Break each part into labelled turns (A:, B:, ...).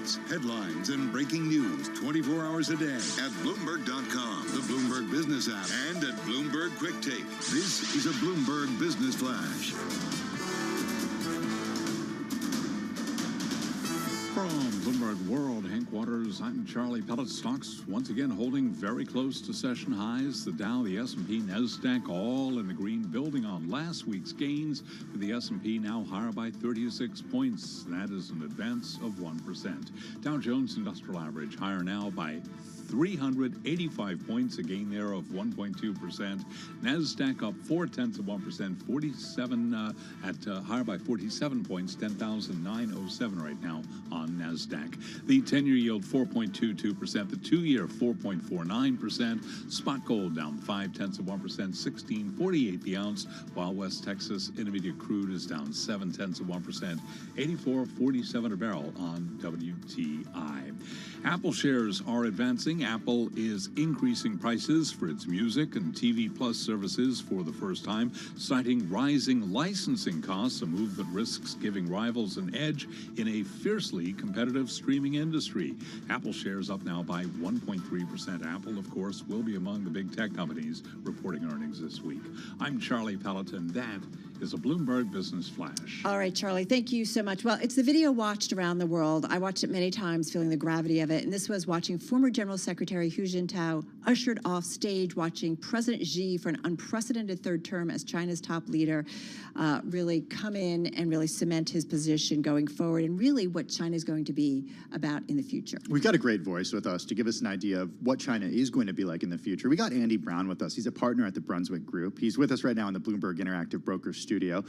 A: updates, headlines, and breaking news 24 hours a day at Bloomberg.com, the Bloomberg Business app, and at Bloomberg Quick Take. This is a Bloomberg Business Flash.
B: From Bloomberg World, Hank Waters, I'm Charlie Pellet. Stocks once again holding very close to session highs. The Dow, the S&P, NASDAQ all in the green, building on last week's gains, with the S&P now higher by 36 points. That is an advance of 1%. Dow Jones Industrial Average higher now by 385 points, a gain there of 1.2%. NASDAQ up 0.4%, 47 higher by 47 points, 10,907 right now on NASDAQ. The 10-year yield 4.22%, the 2-year 4.49%. Spot gold down 0.5%, 16.48 the ounce, while West Texas Intermediate crude is down 0.7%, 84.47 a barrel on WTI. Apple shares are advancing. Apple is increasing prices for its music and TV Plus services for the first time, citing rising licensing costs, a move that risks giving rivals an edge in a fiercely competitive streaming industry. Apple shares up now by 1.3%. Apple, of course, will be among the big tech companies reporting earnings this week. I'm Charlie Pellet, and that is a Bloomberg Business Flash.
C: All right, Charlie, thank you so much. Well, it's the video watched around the world. I watched it many times, feeling the gravity of it. And this was watching former General Secretary Hu Jintao ushered off stage, watching President Xi for an unprecedented third term as China's top leader really come in and really cement his position going forward, and really what China is going to be about in the future.
D: We've got a great voice with us to give us an idea of what China is going to be like in the future. We got Andy Brown with us. He's a partner at the Brunswick Group. He's with us right now in the Bloomberg Interactive Brokers studio.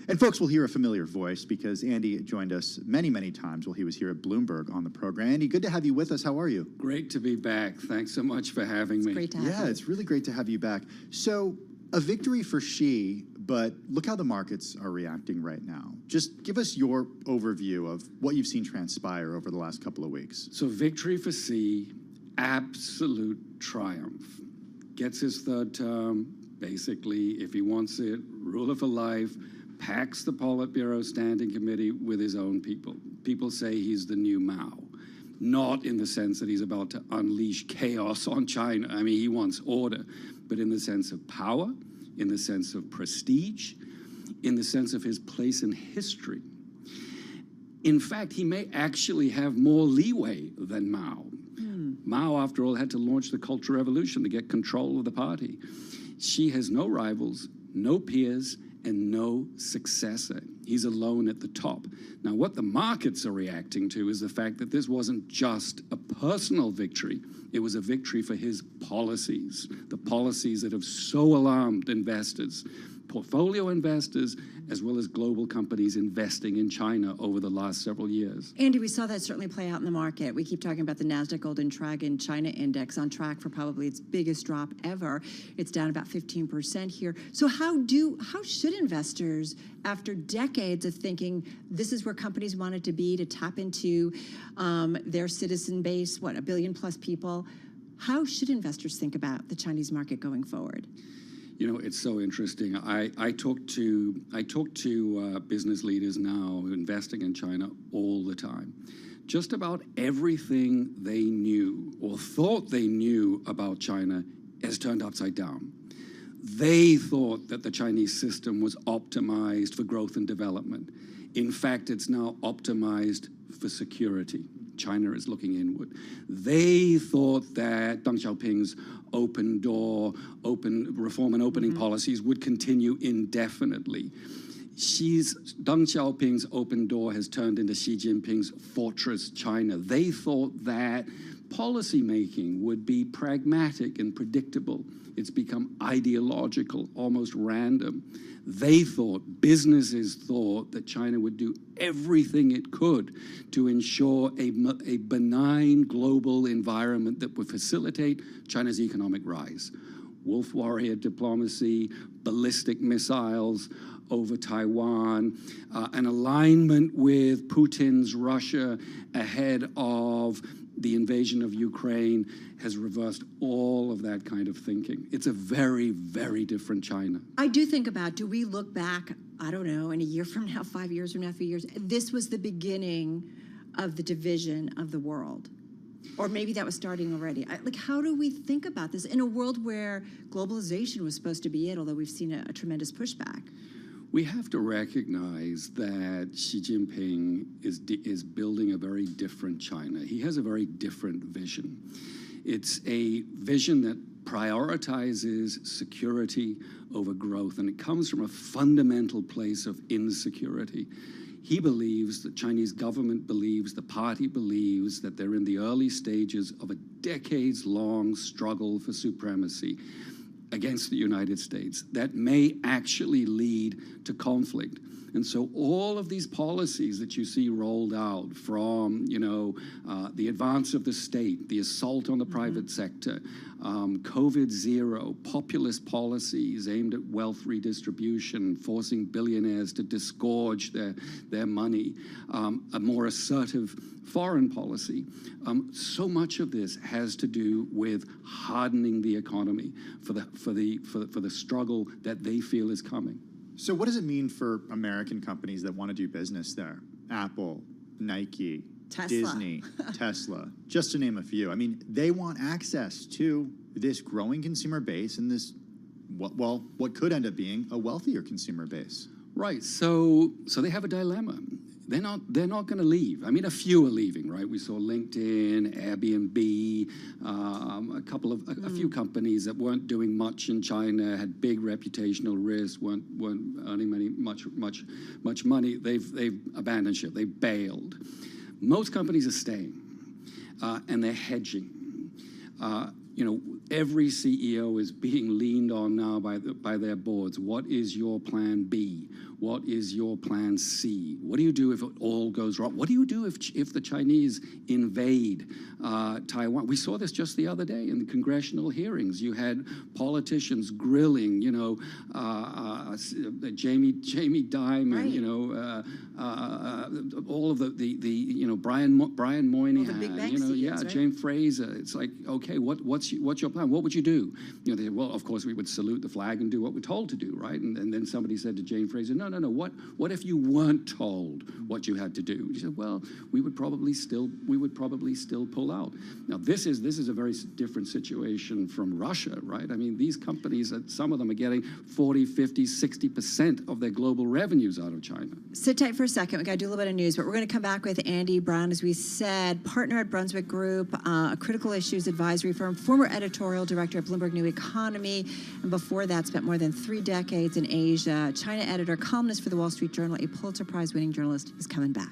D: And folks will hear a familiar voice because Andy joined us many, many times while he was here at Bloomberg on the program. Andy, good to have you with us. How are you?
E: Great to be back. Thanks so much for having me.
C: It's great to have you.
D: Yeah, it's really great to have you back. So, a victory for Xi, but look how the markets are reacting right now. Just give us your overview of what you've seen transpire over the last couple of weeks.
E: So victory for Xi, absolute triumph. Gets his third term, basically, if he wants it, ruler for life, packs the Politburo Standing Committee with his own people. People say he's the new Mao. Not in the sense that he's about to unleash chaos on China. I mean, he wants order, but in the sense of power, in the sense of prestige, in the sense of his place in history. In fact, he may actually have more leeway than Mao. Mao, after all, had to launch the Cultural Revolution to get control of the party. Xi has no rivals, no peers, and no successor. He's alone at the top. Now, what the markets are reacting to is the fact that this wasn't just a personal victory. It was a victory for his policies, the policies that have so alarmed investors, portfolio investors, as well as global companies investing in China over the last several years.
C: Andy, we saw that certainly play out in the market. We keep talking about the NASDAQ Golden Dragon China Index on track for probably its biggest drop ever. It's down about 15% here. So how should investors, after decades of thinking this is where companies wanted to be to tap into their citizen base, what, 1 billion plus people, how should investors think about the Chinese market going forward?
E: You know, it's so interesting. I talk to business leaders now investing in China all the time. Just about everything they knew or thought they knew about China has turned upside down. They thought that the Chinese system was optimized for growth and development. In fact, it's now optimized for security. China is looking inward. They thought that Deng Xiaoping's open door, open reform and opening policies would continue indefinitely. Deng Xiaoping's open door has turned into Xi Jinping's fortress China. They thought that policymaking would be pragmatic and predictable. It's become ideological, almost random. They thought, businesses thought, that China would do everything it could to ensure a benign global environment that would facilitate China's economic rise. Wolf warrior diplomacy, ballistic missiles over Taiwan, an alignment with Putin's Russia ahead of the invasion of Ukraine has reversed all of that kind of thinking. It's a very, very different China.
C: I do think about, do we look back, I don't know, in a year from now, 5 years from now, a few years, this was the beginning of the division of the world? Or maybe that was starting already. Like, how do we think about this in a world where globalization was supposed to be it, although we've seen a tremendous pushback?
E: We have to recognize that Xi Jinping is building a very different China. He has a very different vision. It's a vision that prioritizes security over growth, and it comes from a fundamental place of insecurity. He believes, the Chinese government believes, the party believes that they're in the early stages of a decades-long struggle for supremacy against the United States that may actually lead to conflict. And so all of these policies that you see rolled out, from the advance of the state, the assault on the private sector, COVID zero, populist policies aimed at wealth redistribution, forcing billionaires to disgorge their money, a more assertive foreign policy. So much of this has to do with hardening the economy for the struggle that they feel is coming.
D: So what does it mean for American companies that want to do business there? Apple, Nike,
C: Tesla.
D: Disney, Tesla, just to name a few. I mean, they want access to this growing consumer base and this, what could end up being a wealthier consumer base.
E: Right. So they have a dilemma. They're not going to leave. I mean, a few are leaving, right? We saw LinkedIn, Airbnb, a few companies that weren't doing much in China, had big reputational risks, weren't earning much money. They've abandoned ship. They bailed. Most companies are staying, and they're hedging. Every CEO is being leaned on now by their boards. What is your plan B? What is your plan C? What do you do if it all goes wrong? What do you do if the Chinese invade Taiwan? We saw this just the other day in the congressional hearings. You had politicians grilling, Jamie Dimon,
C: Right.
E: all of the Brian Moynihan,
C: the big bank CEOs, right?
E: James Fraser. It's like, okay, what's your plan? What would you do? They said, well, of course we would salute the flag and do what we're told to do, right? And then somebody said to James Fraser, no. What if you weren't told what you had to do? He said, well, we would probably still pull out. Now this is a very different situation from Russia, right? I mean, these companies, some of them are getting 40, 50, 60% of their global revenues out of China.
C: Sit tight for a second. We got to do a little bit of news, but we're going to come back with Andy Brown, as we said, partner at Brunswick Group, a critical issues advisory firm, former editorial director at Bloomberg New Economy, and before that spent more than 3 decades in Asia. China editor, columnist for the Wall Street Journal, a Pulitzer Prize winning journalist, is coming back.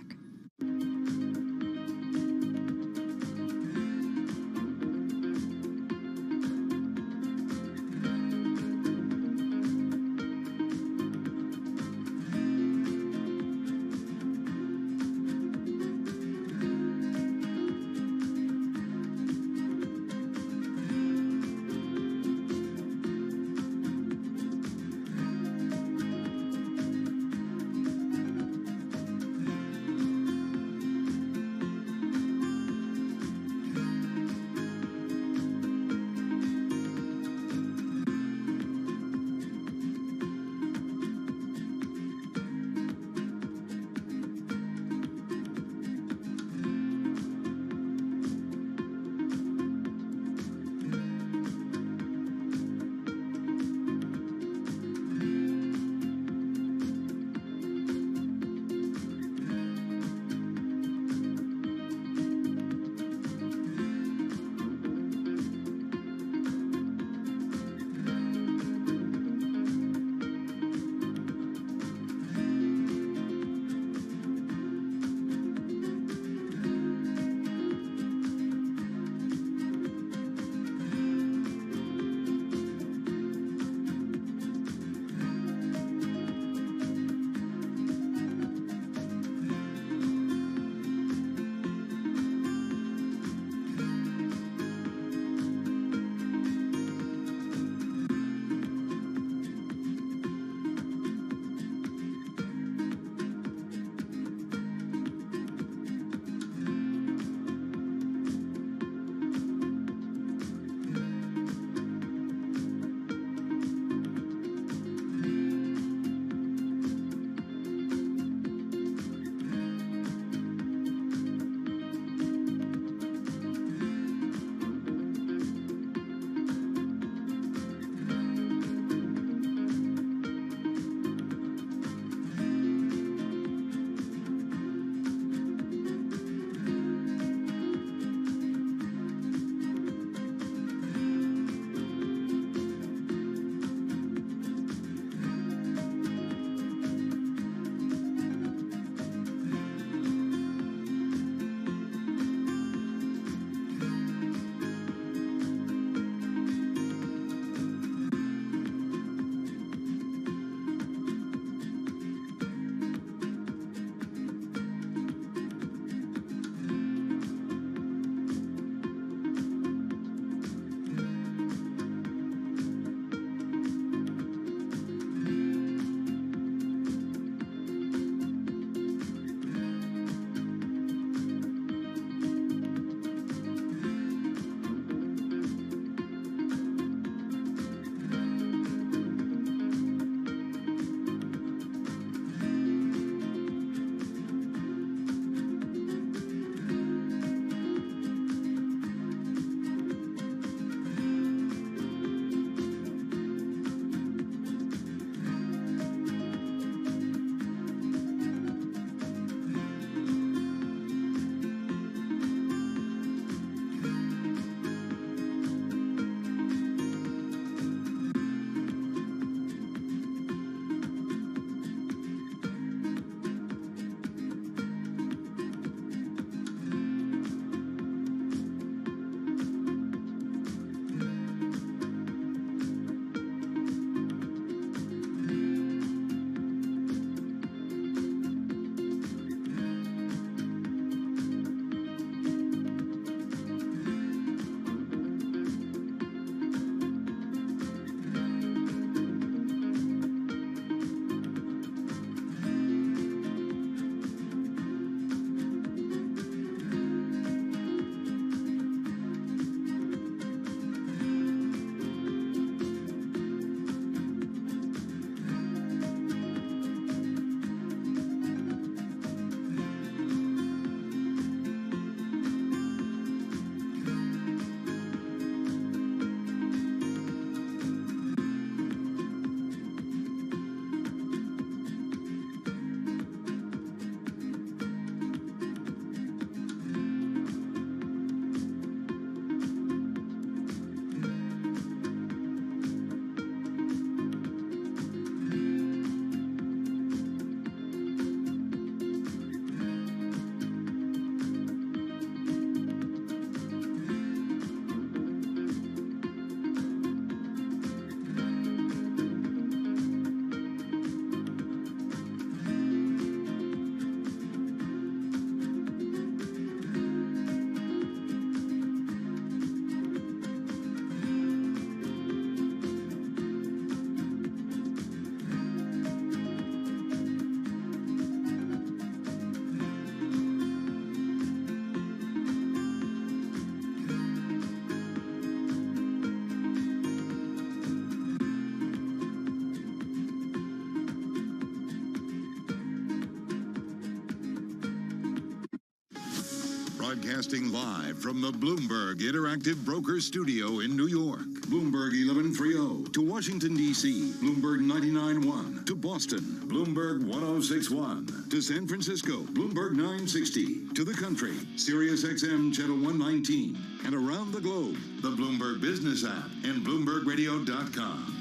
A: Broadcasting live from the Bloomberg Interactive Brokers Studio in New York. Bloomberg 1130 to Washington, D.C. Bloomberg 99.1 to Boston. Bloomberg 1061 to San Francisco. Bloomberg 960 to the country. Sirius XM Channel 119. And around the globe, the Bloomberg Business app and BloombergRadio.com.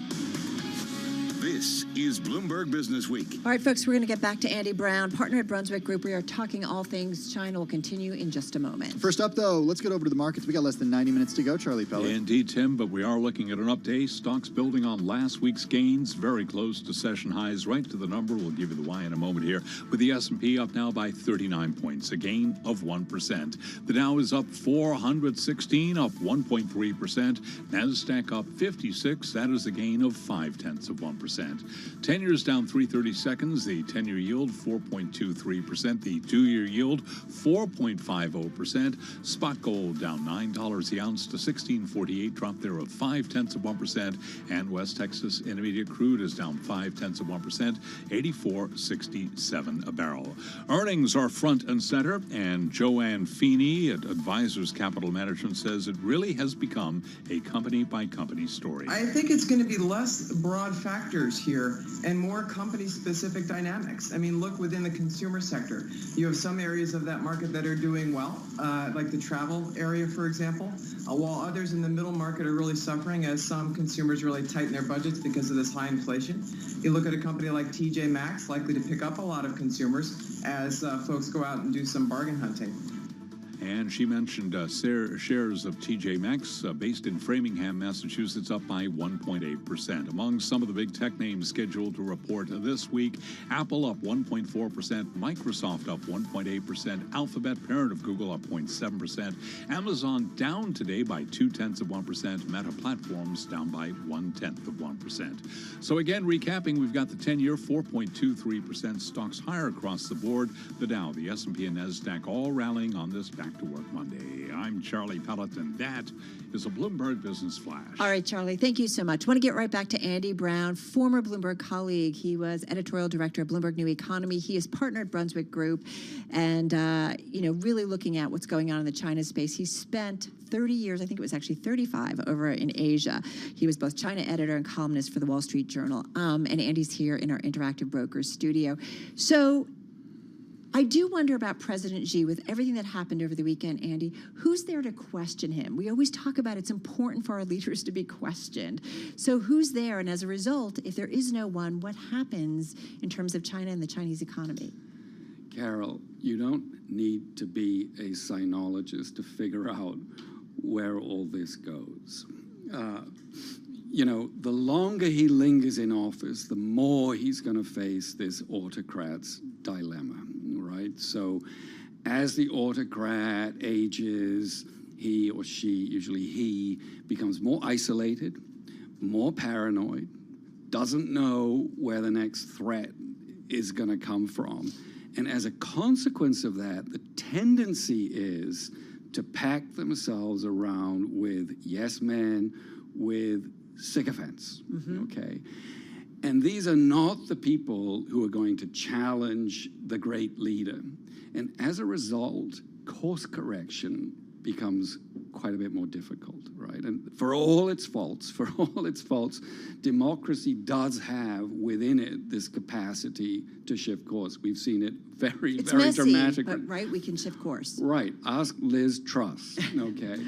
A: This is Bloomberg Business Week.
C: All right, folks, we're going to get back to Andy Brown, partner at Brunswick Group. We are talking all things China. Will continue in just a moment.
D: First up, though, let's get over to the markets. We got less than 90 minutes to go, Charlie Pellet.
B: Indeed, Tim, but we are looking at an up day. Stocks building on last week's gains, very close to session highs, right to the number. We'll give you the why in a moment here. With the S&P up now by 39 points, a gain of 1%. The Dow is up 416, up 1.3%. NASDAQ up 56. That is a gain of 0.5%. 10 years down 3/30 seconds. The 10-year yield 4.23%. The 2-year yield 4.50%. Spot gold down $9 the ounce to $16.48. Drop there of 0.5%. And West Texas Intermediate crude is down 0.5%. $84.67 a barrel. Earnings are front and center. And Joanne Feeney at Advisors Capital Management says it really has become a company-by-company story.
F: I think it's going to be less broad factors here and more company-specific dynamics. I mean, look within the consumer sector. You have some areas of that market that are doing well, like the travel area, for example, while others in the middle market are really suffering as some consumers really tighten their budgets because of this high inflation. You look at a company like TJ Maxx, likely to pick up a lot of consumers as folks go out and do some bargain hunting.
B: And she mentioned shares of TJ Maxx, based in Framingham, Massachusetts, up by 1.8%. Among some of the big tech names scheduled to report this week, Apple up 1.4%, Microsoft up 1.8%, Alphabet, parent of Google, up 0.7%, Amazon down today by 0.2%, Meta Platforms down by 0.1%. So again, recapping, we've got the 10-year 4.23%, stocks higher across the board. The Dow, the S&P, and NASDAQ all rallying on this Back to Work Monday. I'm Charlie Pellet, and that is a Bloomberg Business Flash.
C: All right, Charlie, thank you so much. I want to get right back to Andy Brown, former Bloomberg colleague. He was editorial director of Bloomberg New Economy. He is partner at Brunswick Group, and really looking at what's going on in the China space. He spent 30 years, I think it was actually 35, over in Asia. He was both China editor and columnist for the Wall Street Journal. And Andy's here in our Interactive Brokers studio. So I do wonder about President Xi with everything that happened over the weekend, Andy. Who's there to question him? We always talk about it's important for our leaders to be questioned. So who's there? And as a result, if there is no one, what happens in terms of China and the Chinese economy?
E: Carol, you don't need to be a sinologist to figure out where all this goes. The longer he lingers in office, the more he's going to face this autocrat's dilemma, right? So as the autocrat ages, he or she, usually he, becomes more isolated, more paranoid, doesn't know where the next threat is going to come from. And as a consequence of that, the tendency is to pack themselves around with yes men, with sycophants, okay? And these are not the people who are going to challenge the great leader. And as a result, course correction becomes quite a bit more difficult, right? And for all its faults, democracy does have within it this capacity to shift course. We've seen it very
C: messy,
E: dramatic.
C: But right, we can shift course.
E: Right. Ask Liz Truss, okay?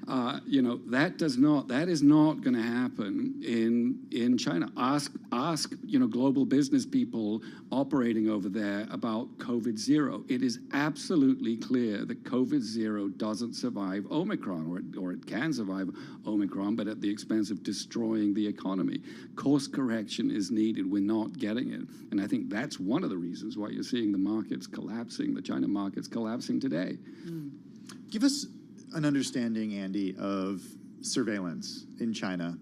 E: That is not going to happen in China. Ask global business people operating over there about COVID zero. It is absolutely clear that COVID zero doesn't survive Omicron, or it can survive Omicron, but at the expense of destroying the economy. Course correction is needed. We're not getting it, and I think that's one of the reasons why you're seeing the markets collapsing, the China markets collapsing today.
D: Give us an understanding, Andy, of surveillance in China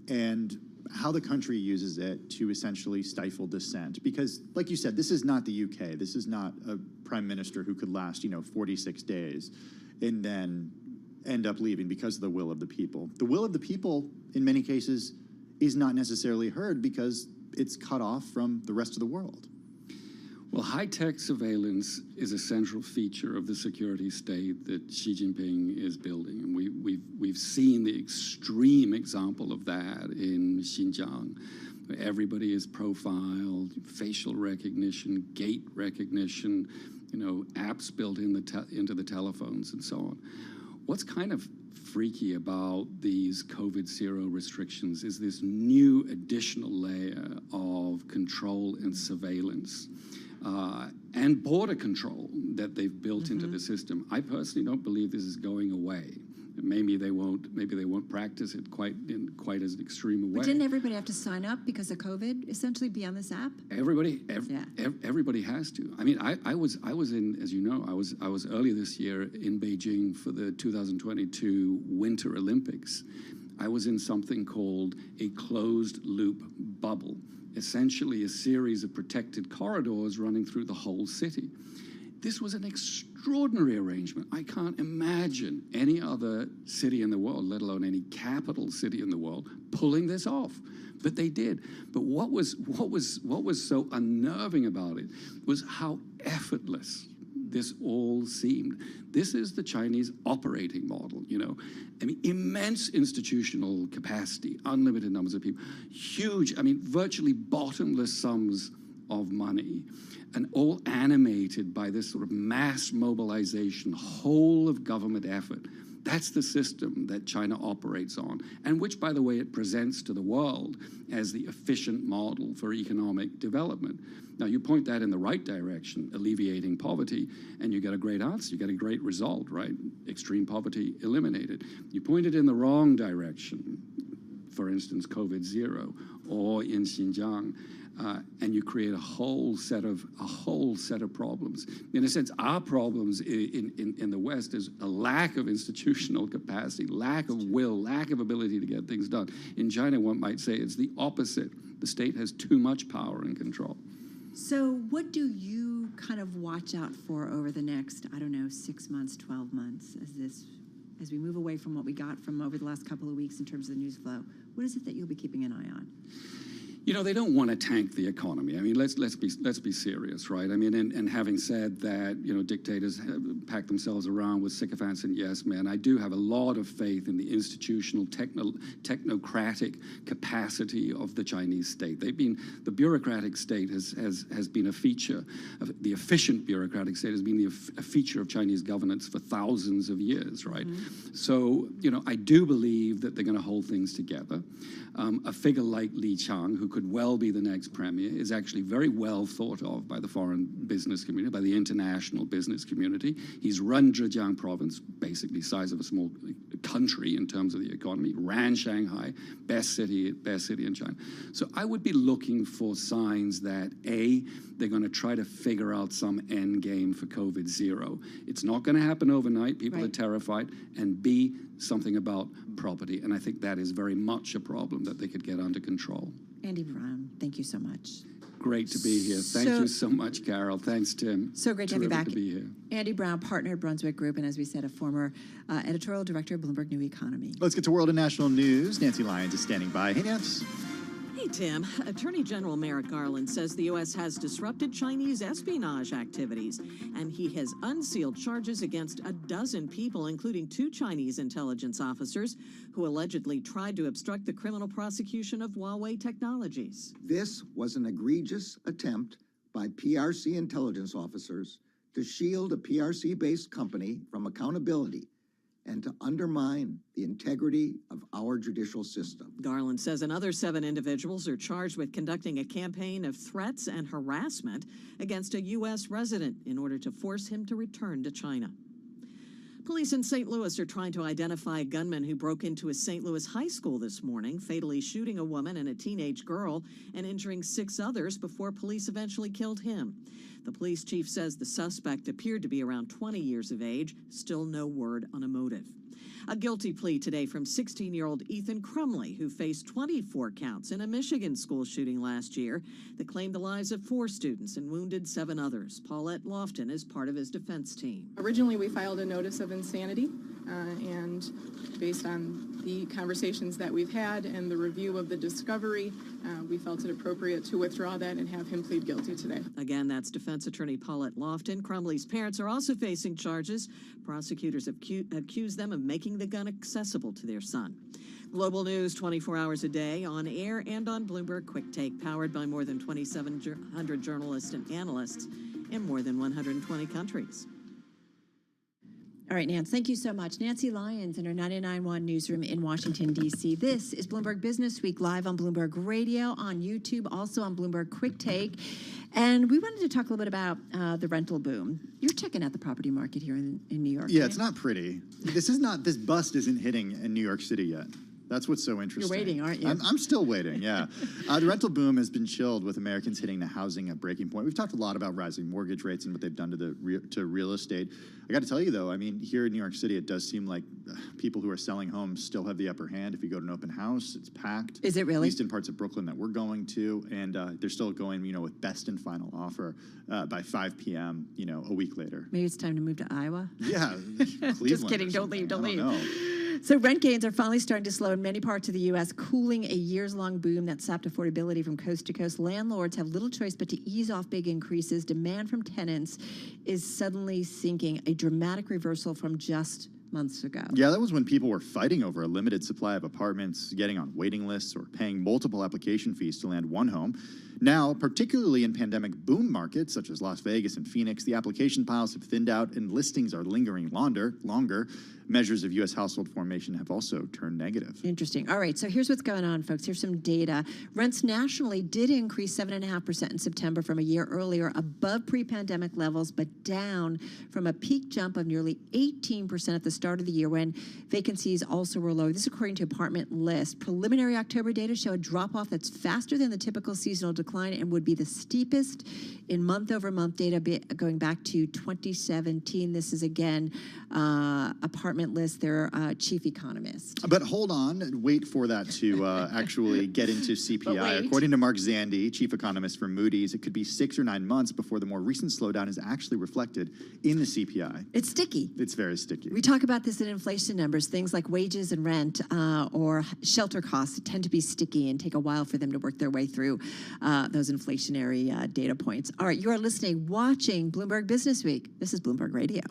D: and how the country uses it to essentially stifle dissent. Because, like you said, this is not the UK. This is not a prime minister who could last, 46 days and then end up leaving because of the will of the people. The will of the people, in many cases, is not necessarily heard because it's cut off from the rest of the world.
E: Well, high-tech surveillance is a central feature of the security state that Xi Jinping is building. And we've seen the extreme example of that in Xinjiang. Everybody is profiled, facial recognition, gait recognition, apps built into the telephones and so on. What's kind of freaky about these COVID-0 restrictions is this new additional layer of control and surveillance and border control that they've built into the system. I personally don't believe this is going away. Maybe they won't practice it in quite as extreme a way.
C: But didn't everybody have to sign up because of COVID, essentially, be on this app?
E: Everybody has to. I mean, I was in, as you know, I was earlier this year in Beijing for the 2022 Winter Olympics. I was in something called a closed loop bubble, essentially a series of protected corridors running through the whole city. This was an extraordinary arrangement. I can't imagine any other city in the world, let alone any capital city in the world, pulling this off. But they did. But what was so unnerving about it was how effortless this all seemed. This is the Chinese operating model, I mean, immense institutional capacity, unlimited numbers of people, huge, virtually bottomless sums of money, and all animated by this sort of mass mobilization, whole of government effort. That's the system that China operates on, and which, by the way, it presents to the world as the efficient model for economic development. Now, you point that in the right direction, alleviating poverty, and you get a great answer, you get a great result, right? Extreme poverty eliminated. You point it in the wrong direction, for instance, COVID-0, or in Xinjiang, and you create a whole set of problems. In a sense, our problems in the West is a lack of institutional capacity, lack of will, lack of ability to get things done. In China, one might say it's the opposite. The state has too much power and control.
C: So what do you kind of watch out for over the next, 6 months, 12 months, as we move away from what we got from over the last couple of weeks in terms of the news flow? What is it that you'll be keeping an eye on?
E: They don't want to tank the economy. I mean, let's be serious, right? I mean, and having said that, dictators pack themselves around with sycophants and yes men, I do have a lot of faith in the institutional, technocratic capacity of the Chinese state. The bureaucratic state has been a feature of the efficient bureaucratic state has been a feature of Chinese governance for thousands of years, right? So, I do believe that they're going to hold things together. A figure like Li Qiang, who could well be the next premier, is actually very well thought of by the foreign business community, by the international business community. He's run Zhejiang province, basically size of a small country in terms of the economy, ran Shanghai, best city in China. So I would be looking for signs that A, they're going to try to figure out some end game for COVID-0. It's not going to happen overnight. People are terrified. And B, something about property. And I think that is very much a problem that they could get under control.
C: Andy Brown, thank you so much.
E: Great to be here. Thank you so much, Carol. Thanks, Tim.
C: So great to have you back.
E: To be here.
C: Andy Brown, partner at Brunswick Group, and as we said, a former editorial director of Bloomberg New Economy.
D: Let's get to world and national news. Nancy Lyons is standing by. Hey, Nancy.
G: Hey, Tim. Attorney General Merrick Garland says the U.S. has disrupted Chinese espionage activities, and he has unsealed charges against a dozen people, including 2 Chinese intelligence officers who allegedly tried to obstruct the criminal prosecution of Huawei Technologies.
H: This was an egregious attempt by PRC intelligence officers to shield a PRC-based company from accountability and to undermine the integrity of our judicial system.
G: Garland says another 7 individuals are charged with conducting a campaign of threats and harassment against a U.S. resident in order to force him to return to China. Police in St. Louis are trying to identify a gunman who broke into a St. Louis high school this morning, fatally shooting a woman and a teenage girl and injuring 6 others before police eventually killed him. The police chief says the suspect appeared to be around 20 years of age. Still no word on a motive. A guilty plea today from 16-year-old Ethan Crumley, who faced 24 counts in a Michigan school shooting last year that claimed the lives of 4 students and wounded 7 others. Paulette Lofton is part of his defense team.
I: Originally, we filed a notice of insanity, and based on the conversations that we've had and the review of the discovery, we felt it appropriate to withdraw that and have him plead guilty today.
G: Again, that's defense attorney Paulette Lofton. Crumley's parents are also facing charges. Prosecutors have accused them of making the gun accessible to their son. Global news 24 hours a day, on air and on Bloomberg Quick Take, powered by more than 2,700 journalists and analysts in more than 120 countries.
C: All right, Nance, thank you so much. Nancy Lyons in our 99.1 newsroom in Washington, D.C. This is Bloomberg Business Week, live on Bloomberg Radio, on YouTube, also on Bloomberg Quick Take. And we wanted to talk a little bit about the rental boom. You're checking out the property market here in New York.
D: Yeah,
C: right?
D: It's not pretty. This bust isn't hitting in New York City yet. That's what's so interesting.
C: You're waiting, aren't you?
D: I'm still waiting, yeah. The rental boom has been chilled with Americans hitting the housing at breaking point. We've talked a lot about rising mortgage rates and what they've done to real estate. I got to tell you, though, I mean, here in New York City, it does seem like people who are selling homes still have the upper hand. If you go to an open house, it's packed.
C: Is it really?
D: At least in parts of Brooklyn that we're going to. And they're still going, with best and final offer by 5 p.m., a week later.
C: Maybe it's time to move to Iowa?
D: Yeah.
C: Just kidding. Don't leave. Don't leave.
D: Know.
C: So rent gains are finally starting to slow in many parts of the U.S., cooling a years-long boom that sapped affordability from coast to coast. Landlords have little choice but to ease off big increases. Demand from tenants is suddenly sinking, a dramatic reversal from just months ago.
D: Yeah, that was when people were fighting over a limited supply of apartments, getting on waiting lists, or paying multiple application fees to land one home. Now, particularly in pandemic boom markets such as Las Vegas and Phoenix, the application piles have thinned out and listings are lingering longer. Measures of U.S. household formation have also turned negative.
C: Interesting. All right, so here's what's going on, folks. Here's some data. Rents nationally did increase 7.5% in September from a year earlier, above pre-pandemic levels, but down from a peak jump of nearly 18% at the start of the year when vacancies also were low. This is according to Apartment List. Preliminary October data show a drop-off that's faster than the typical seasonal decline and would be the steepest in month-over-month data going back to 2017. This is, again, Apartment List, their chief economist.
D: But hold on, wait for that to actually get into CPI. According to Mark Zandi, chief economist for Moody's, it could be 6 or 9 months before the more recent slowdown is actually reflected in the CPI.
C: It's sticky.
D: It's very sticky.
C: We talk about this in inflation numbers. Things like wages and rent or shelter costs tend to be sticky and take a while for them to work their way through those inflationary data points. All right, you are listening, watching Bloomberg Business Week. This is Bloomberg Radio.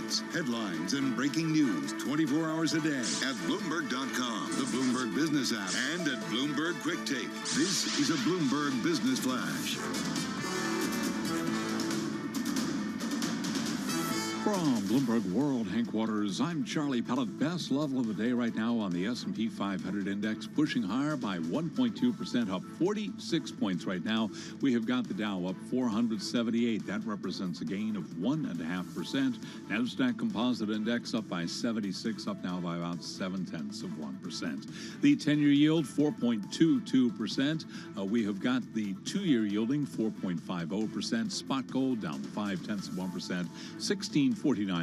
A: updates, headlines, and breaking news 24 hours a day at Bloomberg.com, the Bloomberg Business app, and at Bloomberg Quick Take. This is a Bloomberg Business Flash.
B: From Bloomberg World Headquarters, I'm Charlie Pellet. Best level of the day right now on the S&P 500 index, pushing higher by 1.2%, up 46 points right now. We have got the Dow up 478. That represents a gain of 1.5%. NASDAQ Composite Index up by 76, up now by about 0.7%. The 10-year yield, 4.22%. We have got the 2-year yielding, 4.50%. Spot gold down 0.5%, 16.49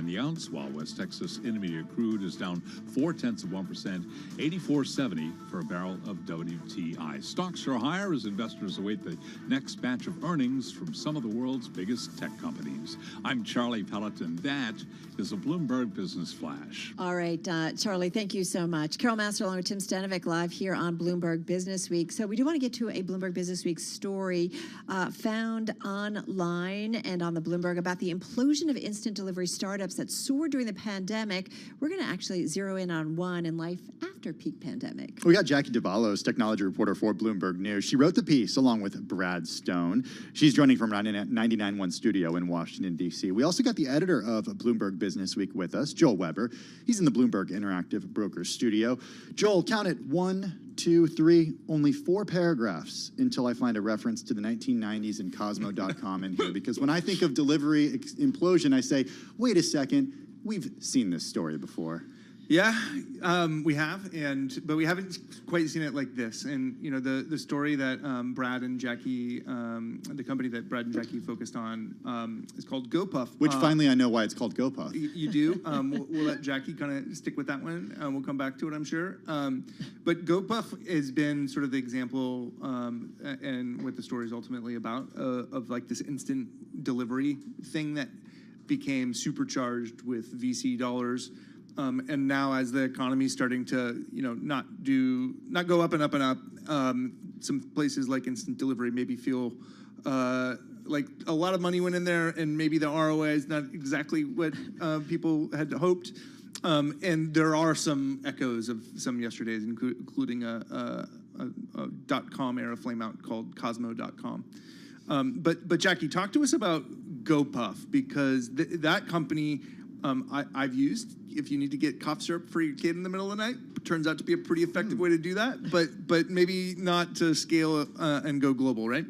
B: the ounce, while West Texas Intermediate crude is down 0.4%, 84.70 for a barrel of WTI. Stocks are higher as investors await the next batch of earnings from some of the world's biggest tech companies. I'm Charlie Pellet, and that is a Bloomberg Business Flash.
C: All right, Charlie, thank you so much. Carol Master along with Tim Stanovic live here on Bloomberg Business Week. So we do want to get to a Bloomberg Business Week story found online and on the Bloomberg about the implosion of instant delivery startups that soared during the pandemic. We're going to actually zero in on one in life after peak pandemic.
D: We got Jackie Davalos, technology reporter for Bloomberg News. She wrote the piece along with Brad Stone. She's joining from 99.1 Studio in Washington, D.C. We also got the editor of Bloomberg Business Week with us, Joel Weber. He's in the Bloomberg Interactive Brokers Studio. Joel, count it 1, 2, 3, only 4 paragraphs until I find a reference to the 1990s and Cosmo.com in here. Because when I think of delivery implosion, I say, wait a second, we've seen this story before.
J: Yeah, we have, but we haven't quite seen it like this. And you know, the story that Brad and Jackie, the company that Brad and Jackie focused on, is called GoPuff.
D: Which finally I know why it's called GoPuff.
J: You do. We'll let Jackie kind of stick with that one. We'll come back to it, I'm sure. But GoPuff has been sort of the example, and what the story is ultimately about, of like this instant delivery thing that became supercharged with VC dollars. And now, as the economy is starting to, not go up and up and up, some places like instant delivery maybe feel like a lot of money went in there, and maybe the ROI is not exactly what people had hoped. And there are some echoes of some yesterday's, including a .com era flameout called Cosmo.com. But Jackie, talk to us about GoPuff, because that company. I've used, if you need to get cough syrup for your kid in the middle of the night, turns out to be a pretty effective way to do that, but maybe not to scale and go global, right?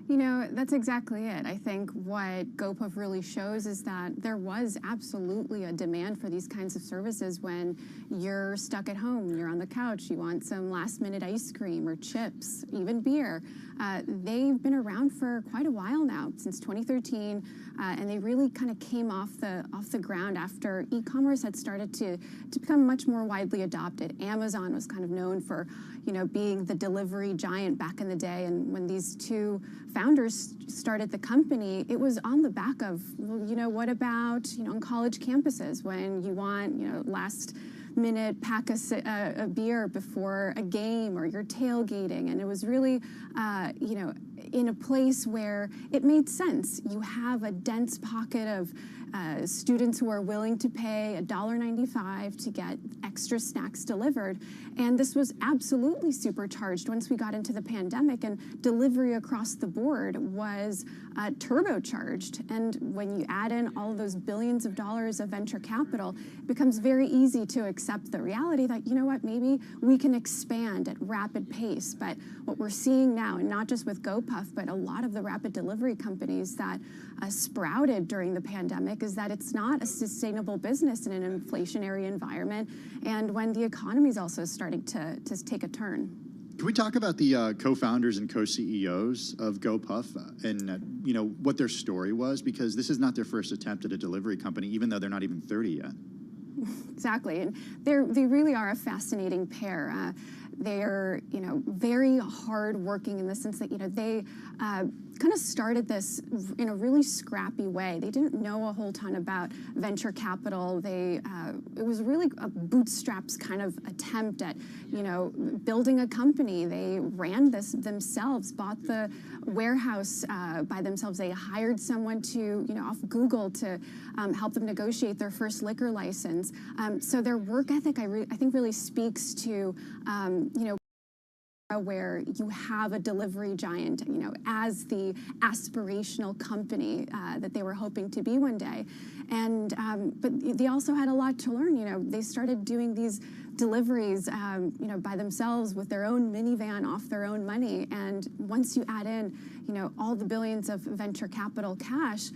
I: You know, that's exactly it. I think what GoPuff really shows is that there was absolutely a demand for these kinds of services when you're stuck at home, you're on the couch, you want some last-minute ice cream or chips, even beer. They've been around for quite a while now, since 2013, and they really kind of came off the ground after e-commerce had started to become much more widely adopted. Amazon was kind of known for, being the delivery giant back in the day, and when these two founders started the company, it was on the back of, what about, on college campuses when you want, last minute pack a beer before a game, or you're tailgating, and it was really, in a place where it made sense. You have a dense pocket of students who are willing to pay $1.95 to get extra snacks delivered. And this was absolutely supercharged once we got into the pandemic, and delivery across the board was turbocharged. And when you add in all of those billions of dollars of venture capital, it becomes very easy to accept the reality that, maybe we can expand at rapid pace. But what we're seeing now, and not just with GoPuff, but a lot of the rapid delivery companies that sprouted during the pandemic, is that it's not a sustainable business in an inflationary environment, and when the economy is also starting to take a turn.
D: Can we talk about the co-founders and co-CEOs of GoPuff and what their story was? Because this is not their first attempt at a delivery company, even though they're not even 30 yet.
I: Exactly, and they really are a fascinating pair. They're, very hardworking in the sense that, they kind of started this in a really scrappy way. They didn't know a whole ton about venture capital. It was really a bootstraps kind of attempt at, building a company. They ran this themselves, bought the warehouse by themselves. They hired someone to, off Google to help them negotiate their first liquor license. So their work ethic, I think, really speaks to, where you have a delivery giant, as the aspirational company that they were hoping to be one day. And but they also had a lot to learn. They started doing these deliveries, by themselves with their own minivan off their own money. And once you add in, all the billions of venture capital cash,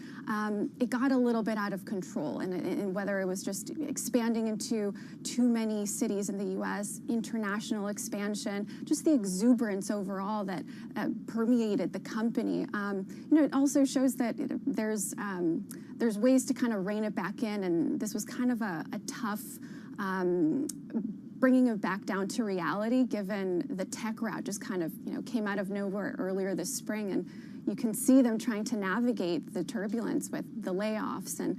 I: it got a little bit out of control. And whether it was just expanding into too many cities in the U.S., international expansion, just the exuberance overall that permeated the company. It also shows that there's ways to kind of rein it back in. And this was kind of a tough bringing it back down to reality, given the tech route just kind of, came out of nowhere earlier this spring. And you can see them trying to navigate the turbulence with the layoffs and,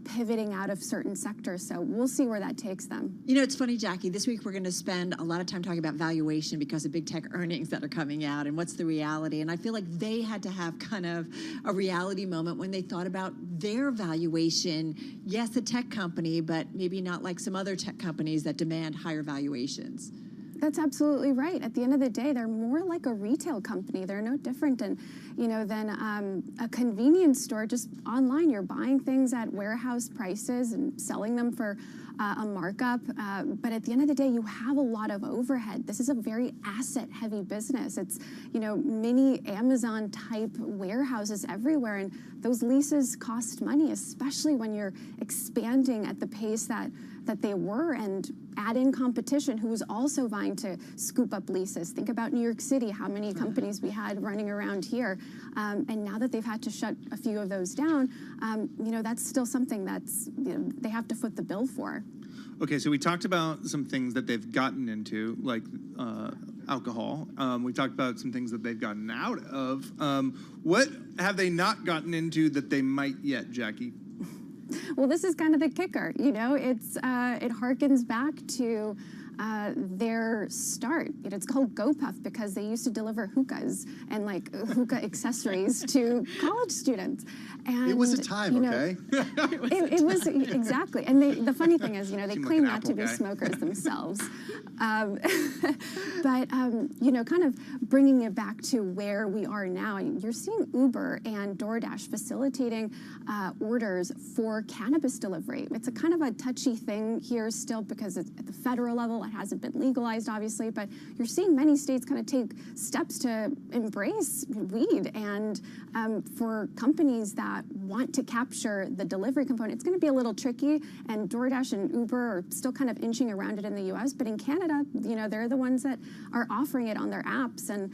I: pivoting out of certain sectors. So we'll see where that takes them.
C: It's funny, Jackie, this week we're going to spend a lot of time talking about valuation because of big tech earnings that are coming out and what's the reality. And I feel like they had to have kind of a reality moment when they thought about their valuation. Yes, a tech company, but maybe not like some other tech companies that demand higher valuations.
I: That's absolutely right. At the end of the day, they're more like a retail company. They're no different than, than a convenience store. Just online, you're buying things at warehouse prices and selling them for a markup. But at the end of the day, you have a lot of overhead. This is a very asset-heavy business. It's, mini Amazon-type warehouses everywhere, and those leases cost money, especially when you're expanding at the pace that they were, and add in competition who's also vying to scoop up leases. Think about New York City, how many companies we had running around here. And now that they've had to shut a few of those down, that's still something that's, they have to foot the bill for.
J: Okay, so we talked about some things that they've gotten into, like alcohol. We talked about some things that they've gotten out of. What have they not gotten into that they might yet, Jackie?
I: Well, this is kind of the kicker, it harkens back to their start. It's called GoPuff because they used to deliver hookahs and hookah accessories to college students. And
D: it was a time, okay?
I: It was exactly. And the funny thing is, they claim not to be smokers themselves. But kind of bringing it back to where we are now, you're seeing Uber and DoorDash facilitating orders for cannabis delivery. It's a kind of a touchy thing here still because it's at the federal level. It hasn't been legalized, obviously, but you're seeing many states kind of take steps to embrace weed. And for companies that want to capture the delivery component, it's going to be a little tricky. And DoorDash and Uber are still kind of inching around it in the U.S., but in Canada, they're the ones that are offering it on their apps. And,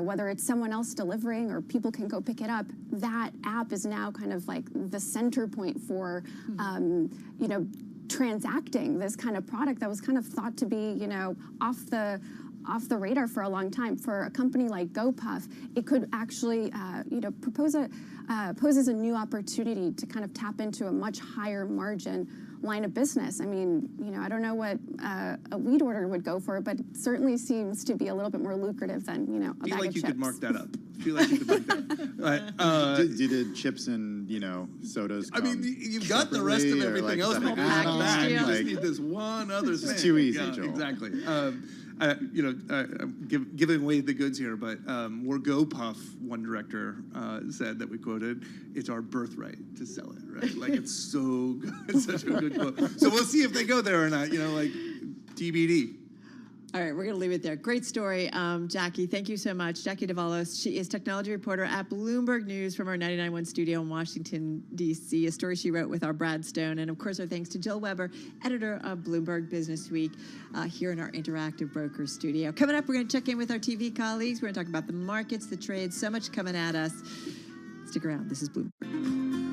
I: whether it's someone else delivering or people can go pick it up, that app is now kind of like the center point for, transacting this kind of product that was kind of thought to be, off the radar for a long time. For a company like GoPuff, it could actually, poses a new opportunity to kind of tap into a much higher margin line of business. I mean, I don't know what a weed order would go for, but it certainly seems to be a little bit more lucrative than, a bag of chips.
J: I feel like you could mark that up. Do the
D: chips and, sodas
J: I mean, you've got the rest of everything else. You just need this one other thing.
D: It's too easy,
J: yeah,
D: Joel.
J: Exactly. Giving away the goods here, but where GoPuff, one director said that we quoted, "It's our birthright to sell it," right? Like, it's so good. It's such a good quote. So we'll see if they go there or not, TBD.
C: All right, we're going to leave it there. Great story, Jackie. Thank you so much. Jackie DeValos, she is technology reporter at Bloomberg News from our 99.1 studio in Washington, D.C., a story she wrote with our Brad Stone. And, of course, our thanks to Jill Weber, editor of Bloomberg Business Week, here in our Interactive Brokers studio. Coming up, we're going to check in with our TV colleagues. We're going to talk about the markets, the trades, so much coming at us. Stick around. This is Bloomberg.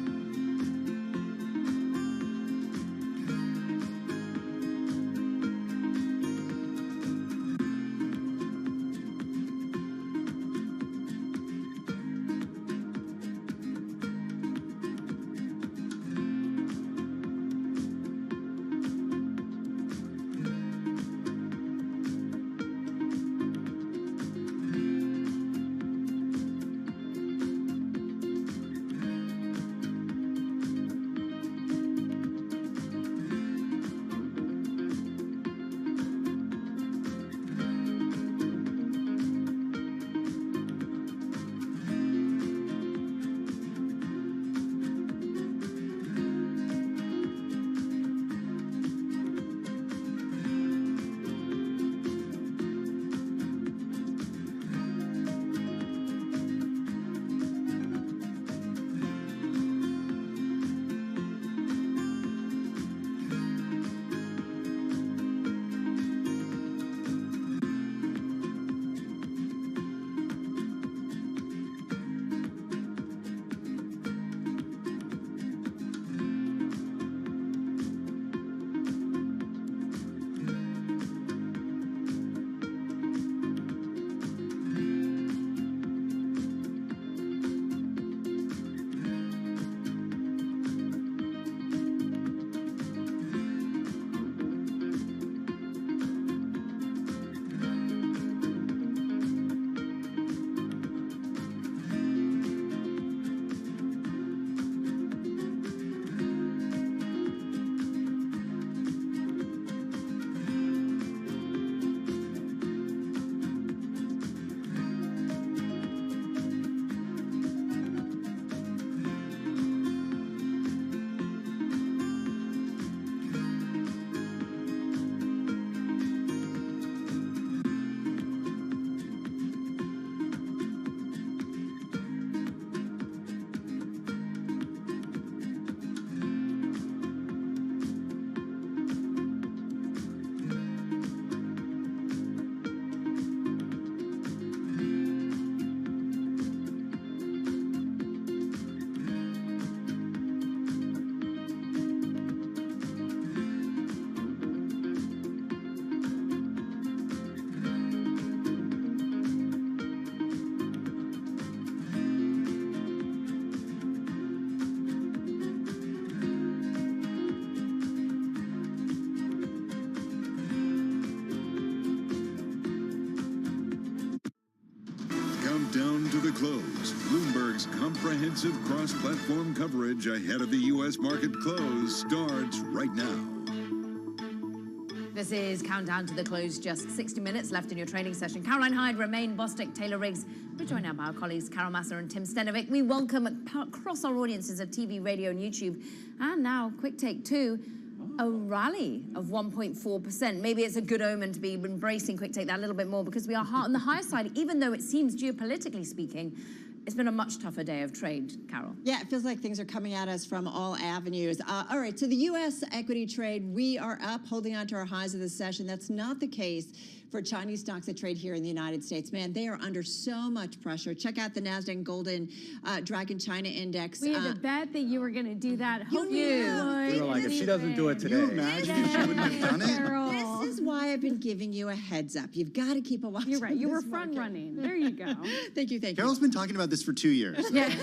A: Down to the Close, Bloomberg's comprehensive cross-platform coverage ahead of the U.S. market close starts right now.
K: This is Countdown to the Close, just 60 minutes left in your trading session. Caroline Hyde, Romain Bostick, Taylor Riggs. We're joined now by our colleagues Carol Masser and Tim Stenovic. We welcome across our audiences of TV, radio, and YouTube. And now, quick take two, a rally of 1.4%. Maybe it's a good omen to be embracing quick take that a little bit more because we are on the higher side, even though it seems geopolitically speaking, it's been a much tougher day of trade, Carol.
C: Yeah, it feels like things are coming at us from all avenues. All right, so the U.S. equity trade, we are up, holding on to our highs of the session. That's not the case for Chinese stocks that trade here in the United States. Man, they are under so much pressure. Check out the NASDAQ Golden Dragon China Index.
L: We had to bet that you were going to do that. Hope you would.
M: We were like, if she doesn't do it today.
D: Can you imagine if she wouldn't have done it?
C: This is why I've been giving you a heds up. You've got to keep a watch.
L: You're right.
C: on
L: You were
C: this
L: front
C: market.
L: running. There you go.
C: Thank you, thank you.
D: Carol's been talking about this for 2 years.
L: Yeah.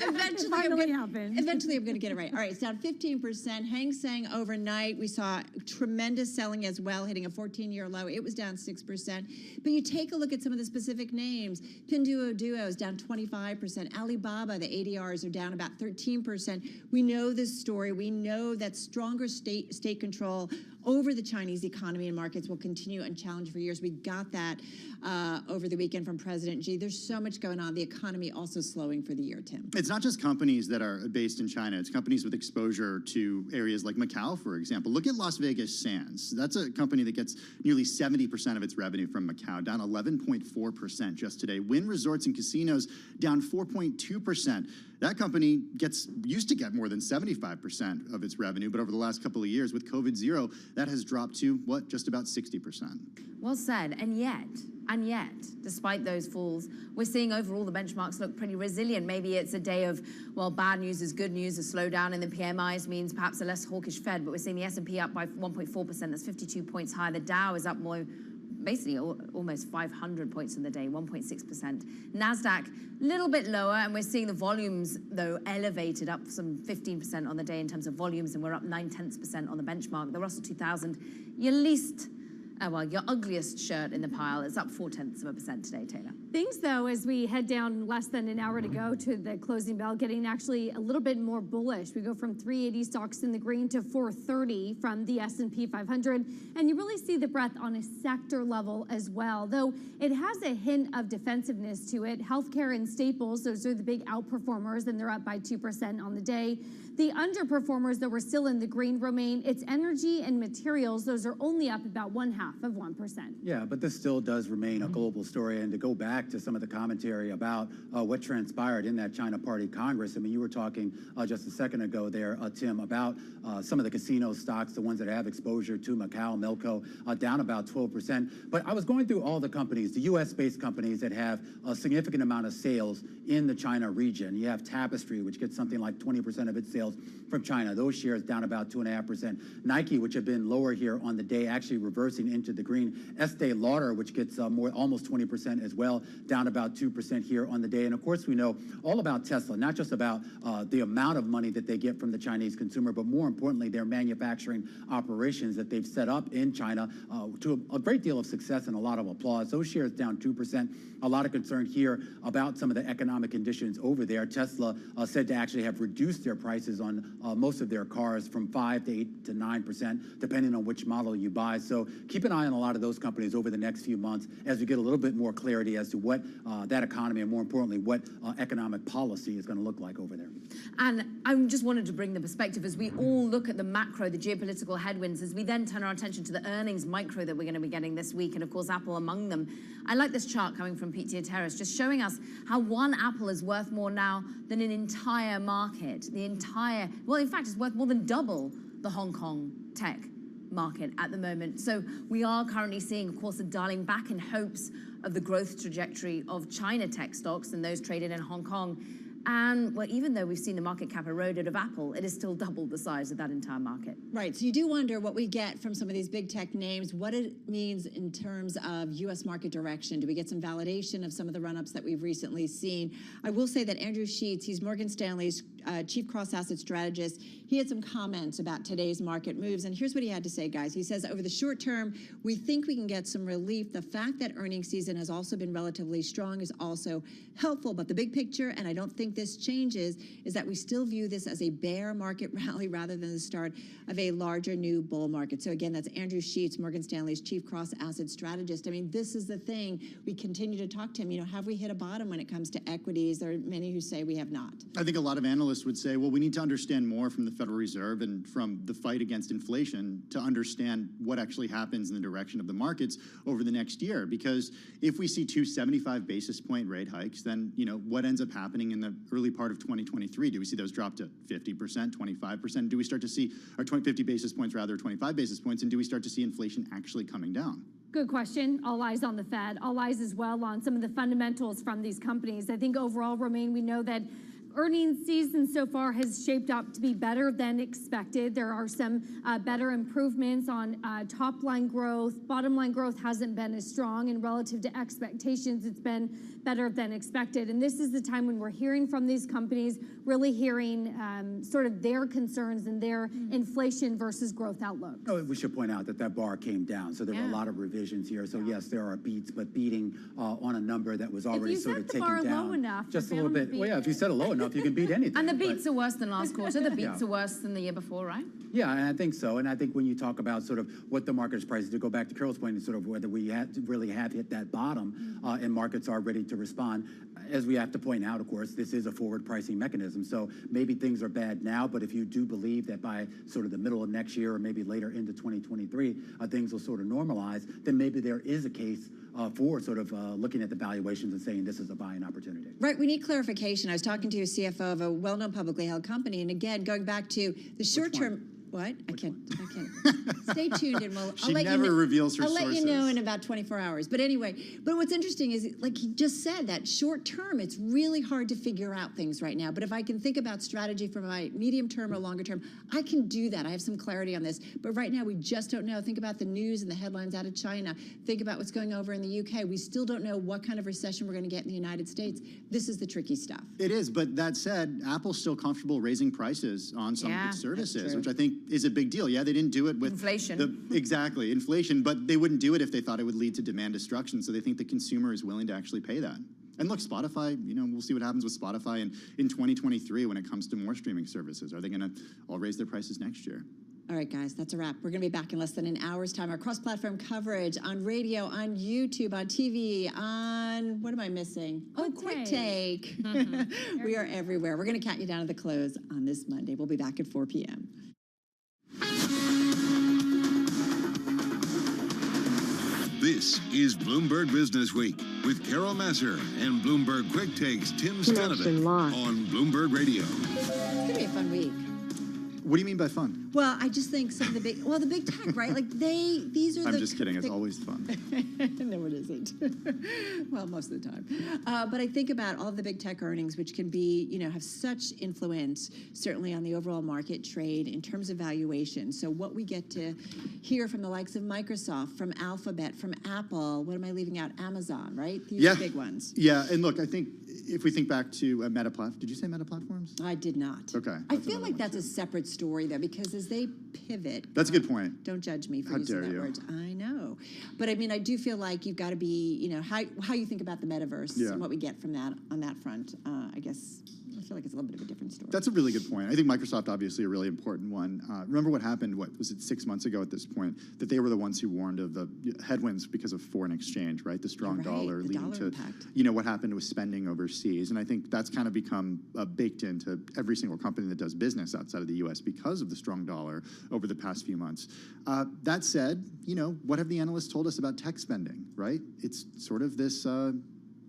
C: Eventually,
L: Finally happened.
C: Eventually, I'm going to get it right. All right, it's down 15%. Hang Seng overnight. We saw tremendous selling as well, hitting a 14-year low. It was down 6%. But you take a look at some of the specific names. Pinduoduo is down 25%. Alibaba, the ADRs are down about 13%. We know this story. We know that stronger state control over the Chinese economy and markets will continue and challenge for years. We got that over the weekend from President Xi. There's so much going on. The economy also slowing for the year, Tim.
D: It's not just companies that are based in China. It's companies with exposure to areas like Macau, for example. Look at Las Vegas Sands. That's a company that gets nearly 70% of its revenue from Macau, down 11.4% just today. Wynn Resorts and Casinos down 4.2%. That company used to get more than 75% of its revenue, but over the last couple of years with COVID zero, that has dropped to, just about 60%.
K: Well said, and yet, despite those falls, we're seeing overall the benchmarks look pretty resilient. Maybe it's a day of, well, bad news is good news. A slowdown in the PMIs means perhaps a less hawkish Fed, but we're seeing the S&P up by 1.4%. That's 52 points higher. The Dow is up more, basically almost 500 points in the day, 1.6%. NASDAQ, a little bit lower, and we're seeing the volumes, though, elevated up some 15% on the day in terms of volumes, and we're up 0.9% on the benchmark. The Russell 2000, your ugliest shirt in the pile is up 0.4% today, Taylor.
L: Things, though, as we head down less than an hour to go to the closing bell, getting actually a little bit more bullish. We go from 380 stocks in the green to 430 from the S&P 500, and you really see the breadth on a sector level as well, though it has a hint of defensiveness to it. Healthcare and staples, those are the big outperformers, and they're up by 2% on the day. The underperformers that were still in the green, Romain, it's energy and materials. Those are only up about 0.5%.
M: Yeah, but this still does remain a global story. And to go back to some of the commentary about what transpired in that China Party Congress, I mean, you were talking just a second ago there, Tim, about some of the casino stocks, the ones that have exposure to Macau, Melco, down about 12%. But I was going through all the companies, the U.S.-based companies that have a significant amount of sales in the China region. You have Tapestry, which gets something like 20% of its sales from China. Those shares down about 2.5%. Nike, which have been lower here on the day, actually reversing into the green. Estee Lauder, which gets almost 20% as well, down about 2% here on the day. And of course, we know all about Tesla, not just about the amount of money that they get from the Chinese consumer, but more importantly, their manufacturing operations that they've set up in China to a great deal of success and a lot of applause. Those shares down 2%. A lot of concern here about some of the economic conditions over there. Tesla said to actually have reduced their prices on most of their cars from 5 to 8 to 9%, depending on which model you buy. So keep an eye on a lot of those companies over the next few months as we get a little bit more clarity as to what that economy and, more importantly, what economic policy is going to look like over there.
K: And I just wanted to bring the perspective as we all look at the macro, the geopolitical headwinds, as we then turn our attention to the earnings micro that we're going to be getting this week, and of course Apple among them. I like this chart coming from Pete Terrace, just showing us how one Apple is worth more now than an entire market. Well, in fact, it's worth more than double the Hong Kong tech market at the moment. So we are currently seeing, of course, a dialing back in hopes of the growth trajectory of China tech stocks and those traded in Hong Kong. And well, even though we've seen the market cap eroded of Apple, it is still double the size of that entire market.
C: Right. So you do wonder what we get from some of these big tech names, what it means in terms of U.S. market direction. Do we get some validation of some of the run-ups that we've recently seen? I will say that Andrew Sheets, he's Morgan Stanley's chief cross-asset strategist. He had some comments about today's market moves, and here's what he had to say, guys. He says, over the short term, we think we can get some relief. The fact that earnings season has also been relatively strong is also helpful, but the big picture, and I don't think this changes, is that we still view this as a bear market rally rather than the start of a larger new bull market. So again, that's Andrew Sheets, Morgan Stanley's chief cross-asset strategist. I mean, this is the thing. We continue to talk to him. Have we hit a bottom when it comes to equities? There are many who say we have not.
D: I think a lot of analysts would say, well, we need to understand more from the Federal Reserve and from the fight against inflation to understand what actually happens in the direction of the markets over the next year. Because if we see 2 75 basis point rate hikes, then what ends up happening in the early part of 2023? Do we see those drop to 50%, 25%? Do we start to see, or 50 basis points rather, 25 basis points, and do we start to see inflation actually coming down?
L: Good question. All eyes on the Fed. All eyes as well on some of the fundamentals from these companies. I think overall, Romaine, we know that earnings season so far has shaped up to be better than expected. There are some better improvements on top line growth. Bottom line growth hasn't been as strong, and relative to expectations, it's been better than expected. And this is the time when we're hearing from these companies, really hearing sort of their concerns and their inflation versus growth outlook.
M: Oh, we should point out that that bar came down, so there were a lot of revisions here. So yes, there are beats, but beating on a number that was already sort of taken down.
L: If you set the bar low enough,
M: just a little bit. Well, yeah, if you set it low enough, you can beat anything.
K: And the beats are worse than last quarter. The beats are worse than the year before, right?
M: Yeah, and I think so. And I think when you talk about sort of what the market is pricing, to go back to Carol's point, sort of whether we really have hit that bottom and markets are ready to respond. As we have to point out, of course, this is a forward pricing mechanism. So maybe things are bad now, but if you do believe that by sort of the middle of next year or maybe later into 2023, things will sort of normalize, then maybe there is a case for sort of looking at the valuations and saying this is a buying opportunity.
C: Right, we need clarification. I was talking to a CFO of a well-known publicly held company, and again, going back to the short-term. What? I can't. Stay tuned, and
D: She never reveals her sources.
C: I'll let you know in about 24 hours. But anyway, what's interesting is, like he just said, that short term, it's really hard to figure out things right now. But if I can think about strategy for my medium term or longer term, I can do that. I have some clarity on this. But right now, we just don't know. Think about the news and the headlines out of China. Think about what's going over in the UK. We still don't know what kind of recession we're going to get in the United States. This is the tricky stuff.
D: It is, but that said, Apple's still comfortable raising prices on some of its services, which I think is a big deal. Yeah, they didn't do it with
K: inflation.
D: Exactly, inflation, but they wouldn't do it if they thought it would lead to demand destruction. So they think the consumer is willing to actually pay that. And look, Spotify, we'll see what happens with Spotify in 2023 when it comes to more streaming services. Are they going to all raise their prices next year?
C: All right, guys, that's a wrap. We're going to be back in less than an hour's time. Our cross-platform coverage on radio, on YouTube, on TV, on, what am I missing? Quick Take. We are everywhere. We're going to count you down to the close on this Monday. We'll be back at 4 p.m.
A: This is Bloomberg Business Week with Carol Masser and Bloomberg Quick Takes Tim Stenovich on Bloomberg Radio.
C: It's going to be a fun week.
D: What do you mean by fun?
C: Well, I just think some of the big tech, right? Like these are
D: I'm just kidding. It's always fun.
C: No, it isn't. Well, most of the time. But I think about all of the big tech earnings, which can be, have such influence, certainly on the overall market trade in terms of valuation. So what we get to hear from the likes of Microsoft, from Alphabet, from Apple, what am I leaving out? Amazon, right? These are big ones.
D: Yeah, and look, I think if we think back to Meta Platforms, did you say Meta Platforms?
C: I did not.
D: Okay.
C: I feel like that's a separate story, though, because as they pivot.
D: That's a good point.
C: Don't judge me for
D: How
C: using
D: dare
C: that
D: you.
C: word. I know. But I mean, I do feel like you've got to be, how you think about the metaverse and what we get from that on that front. I guess I feel like it's a little bit of a different story.
D: That's a really good point. I think Microsoft, obviously, a really important one. Remember what happened, what was it, 6 months ago at this point, that they were the ones who warned of the headwinds because of foreign exchange, right? The strong dollar leading to, what happened with spending overseas. And I think that's kind of become baked into every single company that does business outside of the U.S. because of the strong dollar over the past few months. That said, what have the analysts told us about tech spending, right? It's sort of this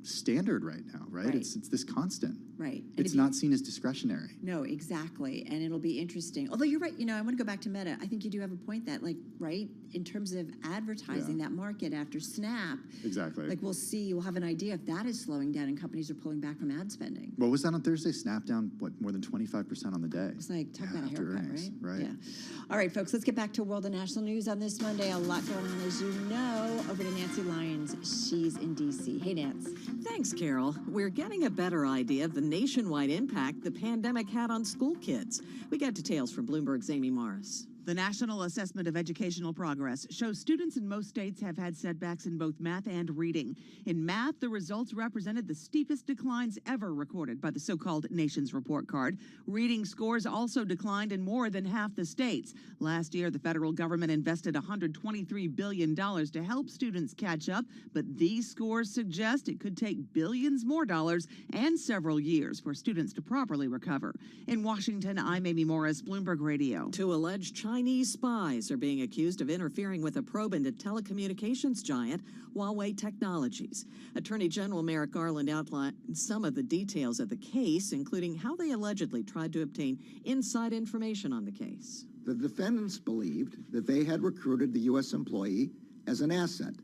D: standard right now, right? It's this constant.
C: Right. And
D: It's not seen as discretionary.
C: No, exactly. And it'll be interesting. Although you're right, I want to go back to Meta. I think you do have a point that, right, in terms of advertising that market after Snap.
D: Exactly.
C: We'll have an idea if that is slowing down and companies are pulling back from ad spending.
D: What was that on Thursday? Snap down, more than 25% on the day.
C: It's talk about a
D: after
C: haircut,
D: earnings,
C: right?
D: right?
C: Yeah. All right, folks, let's get back to world and national news on this Monday. A lot going on, as you know. Over to Nancy Lyons. She's in D.C. Hey, Nance.
G: Thanks, Carol. We're getting a better idea of the nationwide impact the pandemic had on school kids. We got details from Bloomberg's Amy Morris.
N: The National Assessment of Educational Progress shows students in most states have had setbacks in both math and reading. In math, the results represented the steepest declines ever recorded by the so-called Nation's Report Card. Reading scores also declined in more than half the states. Last year, the federal government invested $123 billion to help students catch up, but these scores suggest it could take billions more dollars and several years for students to properly recover. In Washington, I'm Amy Morris, Bloomberg Radio.
G: Two alleged Chinese spies are being accused of interfering with a probe into telecommunications giant Huawei Technologies. Attorney General Merrick Garland outlined some of the details of the case, including how they allegedly tried to obtain inside information on the case.
H: The defendants believed that they had recruited the U.S. employee as an asset,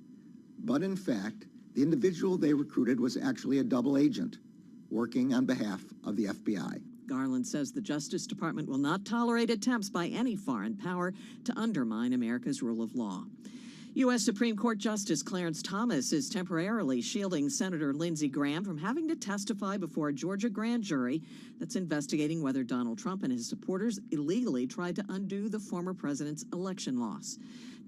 H: but in fact, the individual they recruited was actually a double agent working on behalf of the FBI.
G: Garland says the Justice Department will not tolerate attempts by any foreign power to undermine America's rule of law. U.S. Supreme Court Justice Clarence Thomas is temporarily shielding Senator Lindsey Graham from having to testify before a Georgia grand jury that's investigating whether Donald Trump and his supporters illegally tried to undo the former president's election loss.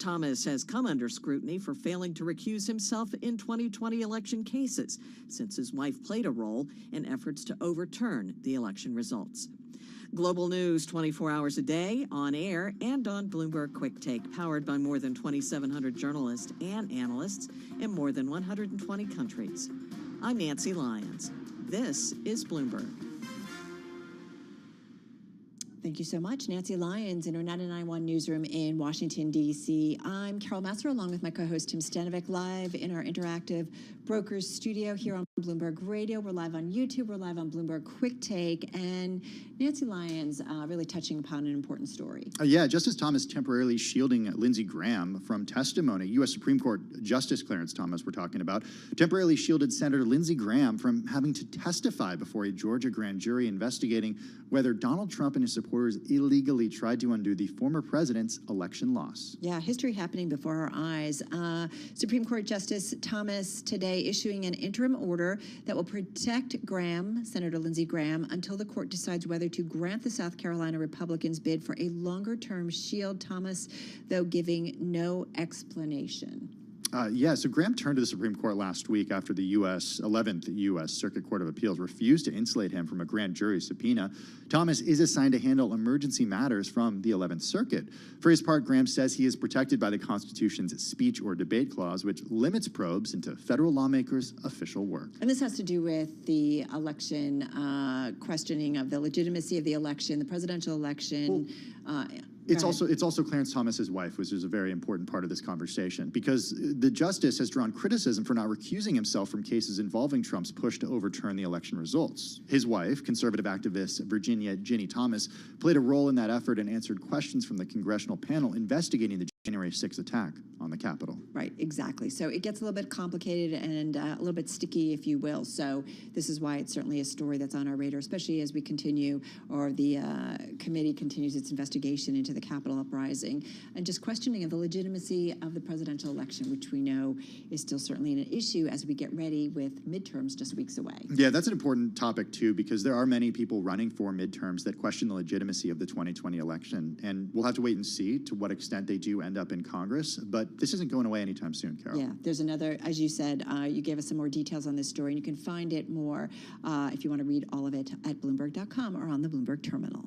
G: Thomas has come under scrutiny for failing to recuse himself in 2020 election cases, since his wife played a role in efforts to overturn the election results. Global news 24 hours a day, on air, and on Bloomberg Quick Take, powered by more than 2,700 journalists and analysts in more than 120 countries. I'm Nancy Lyons. This is Bloomberg.
C: Thank you so much. Nancy Lyons in our 99.1 newsroom in Washington, D.C. I'm Carol Masser, along with my co-host Tim Stanovic, live in our interactive brokers studio here on Bloomberg Radio. We're live on YouTube. We're live on Bloomberg Quick Take. And Nancy Lyons really touching upon an important story.
D: Yeah, Justice Thomas temporarily shielding Lindsey Graham from testimony. U.S. Supreme Court Justice Clarence Thomas, we're talking about, temporarily shielded Senator Lindsey Graham from having to testify before a Georgia grand jury investigating whether Donald Trump and his supporters illegally tried to undo the former president's election loss.
C: Yeah, history happening before our eyes. Supreme Court Justice Thomas today issuing an interim order that will protect Graham, Senator Lindsey Graham, until the court decides whether to grant the South Carolina Republicans' bid for a longer-term shield. Thomas, though, giving no explanation.
D: So Graham turned to the Supreme Court last week after the 11th U.S. Circuit Court of Appeals refused to insulate him from a grand jury subpoena. Thomas is assigned to handle emergency matters from the 11th Circuit. For his part, Graham says he is protected by the Constitution's speech or debate clause, which limits probes into federal lawmakers' official work.
C: And this has to do with the election, questioning of the legitimacy of the election, the presidential election.
D: It's also Clarence Thomas's wife, which is a very important part of this conversation, because the justice has drawn criticism for not recusing himself from cases involving Trump's push to overturn the election results. His wife, conservative activist Virginia Ginny Thomas, played a role in that effort and answered questions from the congressional panel investigating the January 6th attack on the Capitol.
C: Right, exactly. So it gets a little bit complicated and a little bit sticky, if you will. So this is why it's certainly a story that's on our radar, especially as we continue, or the committee continues its investigation into the Capitol uprising and just questioning of the legitimacy of the presidential election, which we know is still certainly an issue as we get ready with midterms just weeks away.
D: Yeah, that's an important topic, too, because there are many people running for midterms that question the legitimacy of the 2020 election. And we'll have to wait and see to what extent they do end up in Congress. But this isn't going away anytime soon, Carol.
C: Yeah, there's another, as you said, you gave us some more details on this story, and you can find it more if you want to read all of it at Bloomberg.com or on the Bloomberg terminal.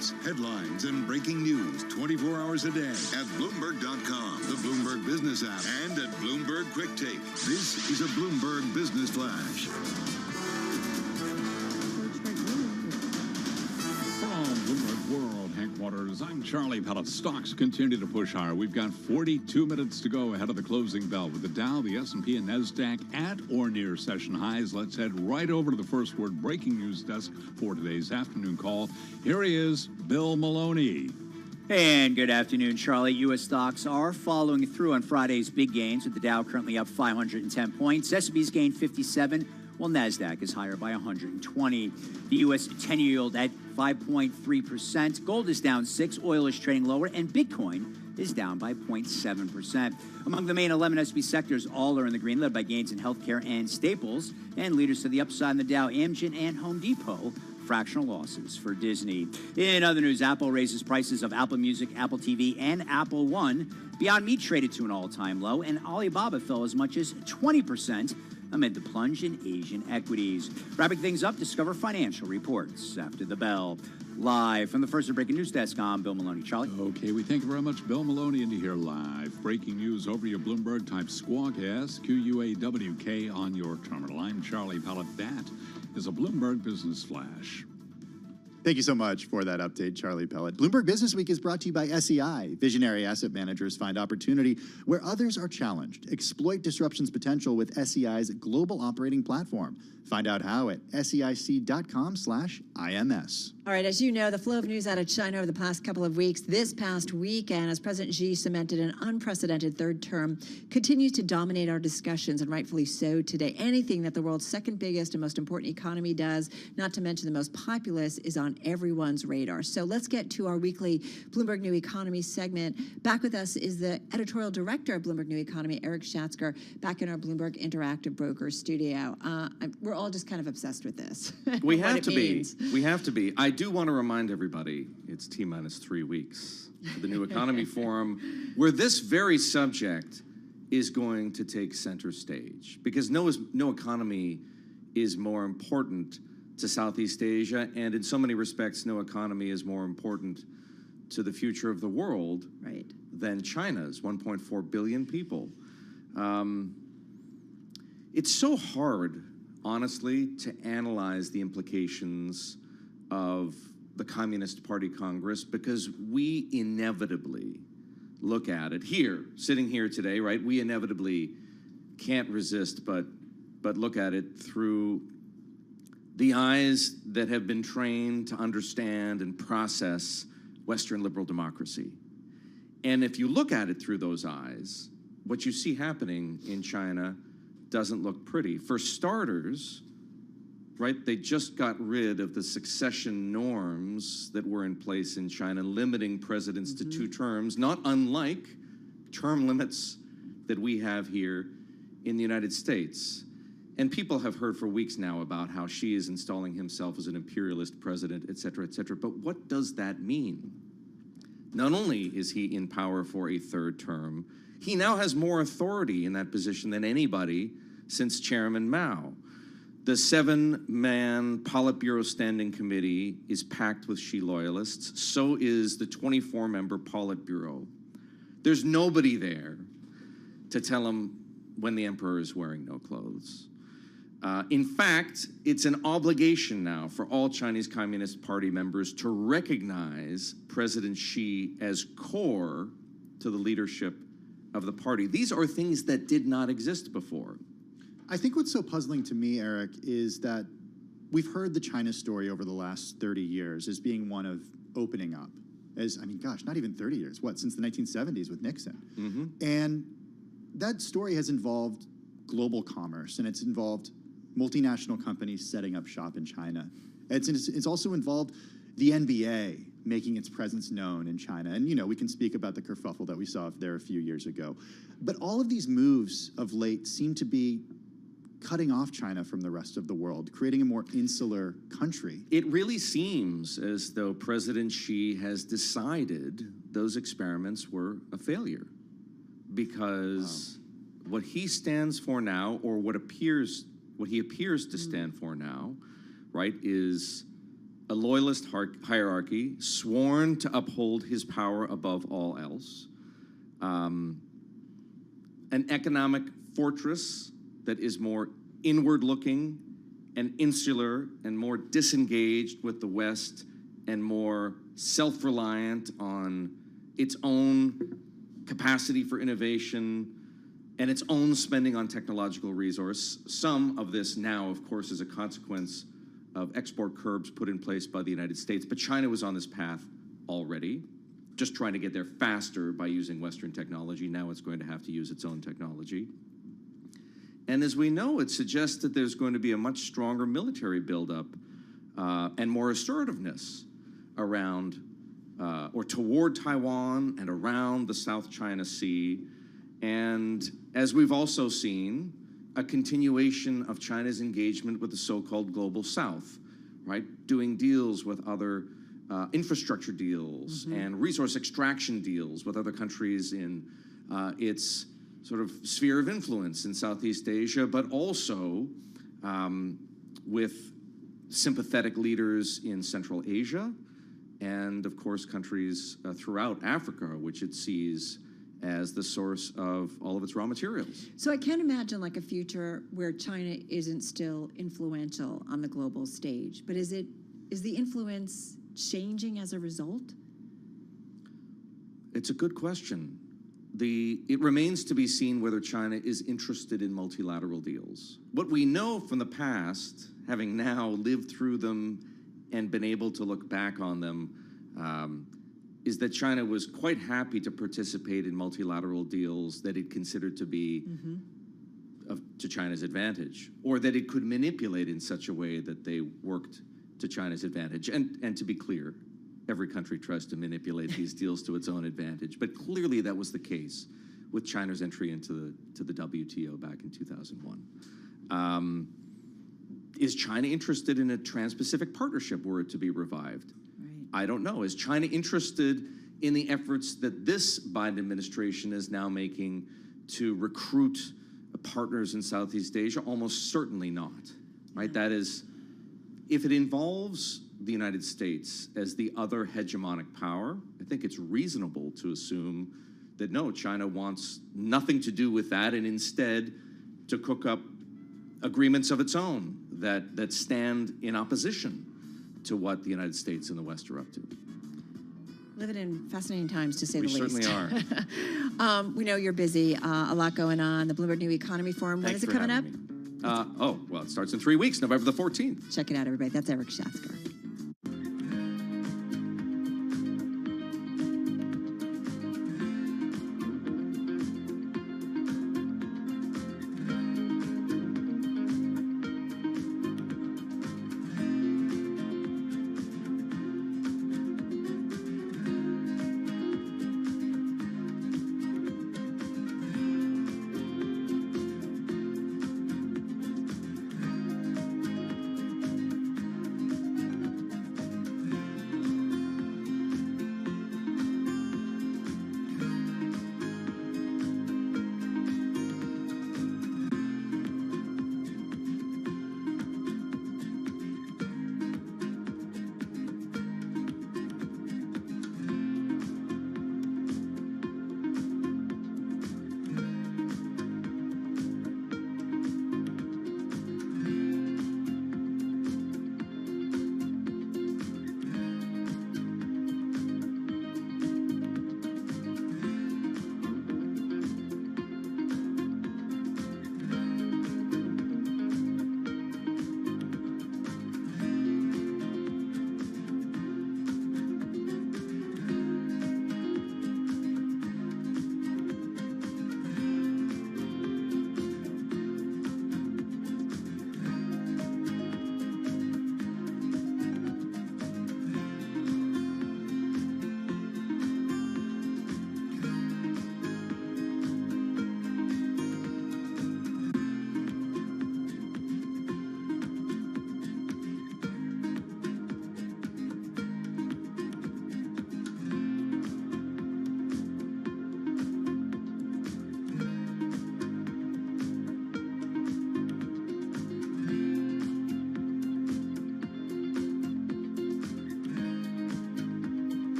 A: updates, headlines, and breaking news 24 hours a day at Bloomberg.com, the Bloomberg Business app, and at Bloomberg Quick Take. This is a Bloomberg Business Flash.
B: From Bloomberg World Headquarters, I'm Charlie Pellet. Stocks continue to push higher. We've got 42 minutes to go ahead of the closing bell with the Dow, the S&P, and NASDAQ at or near session highs. Let's head right over to the first word breaking news desk for today's afternoon call. Here he is, Bill Maloney.
O: And good afternoon, Charlie. U.S. stocks are following through on Friday's big gains, with the Dow currently up 510 points. S&P's gained 57, while NASDAQ is higher by 120. The U.S. 10-year yield at 5.3%. Gold is down 6, oil is trading lower, and Bitcoin is down by 0.7%. Among the main 11 S&P sectors, all are in the green, led by gains in healthcare and staples. And leaders to the upside in the Dow, Amgen and Home Depot. Fractional losses for Disney. In other news, Apple raises prices of Apple Music, Apple TV, and Apple One. Beyond Meat traded to an all-time low, and Alibaba fell as much as 20% amid the plunge in Asian equities. Wrapping things up, Discover Financial reports after the bell. Live from the First Breaking News Desk, I'm Bill Maloney. Charlie.
B: Okay, we thank you very much, Bill Maloney, and here live. Breaking news over your Bloomberg. Type Squawk, SQUAWK on your terminal. I'm Charlie Pellet. That is a Bloomberg Business Flash.
D: Thank you so much for that update, Charlie Pellet. Bloomberg Business Week is brought to you by SEI. Visionary asset managers find opportunity where others are challenged. Exploit disruption's potential with SEI's global operating platform. Find out how at SEIC.com/IMS.
C: All right, as you know, the flow of news out of China over the past couple of weeks, this past weekend, as President Xi cemented an unprecedented third term, continues to dominate our discussions, and rightfully so today. Anything that the world's second biggest and most important economy does, not to mention the most populous, is on everyone's radar. So let's get to our weekly Bloomberg New Economy segment. Back with us is the editorial director of Bloomberg New Economy, Eric Schatzker, back in our Bloomberg Interactive Brokers studio. We're all just kind of obsessed with this.
P: We have to be. We have to be. I do want to remind everybody it's T-minus 3 weeks for the New Economy Forum, where this very subject is going to take center stage, because no economy is more important to Southeast Asia, and in so many respects, no economy is more important to the future of the world than China's 1.4 billion people. It's so hard, honestly, to analyze the implications of the Communist Party Congress, because we inevitably look at it here, sitting here today, right? We inevitably can't resist but look at it through the eyes that have been trained to understand and process Western liberal democracy. And if you look at it through those eyes, what you see happening in China doesn't look pretty. For starters, right, they just got rid of the succession norms that were in place in China, limiting presidents to 2 terms, not unlike term limits that we have here in the United States. And people have heard for weeks now about how Xi is installing himself as an imperialist president, et cetera, et cetera. But what does that mean? Not only is he in power for a 3rd term, he now has more authority in that position than anybody since Chairman Mao. The 7-man Politburo Standing Committee is packed with Xi loyalists. So is the 24-member Politburo. There's nobody there to tell him when the emperor is wearing no clothes. In fact, it's an obligation now for all Chinese Communist Party members to recognize President Xi as core to the leadership of the party. These are things that did not exist before.
D: I think what's so puzzling to me, Eric, is that we've heard the China story over the last 30 years as being one of opening up. Not even 30 years. Since the 1970s with Nixon. And that story has involved global commerce, and it's involved multinational companies setting up shop in China. It's also involved the NBA making its presence known in China. And, we can speak about the kerfuffle that we saw there a few years ago. But all of these moves of late seem to be cutting off China from the rest of the world, creating a more insular country.
P: It really seems as though President Xi has decided those experiments were a failure, because what he stands for now, or what he appears to stand for now, right, is a loyalist hierarchy, sworn to uphold his power above all else, an economic fortress that is more inward-looking and insular and more disengaged with the West and more self-reliant on its own capacity for innovation and its own spending on technological resource. Some of this now, of course, is a consequence of export curbs put in place by the United States, but China was on this path already, just trying to get there faster by using Western technology. Now it's going to have to use its own technology. And as we know, it suggests that there's going to be a much stronger military buildup and more assertiveness around or toward Taiwan and around the South China Sea. And as we've also seen, a continuation of China's engagement with the so-called Global South, right? Doing deals with other infrastructure deals and resource extraction deals with other countries in its sort of sphere of influence in Southeast Asia, but also with sympathetic leaders in Central Asia and, of course, countries throughout Africa, which it sees as the source of all of its raw materials.
C: So I can't imagine like a future where China isn't still influential on the global stage, but is the influence changing as a result?
P: It's a good question. It remains to be seen whether China is interested in multilateral deals. What we know from the past, having now lived through them and been able to look back on them, is that China was quite happy to participate in multilateral deals that it considered to be to China's advantage, or that it could manipulate in such a way that they worked to China's advantage. And to be clear, every country tries to manipulate these deals to its own advantage, but clearly that was the case with China's entry into the WTO back in 2001. Is China interested in a Trans-Pacific Partnership were it to be revived? I don't know. Is China interested in the efforts that this Biden administration is now making to recruit partners in Southeast Asia? Almost certainly not, right? That is, if it involves the United States as the other hegemonic power, I think it's reasonable to assume that no, China wants nothing to do with that and instead to cook up agreements of its own that stand in opposition to what the United States and the West are up to.
C: Living in fascinating times, to say the least.
P: We certainly are.
C: We know you're busy, a lot going on. The Bloomberg New Economy Forum, when is it coming up?
P: Well, it starts in 3 weeks, November the 14th.
C: Check it out, everybody. That's Eric Schatzker.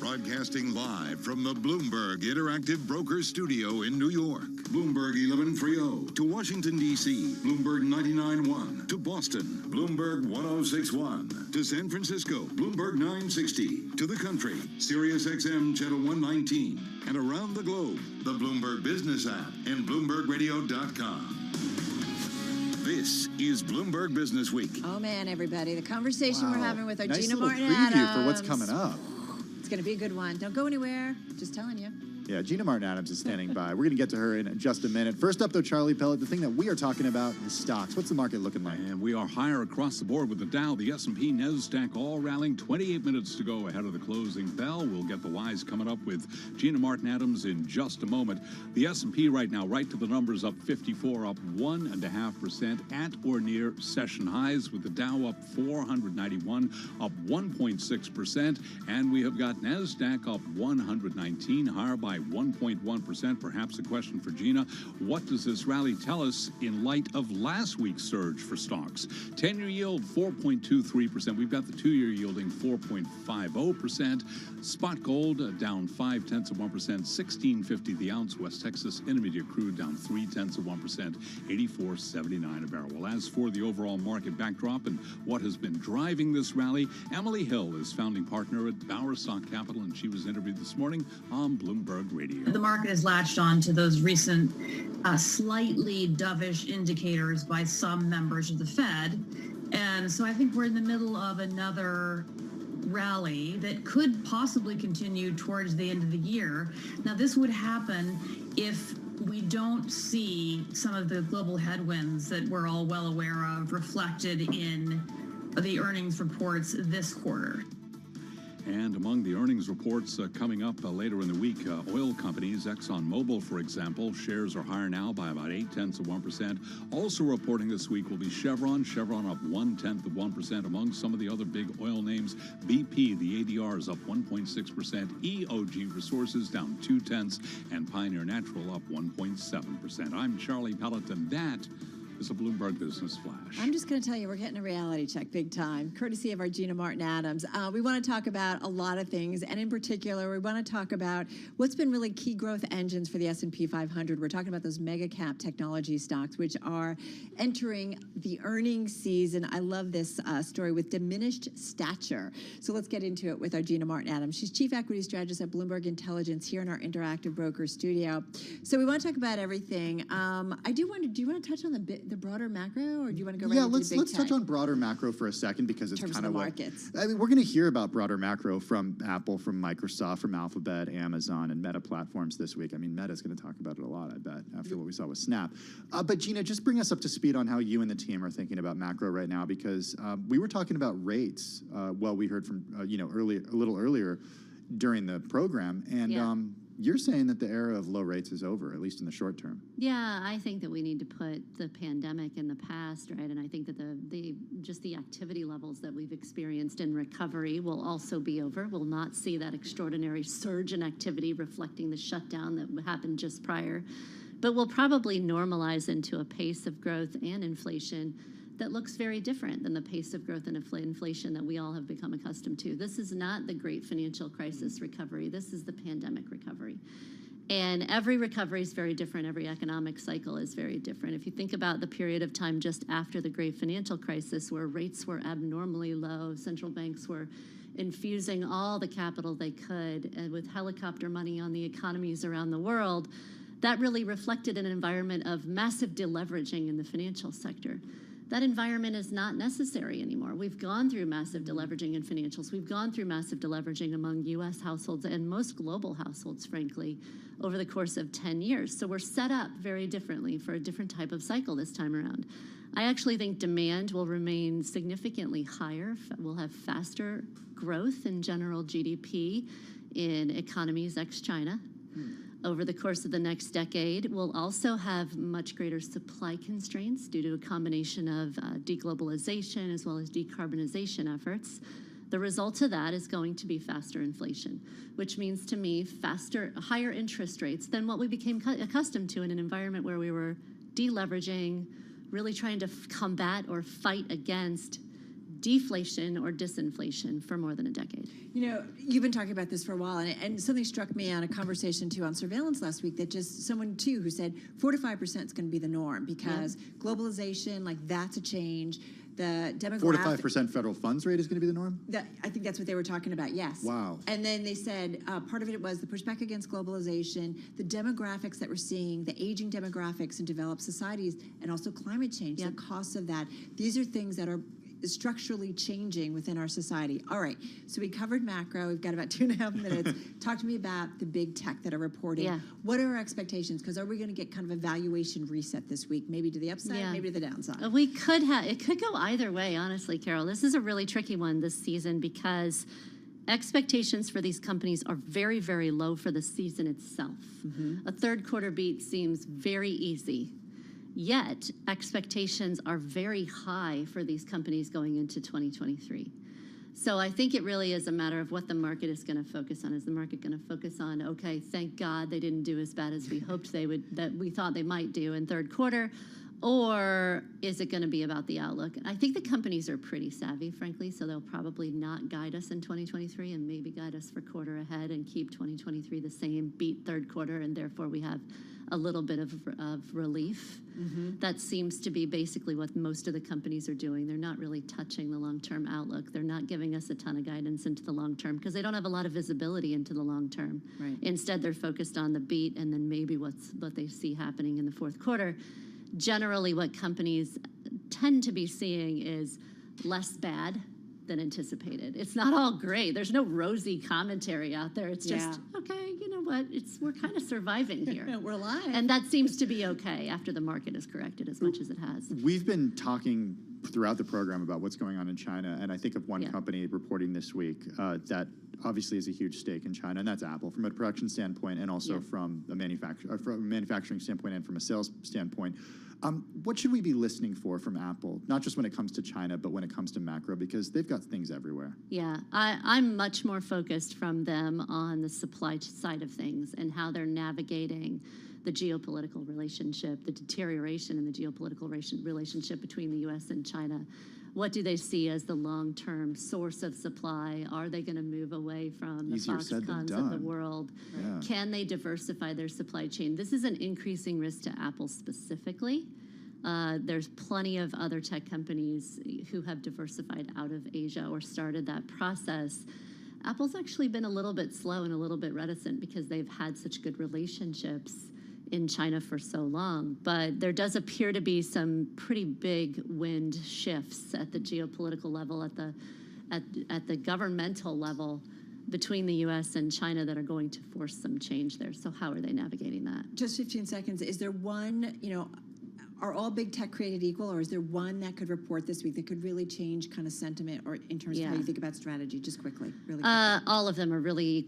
A: Broadcasting live from the Bloomberg Interactive Broker Studio in New York. Bloomberg 1130 to Washington, D.C. Bloomberg 99.1 to Boston. Bloomberg 106.1 to San Francisco. Bloomberg 960 to the country. Sirius XM Channel 119. And around the globe, the Bloomberg Business app and BloombergRadio.com. This is Bloomberg Business Week.
C: Oh man, everybody, the conversation we're having with our
D: Nice
C: Gina
D: little
C: Martin
D: preview
C: Adams.
D: for what's coming up.
C: It's going to be a good one. Don't go anywhere. Just telling you.
D: Yeah, Gina Martin Adams is standing by. We're going to get to her in just a minute. First up, though, Charlie Pellet, the thing that we are talking about is stocks. What's the market looking like?
B: And we are higher across the board with the Dow, the S&P, NASDAQ all rallying. 28 minutes to go ahead of the closing bell. We'll get the wise coming up with Gina Martin Adams in just a moment. The S&P right now, right to the numbers, up 54, up 1.5% at or near session highs, with the Dow up 491, up 1.6%. And we have got NASDAQ up 119, higher by 1.1%. Perhaps a question for Gina. What does this rally tell us in light of last week's surge for stocks? 10-year yield, 4.23%. We've got the 2-year yielding 4.50%. Spot gold down 0.5%, 16.50 the ounce. West Texas Intermediate crude down 0.3%, 84.79 a barrel. Well, as for the overall market backdrop and what has been driving this rally, Emily Hill is founding partner at Bowersock Capital, and she was interviewed this morning on Bloomberg Radio.
Q: The market has latched on to those recent slightly dovish indicators by some members of the Fed. And so I think we're in the middle of another rally that could possibly continue towards the end of the year. Now, this would happen if we don't see some of the global headwinds that we're all well aware of reflected in the earnings reports this quarter.
B: And among the earnings reports coming up later in the week, oil companies, ExxonMobil, for example, shares are higher now by about 0.8%. Also reporting this week will be Chevron. Chevron up 0.1%. Among some of the other big oil names, BP, the ADR is up 1.6%. EOG Resources down 0.2%, and Pioneer Natural up 1.7%. I'm Charlie Pellet, and that is a Bloomberg Business Flash.
C: I'm just going to tell you, we're getting a reality check big time, courtesy of our Gina Martin Adams. We want to talk about a lot of things, and in particular, we want to talk about what's been really key growth engines for the S&P 500. We're talking about those mega cap technology stocks, which are entering the earnings season. I love this story with diminished stature. So let's get into it with our Gina Martin Adams. She's Chief Equity Strategist at Bloomberg Intelligence here in our Interactive Broker Studio. So we want to talk about everything. I do wonder, do you want to touch on the broader macro, or do you want to go right into the big
D: let's touch on broader macro for a second, because it's kind of what
C: markets.
D: I mean, we're going to hear about broader macro from Apple, from Microsoft, from Alphabet, Amazon, and Meta platforms this week. I mean, Meta's going to talk about it a lot, I bet, after what we saw with Snap. But Gina, just bring us up to speed on how you and the team are thinking about macro right now, because we were talking about rates. We heard from a little earlier during the program, and you're saying that the era of low rates is over, at least in the short term.
R: Yeah, I think that we need to put the pandemic in the past, right? And I think that the activity levels that we've experienced in recovery will also be over. We'll not see that extraordinary surge in activity reflecting the shutdown that happened just prior. But we'll probably normalize into a pace of growth and inflation that looks very different than the pace of growth and inflation that we all have become accustomed to. This is not the great financial crisis recovery. This is the pandemic recovery. And every recovery is very different. Every economic cycle is very different. If you think about the period of time just after the great financial crisis, where rates were abnormally low, central banks were infusing all the capital they could, and with helicopter money on the economies around the world, that really reflected an environment of massive deleveraging in the financial sector. That environment is not necessary anymore. We've gone through massive deleveraging in financials. We've gone through massive deleveraging among U.S. households and most global households, frankly, over the course of 10 years. So we're set up very differently for a different type of cycle this time around. I actually think demand will remain significantly higher. We'll have faster growth in general GDP in economies ex-China. Over the course of the next decade, we'll also have much greater supply constraints due to a combination of deglobalization as well as decarbonization efforts. The result of that is going to be faster inflation, which means to me higher interest rates than what we became accustomed to in an environment where we were deleveraging, really trying to combat or fight against deflation or disinflation for more than a decade.
C: You know, you've been talking about this for a while, and something struck me on a conversation too on surveillance last week that just someone too who said 4 to 5% is going to be the norm because globalization, like that's a change. The demographic
D: 4 to 5% federal funds rate is going to be the norm?
C: I think that's what they were talking about, yes.
D: Wow.
C: And then they said part of it was the pushback against globalization, the demographics that we're seeing, the aging demographics in developed societies, and also climate change, the costs of that. These are things that are structurally changing within our society. All right, so we covered macro. We've got about 2.5 minutes. Talk to me about the big tech that are reporting.
R: Yeah.
C: What are our expectations? Because are we going to get kind of a valuation reset this week? Maybe to the upside, maybe to the downside.
R: We could have, it could go either way, honestly, Carol. This is a really tricky one this season because expectations for these companies are very, very low for the season itself. A third quarter beat seems very easy. Yet, expectations are very high for these companies going into 2023. So I think it really is a matter of what the market is going to focus on. Is the market going to focus on, okay, thank God they didn't do as bad as we hoped they would, that we thought they might do in third quarter? Or is it going to be about the outlook? And I think the companies are pretty savvy, frankly, so they'll probably not guide us in 2023 and maybe guide us for quarter ahead and keep 2023 the same, beat third quarter, and therefore we have a little bit of relief. That seems to be basically what most of the companies are doing. They're not really touching the long-term outlook. They're not giving us a ton of guidance into the long term because they don't have a lot of visibility into the long term.
C: Right.
R: Instead, they're focused on the beat and then maybe what they see happening in the fourth quarter. Generally, what companies tend to be seeing is less bad than anticipated. It's not all great. There's no rosy commentary out there. It's just, okay, you know what? We're kind of surviving here.
C: We're alive.
R: And that seems to be okay after the market has corrected as much as it has.
D: We've been talking throughout the program about what's going on in China, and I think of one company reporting this week that obviously is a huge stake in China, and that's Apple from a production standpoint and also from a manufacturing standpoint and from a sales standpoint. What should we be listening for from Apple, not just when it comes to China, but when it comes to macro, because they've got things everywhere?
R: Yeah, I'm much more focused from them on the supply side of things and how they're navigating the geopolitical relationship, the deterioration in the geopolitical relationship between the U.S. and China. What do they see as the long-term source of supply? Are they going to move away from the Foxconns of the world?
D: Yeah.
R: Can they diversify their supply chain? This is an increasing risk to Apple specifically. There's plenty of other tech companies who have diversified out of Asia or started that process. Apple's actually been a little bit slow and a little bit reticent because they've had such good relationships in China for so long, but there does appear to be some pretty big wind shifts at the geopolitical level, at the governmental level between the U.S. and China that are going to force some change there. So how are they navigating that?
C: Just 15 seconds. Is there one, are all big tech created equal, or is there one that could report this week that could really change kind of sentiment or in terms of how you think about strategy? Just quickly, really quickly.
R: All of them are really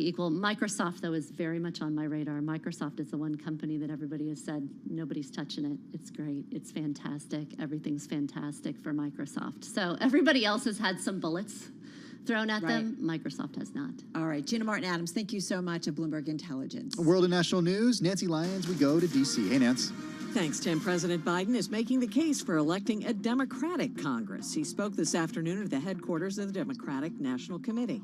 R: equal. Microsoft, though, is very much on my radar. Microsoft is the one company that everybody has said, nobody's touching it. It's great. It's fantastic. Everything's fantastic for Microsoft. So everybody else has had some bullets thrown at them. Microsoft has not.
C: All right. Gina Martin-Adams, thank you so much of Bloomberg Intelligence.
D: World and national news. Nancy Lyons, we go to D.C. Hey, Nance.
G: Thanks, Tim. President Biden is making the case for electing a Democratic Congress. He spoke this afternoon at the headquarters of the Democratic National Committee.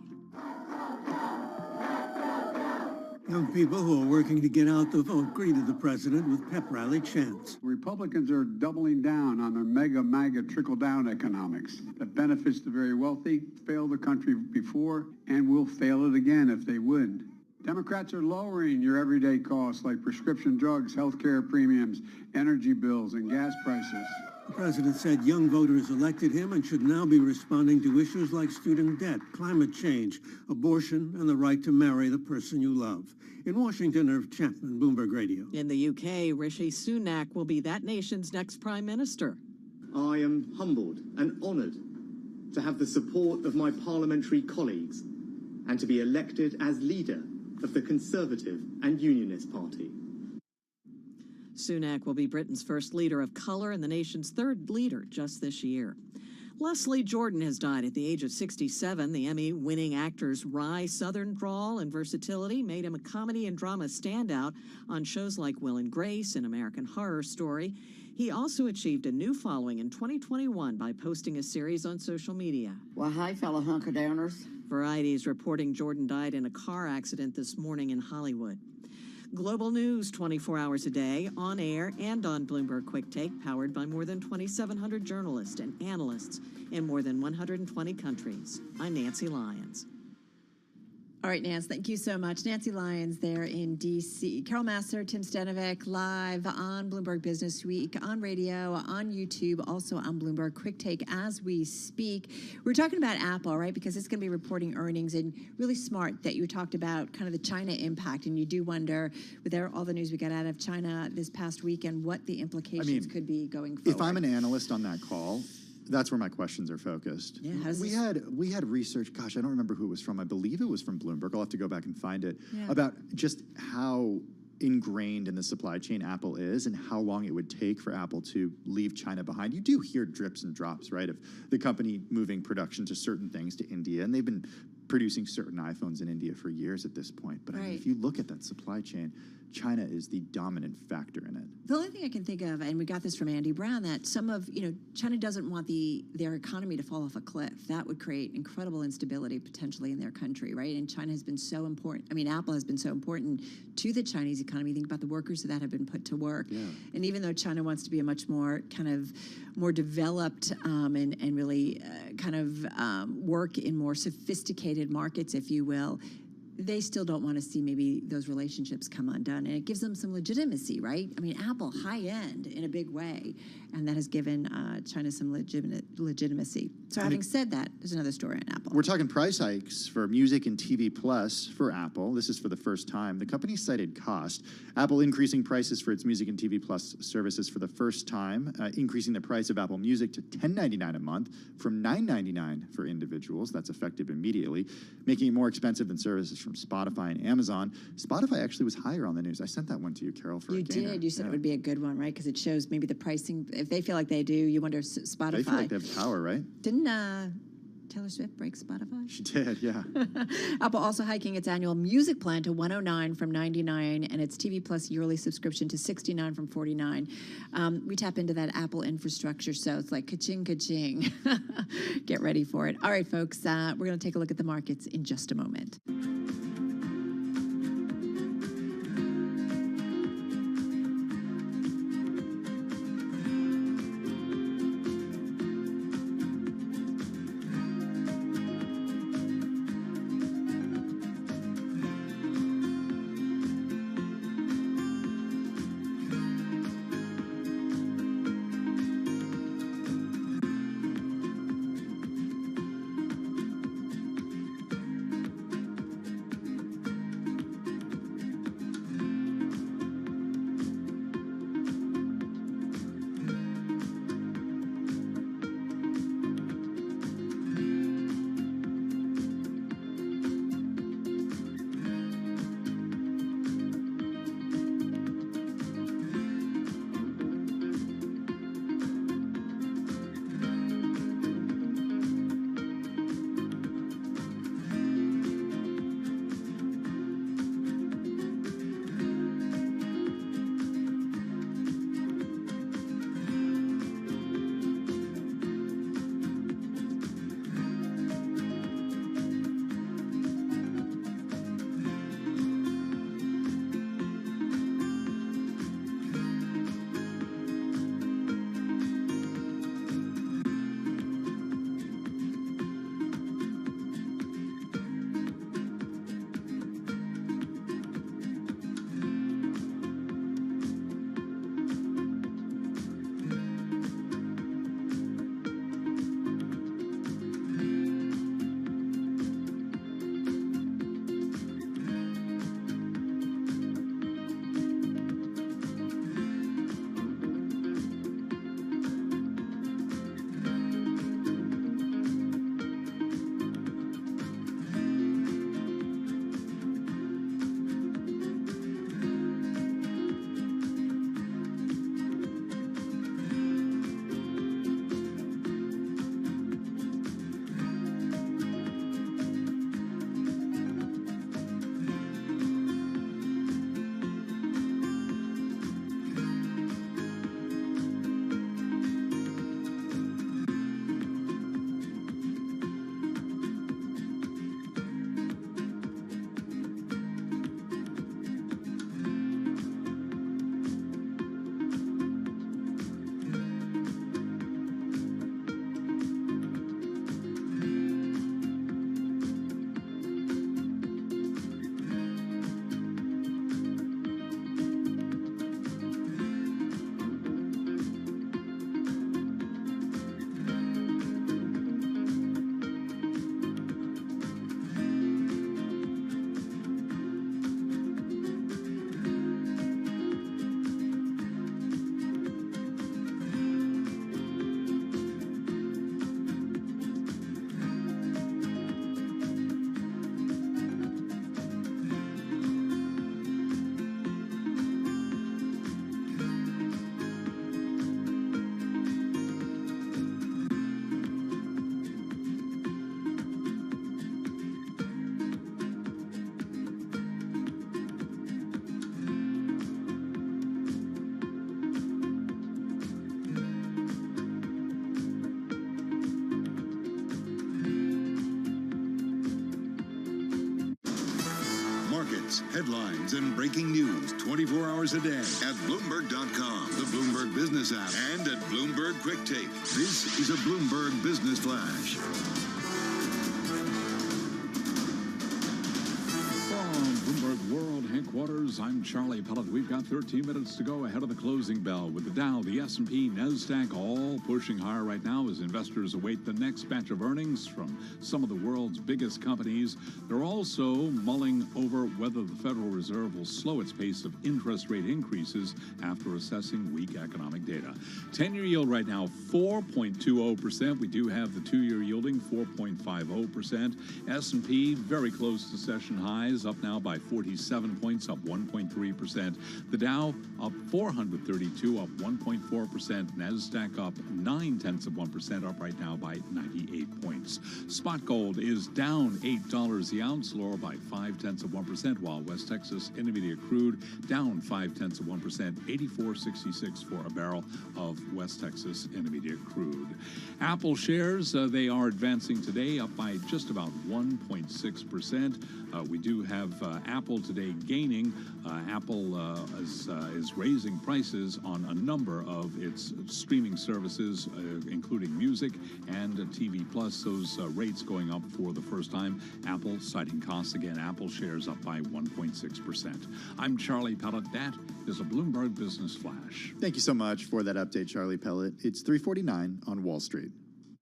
S: Young people who are working to get out the vote greeted the president with pep rally chants.
T: Republicans are doubling down on their MAGA trickle-down economics that benefits the very wealthy, failed the country before, and will fail it again if they win. Democrats are lowering your everyday costs like prescription drugs, health care premiums, energy bills, and gas prices.
S: The president said young voters elected him and should now be responding to issues like student debt, climate change, abortion, and the right to marry the person you love. In Washington, Irv Chapman, Bloomberg Radio.
G: In the UK, Rishi Sunak will be that nation's next prime minister.
U: I am humbled and honoured to have the support of my parliamentary colleagues and to be elected as leader of the Conservative and Unionist Party.
G: Sunak will be Britain's first leader of color and the nation's third leader just this year. Leslie Jordan has died at the age of 67. The Emmy-winning actor's wry Southern drawl and versatility made him a comedy and drama standout on shows like Will and Grace and American Horror Story. He also achieved a new following in 2021 by posting a series on social media.
F: Well, hi, fellow hunker-downers.
G: Variety is reporting Jordan died in a car accident this morning in Hollywood. Global news 24 hours a day, on air and on Bloomberg Quick Take, powered by more than 2,700 journalists and analysts in more than 120 countries. I'm Nancy Lyons.
C: All right, Nance, thank you so much. Nancy Lyons there in D.C. Carol Massar, Tim Stanovic, live on Bloomberg Business Week, on radio, on YouTube, also on Bloomberg Quick Take as we speak. We're talking about Apple, right, because it's going to be reporting earnings, and really smart that you talked about kind of the China impact, and you do wonder, with all the news we got out of China this past weekend, what the implications could be going forward.
D: If I'm an analyst on that call, that's where my questions are focused.
C: Yeah,
D: we had research, gosh, I don't remember who it was from. I believe it was from Bloomberg. I'll have to go back and find it, about just how ingrained in the supply chain Apple is and how long it would take for Apple to leave China behind. You do hear drips and drops, right, of the company moving production to certain things to India, and they've been producing certain iPhones in India for years at this point. But I mean, if you look at that supply chain, China is the dominant factor in it.
C: The only thing I can think of, and we got this from Andy Brown, that some of, China doesn't want their economy to fall off a cliff. That would create incredible instability potentially in their country, right? And China has been so important. I mean, Apple has been so important to the Chinese economy. Think about the workers that have been put to work. Yeah. And even though China wants to be a much more more developed and really work in more sophisticated markets, if you will, they still don't want to see maybe those relationships come undone. And it gives them some legitimacy, right? I mean, Apple, high end in a big way. And that has given China some legitimacy. So having said that, there's another story on Apple.
D: We're talking price hikes for music and TV Plus for Apple. This is for the first time. The company cited cost. Apple increasing prices for its music and TV Plus services for the first time, increasing the price of Apple Music to $10.99 a month from $9.99 for individuals. That's effective immediately, making it more expensive than services from Spotify and Amazon. Spotify actually was higher on the news. I sent that one to you, Carol, for a gainer.
C: You did. You said it would be a good one, right? Because it shows maybe the pricing. If they feel like they do, you wonder Spotify.
D: They feel like they have power, right?
C: Didn't Taylor Swift break Spotify?
D: She did, yeah.
C: Apple also hiking its annual music plan to $109 from $99, and its TV Plus yearly subscription to $69 from $49. We tap into that Apple infrastructure, so it's like ka-ching, ka-ching. Get ready for it. All right, folks, we're going to take a look at the markets in just a moment.
A: events, headlines, and breaking news 24 hours a day at Bloomberg.com, the Bloomberg Business app, and at Bloomberg Quick Take. This is a Bloomberg Business Flash.
B: From Bloomberg World Headquarters, I'm Charlie Pellet. We've got 13 minutes to go ahead of the closing bell with the Dow, the S&P, NASDAQ all pushing higher right now as investors await the next batch of earnings from some of the world's biggest companies. They're also mulling over whether the Federal Reserve will slow its pace of interest rate increases after assessing weak economic data. 10-year yield right now, 4.20%. We do have the 2-year yielding, 4.50%. S&P very close to session highs, up now by 47 points, up 1.3%. The Dow up 432, up 1.4%. NASDAQ up 0.9%, up right now by 98 points. Spot gold is down $8 the ounce, lower by 0.5%, while West Texas Intermediate crude down 0.5%, 84.66 for a barrel of West Texas Intermediate crude. Apple shares, they are advancing today, up by just about 1.6%. We do have Apple today gaining. Apple is raising prices on a number of its streaming services, including music and TV Plus. Those rates going up for the first time. Apple citing costs again. Apple shares up by 1.6%. I'm Charlie Pellet. That is a Bloomberg Business Flash.
D: Thank you so much for that update, Charlie Pellet. It's 3:49 on Wall Street.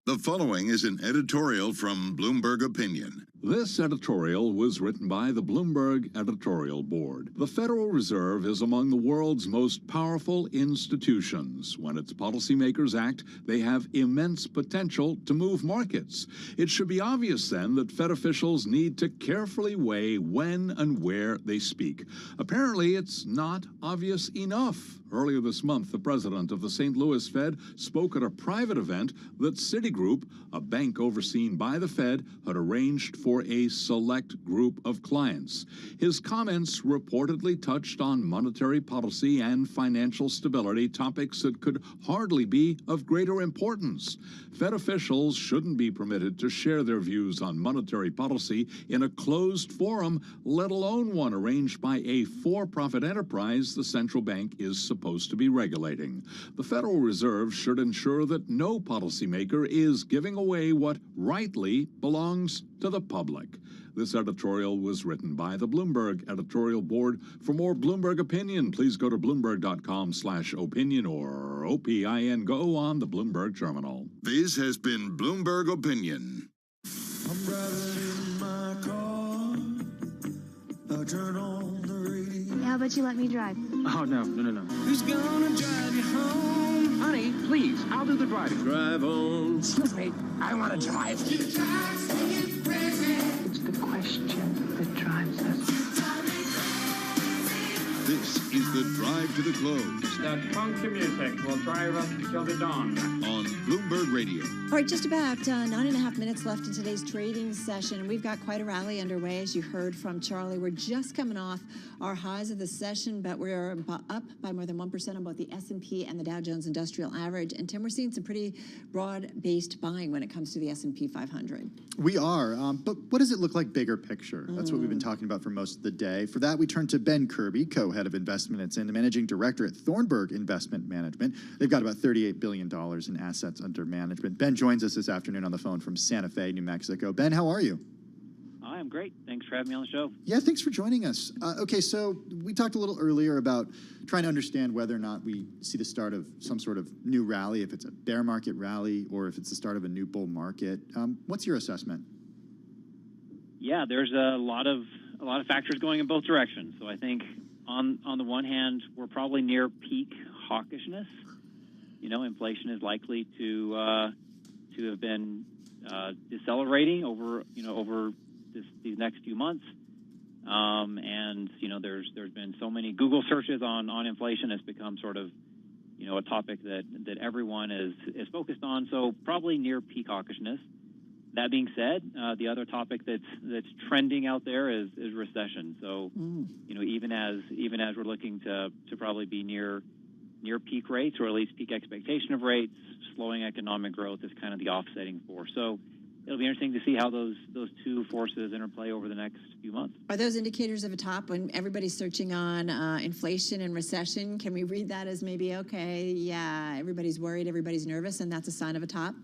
A: The following is an editorial from Bloomberg Opinion.
B: This editorial was written by the Bloomberg Editorial Board. The Federal Reserve is among the world's most powerful institutions. When its policymakers act, they have immense potential to move markets. It should be obvious then that Fed officials need to carefully weigh when and where they speak. Apparently, it's not obvious enough. Earlier this month, the president of the St. Louis Fed spoke at a private event that Citigroup, a bank overseen by the Fed, had arranged for a select group of clients. His comments reportedly touched on monetary policy and financial stability, topics that could hardly be of greater importance. Fed officials shouldn't be permitted to share their views on monetary policy in a closed forum, let alone one arranged by a for-profit enterprise the central bank is supposed to be regulating. The Federal Reserve should ensure that no policymaker is giving away what rightly belongs to the public. This editorial was written by the Bloomberg Editorial Board. For more Bloomberg Opinion, please go to Bloomberg.com/opinion or OPIN Go on the Bloomberg Terminal.
A: This has been Bloomberg Opinion.
E: I'm driving in my car. I turn on the radio.
V: How about you let me drive?
E: Oh, no. Who's gonna drive you home? Honey, please, I'll do the driving. Drive on. Excuse me, I want to drive. It's the question that drives us.
A: This is the Drive to the Close.
W: That funky music will drive us till the dawn.
A: On Bloomberg Radio.
C: All right, just about 9.5 minutes left in today's trading session. We've got quite a rally underway, as you heard from Charlie. We're just coming off our highs of the session, but we're up by more than 1% on both the S&P and the Dow Jones Industrial Average. And Tim, we're seeing some pretty broad-based buying when it comes to the S&P 500.
D: We are, but what does it look like bigger picture? That's what we've been talking about for most of the day. For that, we turn to Ben Kirby, co-head of investments and the managing director at Thornburg Investment Management. They've got about $38 billion in assets under management. Ben joins us this afternoon on the phone from Santa Fe, New Mexico. Ben, how are you?
X: I'm great. Thanks for having me on the show.
D: Yeah, thanks for joining us. Okay, so we talked a little earlier about trying to understand whether or not we see the start of some sort of new rally, if it's a bear market rally or if it's the start of a new bull market. What's your assessment?
X: Yeah, there's a lot of factors going in both directions. So I think on the one hand, we're probably near peak hawkishness. You know, inflation is likely to have been decelerating over these next few months. And there's been so many Google searches on inflation. It's become sort of a topic that everyone is focused on. So probably near peak hawkishness. That being said, the other topic that's trending out there is recession. So even as we're looking to probably be near peak rates, or at least peak expectation of rates, slowing economic growth is kind of the offsetting force. So it'll be interesting to see how those two forces interplay over the next few months.
C: Are those indicators of a top when everybody's searching on inflation and recession? Can we read that as maybe, okay, yeah, everybody's worried, everybody's nervous, and that's a sign of a top?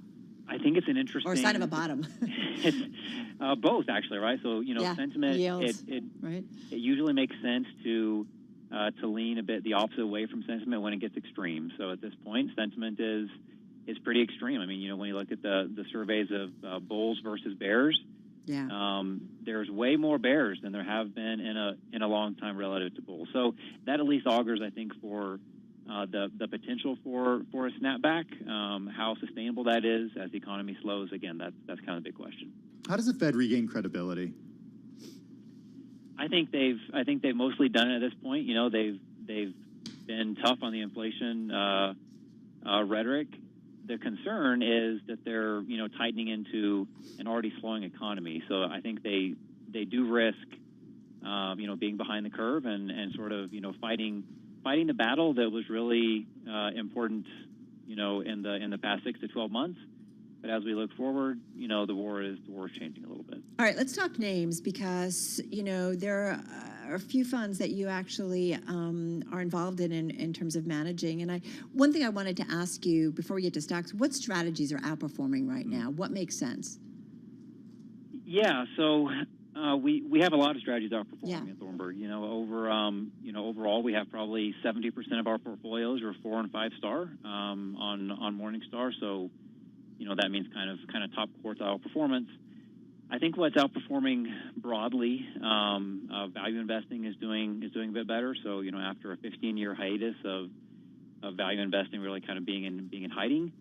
X: I think it's an interesting...
C: Or a sign of a bottom.
X: It's both, actually, right? So, sentiment,
C: yields,
X: it usually makes sense to lean a bit the opposite way from sentiment when it gets extreme. So at this point, sentiment is pretty extreme. I mean, when you look at the surveys of bulls versus bears, there's way more bears than there have been in a long time relative to bulls. So that at least augurs, I think, for the potential for a snapback. How sustainable that is as the economy slows, again, that's kind of the big question.
D: How does the Fed regain credibility?
X: I think they've mostly done it at this point. They've been tough on the inflation rhetoric. The concern is that they're tightening into an already slowing economy. So I think they do risk being behind the curve and sort of fighting the battle that was really important in the past 6 to 12 months. But as we look forward, the war is changing a little bit.
C: All right, let's talk names because there are a few funds that you actually are involved in terms of managing. And one thing I wanted to ask you before we get to stocks: what strategies are outperforming right now? What makes sense?
X: Yeah, so we have a lot of strategies outperforming at Thornburg. Overall, we have probably 70% of our portfolios are 4- and 5-star on Morningstar. So that means kind of top quartile performance. I think what's outperforming broadly, value investing is doing a bit better. So after a 15-year hiatus of value investing really kind of being in hiding,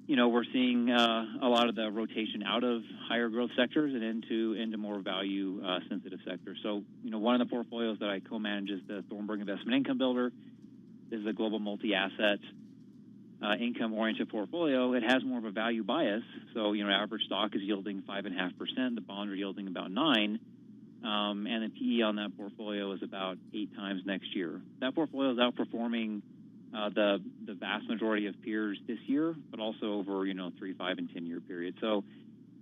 X: we're seeing a lot of the rotation out of higher growth sectors and into more value sensitive sectors. So one of the portfolios that I co-manage is the Thornburg Investment Income Builder. This is a global multi-asset income-oriented portfolio. It has more of a value bias. So, average stock is yielding 5.5%. The bonds are yielding about 9%. And the PE on that portfolio is about 8 times next year. That portfolio is outperforming the vast majority of peers this year, but also over, 3, 5, and 10-year period. So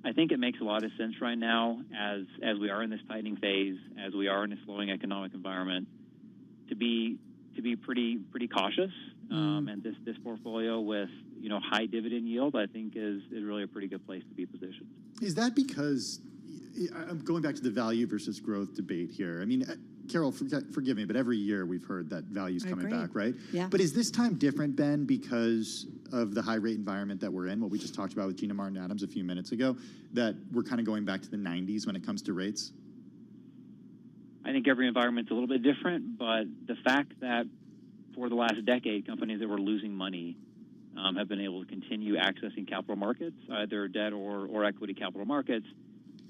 X: I think it makes a lot of sense right now as we are in this tightening phase, as we are in a slowing economic environment, to be pretty cautious. And this portfolio with high dividend yield, I think is really a pretty good place to be positioned.
D: Is that because I'm going back to the value versus growth debate here? I mean, Carol, forgive me, but every year we've heard that value's coming back, right?
C: Yeah.
D: But is this time different, Ben, because of the high rate environment that we're in? What we just talked about with Gina Martin Adams a few minutes ago, that we're kind of going back to the 90s when it comes to rates?
X: I think every environment's a little bit different, but the fact that for the last decade, companies that were losing money have been able to continue accessing capital markets, either debt or equity capital markets.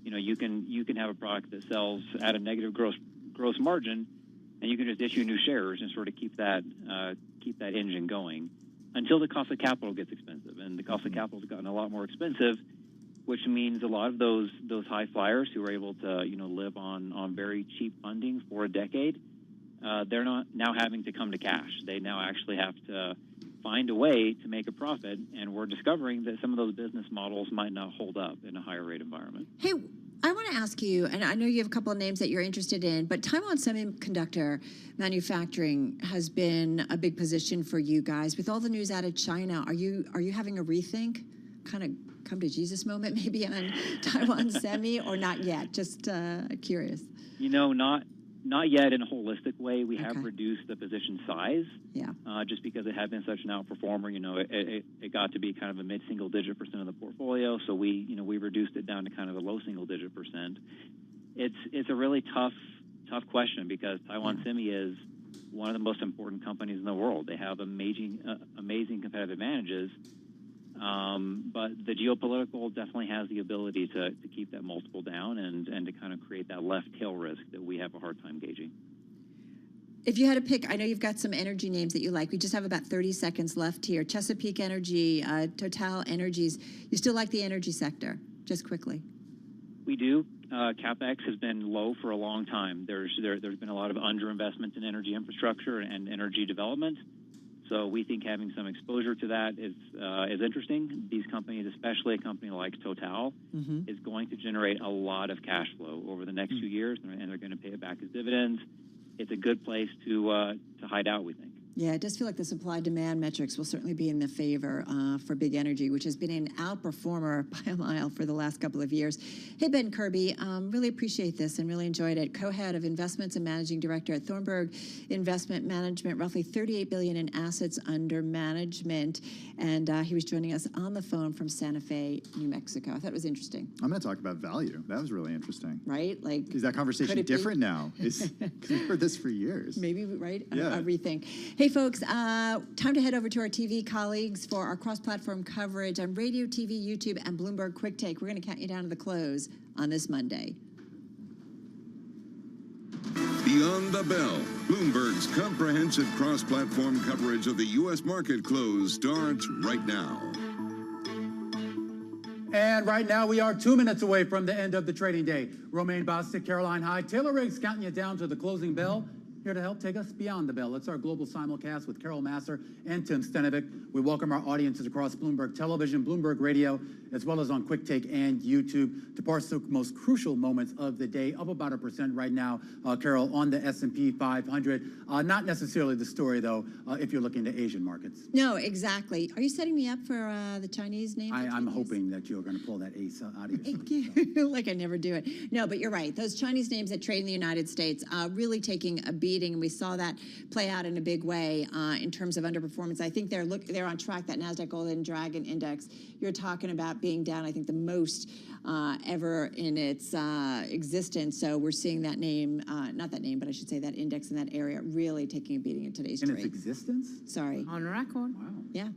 X: You can have a product that sells at a negative gross margin, and you can just issue new shares and sort of keep that engine going until the cost of capital gets expensive. And the cost of capital has gotten a lot more expensive, which means a lot of those high flyers who are able to live on very cheap funding for a decade, they're not now having to come to cash. They now actually have to find a way to make a profit, and we're discovering that some of those business models might not hold up in a higher rate environment.
C: Hey, I want to ask you, and I know you have a couple of names that you're interested in, but Taiwan Semiconductor Manufacturing has been a big position for you guys. With all the news out of China, are you having a rethink, kind of come to Jesus moment maybe on Taiwan Semi, or not yet? Just curious.
X: Not yet in a holistic way. We have reduced the position size.
C: Yeah.
X: Just because it had been such an outperformer, it got to be kind of a mid-single-digit % of the portfolio. So we reduced it down to kind of a low single-digit %. It's a really tough question because Taiwan Semi is one of the most important companies in the world. They have amazing competitive advantages. But the geopolitical definitely has the ability to keep that multiple down and to kind of create that left tail risk that we have a hard time gauging.
C: If you had to pick, I know you've got some energy names that you like. We just have about 30 seconds left here. Chesapeake Energy, Total Energies. You still like the energy sector? Just quickly.
X: We do. CapEx has been low for a long time. There's been a lot of underinvestment in energy infrastructure and energy development. So we think having some exposure to that is interesting. These companies, especially a company like Total, is going to generate a lot of cash flow over the next few years, and they're going to pay it back as dividends. It's a good place to hide out, we think.
C: Yeah, it does feel like the supply-demand metrics will certainly be in the favor for big energy, which has been an outperformer by a mile for the last couple of years. Hey, Ben Kirby, really appreciate this and really enjoyed it. Co-head of investments and managing director at Thornburg Investment Management, roughly $38 billion in assets under management. And he was joining us on the phone from Santa Fe, New Mexico. I thought it was interesting.
D: I'm going to talk about value. That was really interesting.
C: Right? Like,
D: is that conversation different now? Because we've heard this for years.
C: Maybe, right?
D: Yeah.
C: A rethink. Hey, folks, time to head over to our TV colleagues for our cross-platform coverage on radio, TV, YouTube, and Bloomberg Quick Take. We're going to count you down to the close on this Monday.
A: Beyond the Bell, Bloomberg's comprehensive cross-platform coverage of the U.S. market close starts right now.
M: And right now, we are 2 minutes away from the end of the trading day. Romaine Bostic, Caroline Hyde, Taylor Riggs counting you down to the closing bell. Here to help take us beyond the bell. It's our global simulcast with Carol Masser and Tim Stenovic. We welcome our audiences across Bloomberg Television, Bloomberg Radio, as well as on Quick Take and YouTube to parse the most crucial moments of the day, up about 1% right now, Carol, on the S&P 500. Not necessarily the story, though, if you're looking to Asian markets.
C: No, exactly. Are you setting me up for the Chinese name?
M: I'm hoping that you're going to pull that ace out of your
C: Thank you. Like I never do it. No, but you're right. Those Chinese names that trade in the United States really taking a beating, and we saw that play out in a big way in terms of underperformance. I think they're on track. That NASDAQ Golden Dragon Index you're talking about being down, I think, the most ever in its existence. So we're seeing that name, not that name, but I should say that index in that area really taking a beating in today's trade.
M: In its existence?
C: Sorry.
K: On record.
M: Wow.
C: Yeah.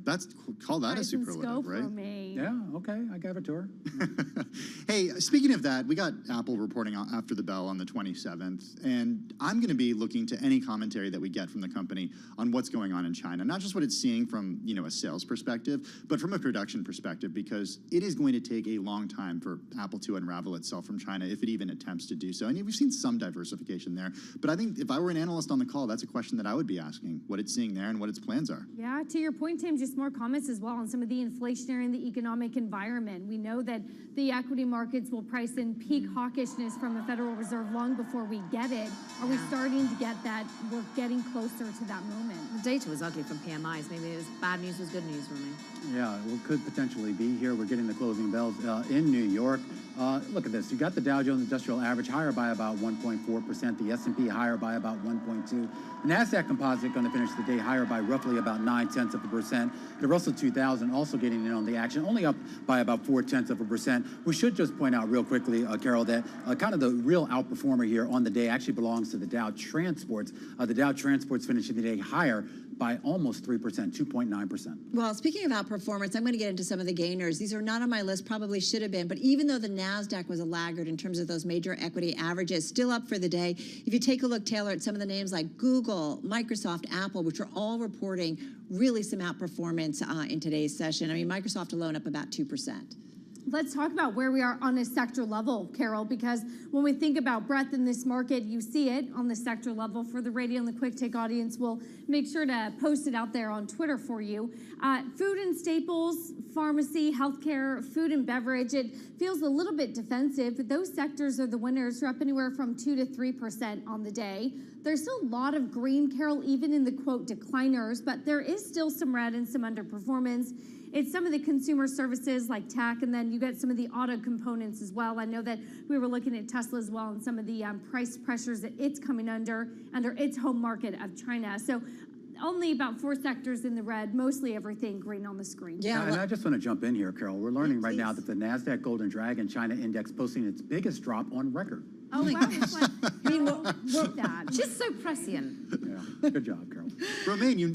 D: That's call that a superlative, right?
M: Yeah, okay, I gave it to her.
D: Hey, speaking of that, we got Apple reporting after the bell on the 27th, and I'm going to be looking to any commentary that we get from the company on what's going on in China, not just what it's seeing from a sales perspective, but from a production perspective, because it is going to take a long time for Apple to unravel itself from China if it even attempts to do so. And we've seen some diversification there, but I think if I were an analyst on the call, that's a question that I would be asking: what it's seeing there and what its plans are.
I: Yeah, to your point, Tim, just more comments as well on some of the inflationary and the economic environment. We know that the equity markets will price in peak hawkishness from the Federal Reserve long before we get it. Are we starting to get that? We're getting closer to that moment.
K: The data was ugly from PMIs. Maybe it was bad news was good news for me.
M: Yeah, well, could potentially be here. We're getting the closing bells in New York. Look at this. You got the Dow Jones Industrial Average higher by about 1.4%. The S&P higher by about 1.2%. The NASDAQ Composite going to finish the day higher by roughly about 0.9%. The Russell 2000 also getting in on the action, only up by about 0.4%. We should just point out real quickly, Carol, that kind of the real outperformer here on the day actually belongs to the Dow Transports. The Dow Transports finishing the day higher by almost 3%, 2.9%.
C: Well, speaking of outperformance, I'm going to get into some of the gainers. These are not on my list, probably should have been, but even though the NASDAQ was a laggard in terms of those major equity averages, still up for the day. If you take a look, Taylor, at some of the names like Google, Microsoft, Apple, which are all reporting really some outperformance in today's session. I mean, Microsoft alone up about 2%.
I: Let's talk about where we are on a sector level, Carol, because when we think about breadth in this market, you see it on the sector level. For the radio and the Quick Take audience, we'll make sure to post it out there on Twitter for you. Food and staples, pharmacy, healthcare, food and beverage, it feels a little bit defensive, but those sectors are the winners. They're up anywhere from 2 to 3% on the day. There's still a lot of green, Carol, even in the, quote, decliners, but there is still some red and some underperformance. It's some of the consumer services like tech, and then you get some of the auto components as well. I know that we were looking at Tesla as well and some of the price pressures that it's coming under its home market of China. So only about 4 sectors in the red, mostly everything green on the screen.
M: Yeah, and I just want to jump in here, Carol. We're learning right now that the NASDAQ Golden Dragon China Index posting its biggest drop on record.
I: Oh, wow. I mean,
K: Just so prescient.
M: Yeah, good job, Carol.
D: Romaine,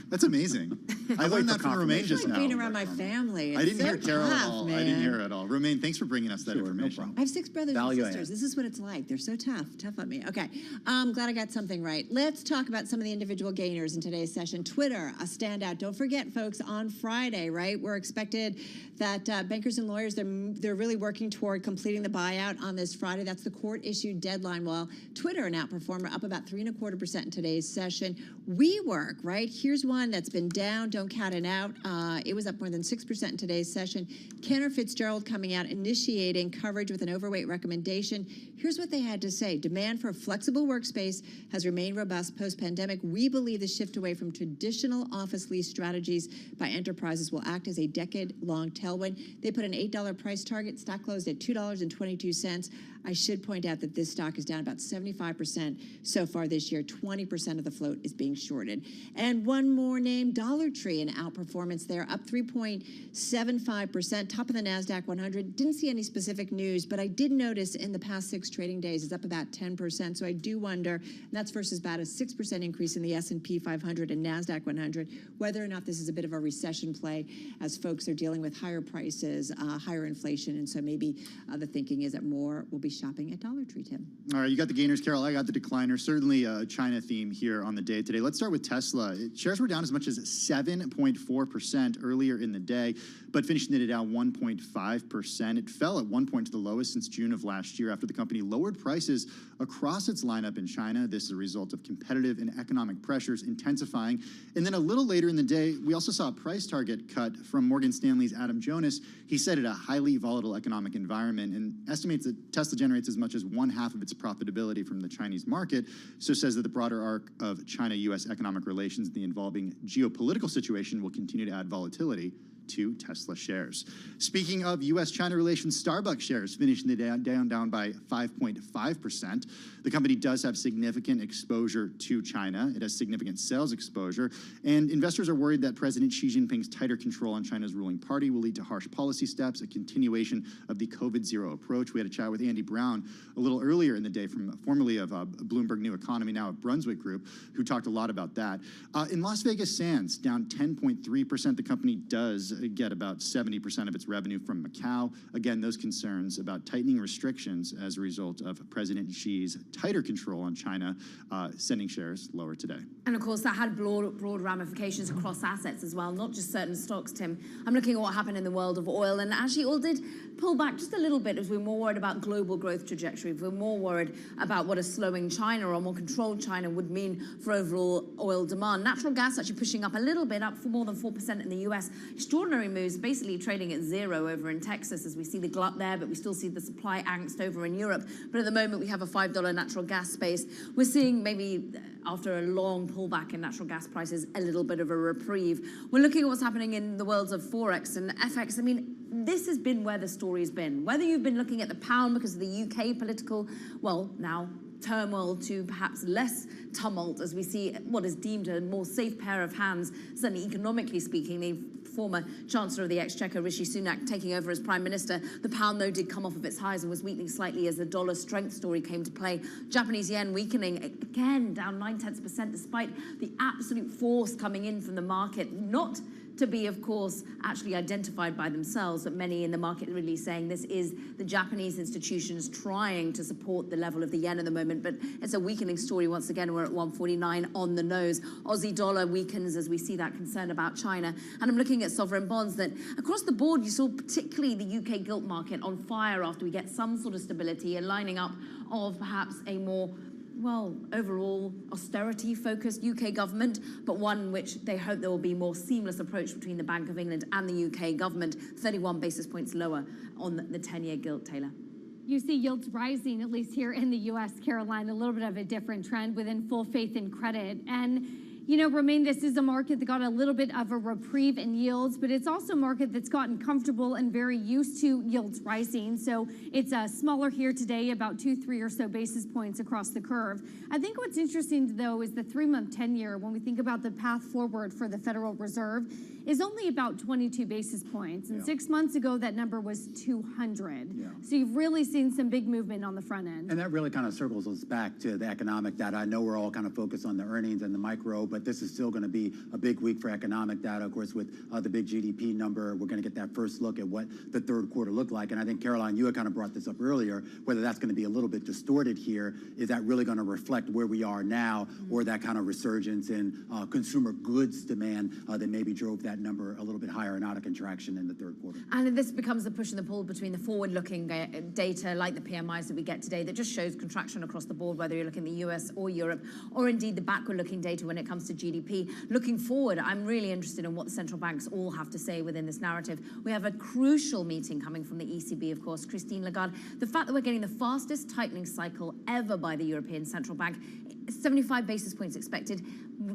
D: that's amazing. I learned that from Romaine just
C: like
D: now.
C: being around my family.
D: I didn't
C: It's
D: hear
C: so
D: Carol at
C: tough,
D: all.
C: man.
D: I didn't hear her at all. Romaine, thanks for bringing us that information.
C: I have 6 brothers
D: Value
C: and sisters.
D: add.
C: This is what it's like. They're so tough on me. Okay, glad I got something right. Let's talk about some of the individual gainers in today's session. Twitter, a standout. Don't forget, folks, on Friday, right? We're expected that bankers and lawyers, they're really working toward completing the buyout on this Friday. That's the court-issued deadline. While Twitter, an outperformer, up about 3.25% in today's session. WeWork, right? Here's one that's been down. Don't count it out. It was up more than 6% in today's session. Cantor Fitzgerald coming out, initiating coverage with an overweight recommendation. Here's what they had to say. Demand for a flexible workspace has remained robust post-pandemic. We believe the shift away from traditional office lease strategies by enterprises will act as a decade-long tailwind. They put an $8 price target. Stock closed at $2.22. I should point out that this stock is down about 75% so far this year. 20% of the float is being shorted. And one more name, Dollar Tree, an outperformance there, up 3.75%, top of the NASDAQ 100. Didn't see any specific news, but I did notice in the past 6 trading days it's up about 10%. So I do wonder, and that's versus about a 6% increase in the S&P 500 and NASDAQ 100, whether or not this is a bit of a recession play as folks are dealing with higher prices, higher inflation, and so maybe the thinking is that more will be shopping at Dollar Tree, Tim.
D: All right, you got the gainers, Carol. I got the decliners. Certainly a China theme here on the day today. Let's start with Tesla. Shares were down as much as 7.4% earlier in the day, but finished the day down 1.5%. It fell at one point to the lowest since June of last year after the company lowered prices across its lineup in China. This is a result of competitive and economic pressures intensifying. And then a little later in the day, we also saw a price target cut from Morgan Stanley's Adam Jonas. He cited a highly volatile economic environment and estimates that Tesla generates as much as 1/2 of its profitability from the Chinese market. So says that the broader arc of China-U.S. economic relations and the involving geopolitical situation will continue to add volatility to Tesla shares. Speaking of U.S.-China relations, Starbucks shares finished the day down by 5.5%. The company does have significant exposure to China. It has significant sales exposure, and investors are worried that President Xi Jinping's tighter control on China's ruling party will lead to harsh policy steps, a continuation of the COVID-0 approach. We had a chat with Andy Brown a little earlier in the day, formerly of Bloomberg New Economy, now of Brunswick Group, who talked a lot about that. In Las Vegas Sands, down 10.3%. The company does get about 70% of its revenue from Macau. Again, those concerns about tightening restrictions as a result of President Xi's tighter control on China, sending shares lower today.
K: And of course, that had broad ramifications across assets as well, not just certain stocks, Tim. I'm looking at what happened in the world of oil, and actually oil did pull back just a little bit as we're more worried about global growth trajectory. We're more worried about what a slowing China or more controlled China would mean for overall oil demand. Natural gas actually pushing up a little bit, up for more than 4% in the US. Extraordinary moves, basically trading at zero over in Texas as we see the glut there, but we still see the supply angst over in Europe. But at the moment, we have a $5 natural gas space. We're seeing maybe after a long pullback in natural gas prices, a little bit of a reprieve. We're looking at what's happening in the worlds of Forex and FX. I mean, this has been where the story's been. Whether you've been looking at the pound because of the UK political, well, now turmoil to perhaps less tumult as we see what is deemed a more safe pair of hands, certainly economically speaking. The former Chancellor of the Exchequer, Rishi Sunak, taking over as Prime Minister. The pound, though, did come off of its highs and was weakening slightly as the dollar strength story came to play. Japanese yen weakening again, down 0.9% despite the absolute force coming in from the market. Not to be, of course, actually identified by themselves, but many in the market really saying this is the Japanese institutions trying to support the level of the yen at the moment, but it's a weakening story once again. We're at 149 on the nose. Aussie dollar weakens as we see that concern about China. And I'm looking at sovereign bonds that across the board, you saw particularly the UK gilt market on fire after we get some sort of stability, a lining up of perhaps a more overall austerity-focused UK government, but one which they hope there will be more seamless approach between the Bank of England and the UK government, 31 basis points lower on the 10-year gilt, Taylor.
I: You see yields rising, at least here in the U.S., Caroline, a little bit of a different trend within full faith in credit. And you know, Romaine, this is a market that got a little bit of a reprieve in yields, but it's also a market that's gotten comfortable and very used to yields rising. So it's smaller here today, about 2-3 or so basis points across the curve. I think what's interesting, though, is the 3-month 10-year, when we think about the path forward for the Federal Reserve, is only about 22 basis points. And 6 months ago, that number was 200. So you've really seen some big movement on the front end.
M: And that really kind of circles us back to the economic data. I know we're all kind of focused on the earnings and the micro, but but this is still going to be a big week for economic data. Of course, with the big GDP number, we're going to get that first look at what the third quarter looked like. And I think, Caroline, you had kind of brought this up earlier, whether that's going to be a little bit distorted here. Is that really going to reflect where we are now, or that kind of resurgence in consumer goods demand that maybe drove that number a little bit higher and not a contraction in the third quarter?
K: And this becomes the push and the pull between the forward-looking data, like the PMIs that we get today, that just shows contraction across the board, whether you're looking at the US or Europe, or indeed the backward-looking data when it comes to GDP. Looking forward, I'm really interested in what the central banks all have to say within this narrative. We have a crucial meeting coming from the ECB, of course, Christine Lagarde. The fact that we're getting the fastest tightening cycle ever by the European Central Bank, 75 basis points expected,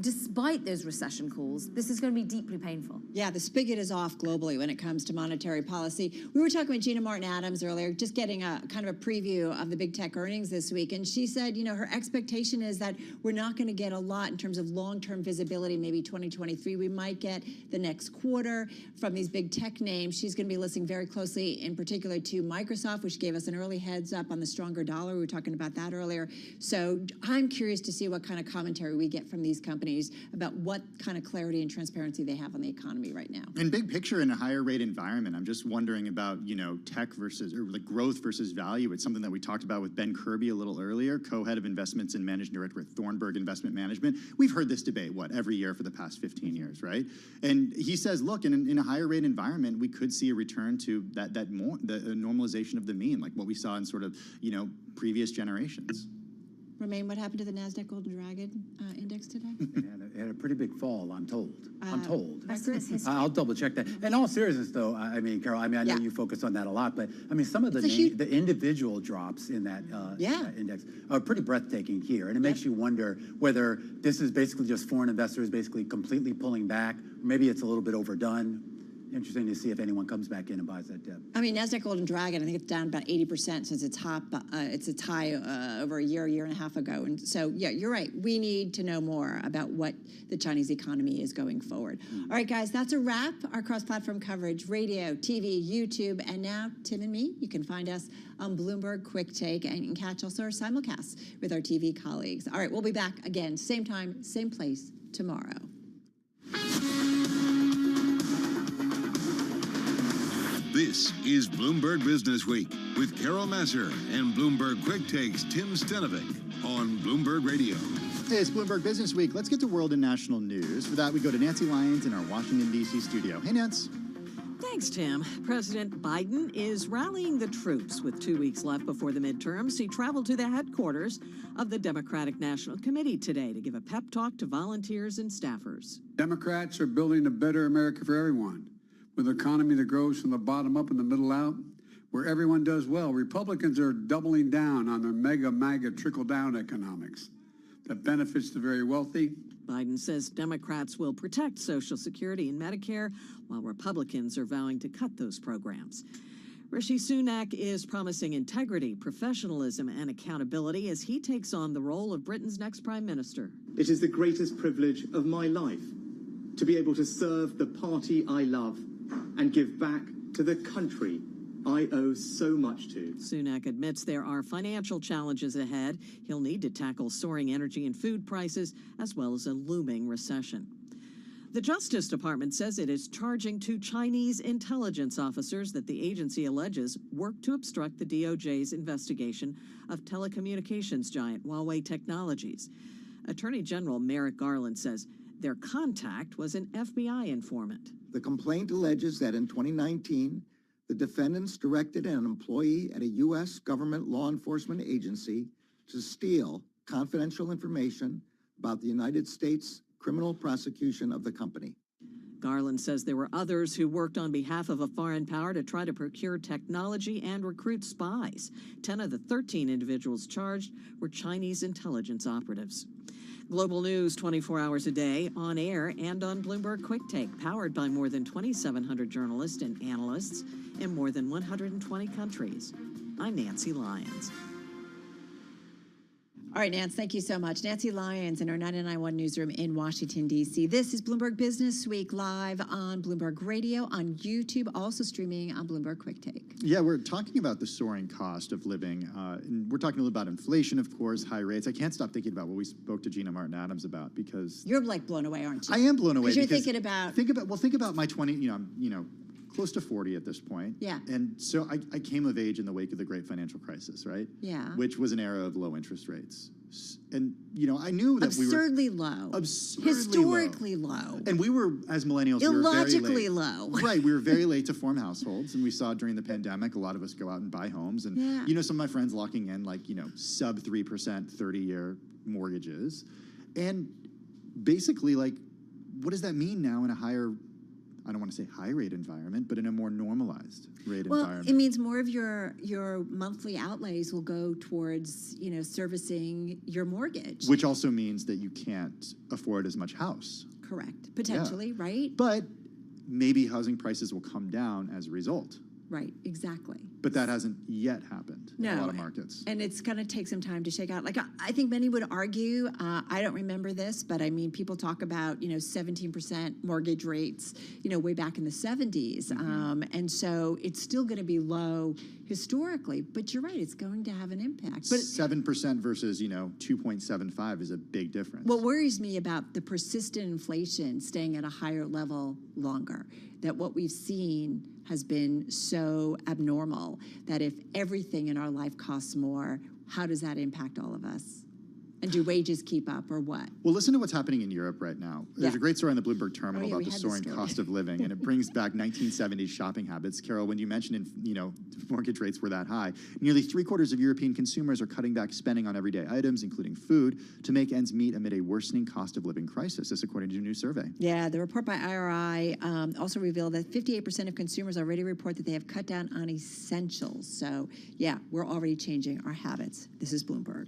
K: despite those recession calls, this is going to be deeply painful.
C: Yeah, the spigot is off globally when it comes to monetary policy. We were talking with Gina Martin-Adams earlier, just getting a kind of a preview of the big tech earnings this week, and she said, you know, her expectation is that we're not going to get a lot in terms of long-term visibility, maybe 2023. We might get the next quarter from these big tech names. She's going to be listening very closely, in particular to Microsoft, which gave us an early heads up on the stronger dollar. We were talking about that earlier. So I'm curious to see what kind of commentary we get from these companies about what kind of clarity and transparency they have on the economy right now.
D: And big picture, in a higher rate environment, I'm just wondering about, you know, tech versus, or like growth versus value. It's something that we talked about with Ben Kirby a little earlier, co-head of investments and managing director at Thornburg Investment Management. We've heard this debate, every year for the past 15 years, right? And he says, look, in a higher rate environment, we could see a return to the normalization of the mean, like what we saw in sort of, you know, previous generations.
C: Romaine, what happened to the NASDAQ Golden Dragon index today?
M: It had a pretty big fall, I'm told. I'm told.
C: Record?
M: I'll double check that. In all seriousness, though, I mean, Carol, I know you focus on that a lot, but I mean, some of the individual drops in that index are pretty breathtaking here, and it makes you wonder whether this is basically just foreign investors basically completely pulling back. Maybe it's a little bit overdone. Interesting to see if anyone comes back in and buys that dip.
C: I mean, NASDAQ Golden Dragon, I think it's down about 80% since its high over a year and a half ago. And so, yeah, you're right. We need to know more about what the Chinese economy is going forward. All right, guys, that's a wrap. Our cross-platform coverage, radio, TV, YouTube, and now Tim and me. You can find us on Bloomberg Quick Take and catch also our simulcasts with our TV colleagues. All right, we'll be back again, same time, same place tomorrow.
A: This is Bloomberg Business Week with Carol Masser and Bloomberg Quick Takes Tim Stenovic on Bloomberg Radio.
D: Hey, it's Bloomberg Business Week. Let's get to world and national news. For that, we go to Nancy Lyons in our Washington, D.C. studio. Hey, Nance.
G: Thanks, Tim. President Biden is rallying the troops with 2 weeks left before the midterms. He traveled to the headquarters of the Democratic National Committee today to give a pep talk to volunteers and staffers.
T: Democrats are building a better America for everyone, with an economy that grows from the bottom up and the middle out, where everyone does well. Republicans are doubling down on their MAGA trickle-down economics that benefits the very wealthy.
G: Biden says Democrats will protect Social Security and Medicare, while Republicans are vowing to cut those programs. Rishi Sunak is promising integrity, professionalism, and accountability as he takes on the role of Britain's next prime minister.
U: It is the greatest privilege of my life to be able to serve the party I love and give back to the country I owe so much to.
G: Sunak admits there are financial challenges ahead. He'll need to tackle soaring energy and food prices, as well as a looming recession. The Justice Department says it is charging 2 Chinese intelligence officers that the agency alleges worked to obstruct the DOJ's investigation of telecommunications giant Huawei Technologies. Attorney General Merrick Garland says their contact was an FBI informant.
H: The complaint alleges that in 2019, the defendants directed an employee at a U.S. government law enforcement agency to steal confidential information about the United States criminal prosecution of the company.
G: Garland says there were others who worked on behalf of a foreign power to try to procure technology and recruit spies. 10 of the 13 individuals charged were Chinese intelligence operatives. Global news 24 hours a day, on air and on Bloomberg Quick Take, powered by more than 2,700 journalists and analysts in more than 120 countries. I'm Nancy Lyons.
C: All right, Nance, thank you so much. Nancy Lyons in our 99.1 newsroom in Washington, D.C. This is Bloomberg Business Week live on Bloomberg Radio, on YouTube, also streaming on Bloomberg Quick Take.
D: Yeah, we're talking about the soaring cost of living. And we're talking a little about inflation, of course, high rates. I can't stop thinking about what we spoke to Gina Martin Adams about because...
C: You're like blown away, aren't you?
D: I am blown away.
C: Because you're thinking about...
D: Think about my 20, I'm close to 40 at this point.
C: Yeah.
D: And so I came of age in the wake of the great financial crisis, right?
C: Yeah.
D: Which was an era of low interest rates. And, I knew that
C: absurdly low. Historically low.
D: And we were, as millennials,
C: illogically
D: we were very late.
C: low.
D: Right. We were very late to form households. And we saw during the pandemic, a lot of us go out and buy homes. And, some of my friends locking in sub 3%, 30-year mortgages. And basically, what does that mean now in a higher, I don't want to say high rate environment, but in a more normalized rate environment?
C: It means more of your monthly outlays will go towards, servicing your mortgage.
D: Which also means that you can't afford as much house.
C: Correct. Potentially, right?
D: But maybe housing prices will come down as a result.
C: Right, exactly.
D: But that hasn't yet happened in a lot of markets.
C: And it's going to take some time to shake out. I think many would argue, I don't remember this, but I mean, people talk about, 17% mortgage rates, way back in the 70s. And so it's still going to be low historically, but you're right, it's going to have an impact. But
D: 7% versus, 2.75 is a big difference.
C: What worries me about the persistent inflation staying at a higher level longer, that what we've seen has been so abnormal that if everything in our life costs more, how does that impact all of us? And do wages keep up or what?
D: Well, listen to what's happening in Europe right now. There's a great story on the Bloomberg terminal about the soaring cost of living, and it brings back 1970s shopping habits. Carol, when you mentioned, mortgage rates were that high, nearly 3/4 of European consumers are cutting back spending on everyday items, including food, to make ends meet amid a worsening cost of living crisis, this according to a new survey.
C: Yeah, the report by IRI also revealed that 58% of consumers already report that they have cut down on essentials. So, yeah, we're already changing our habits. This is Bloomberg.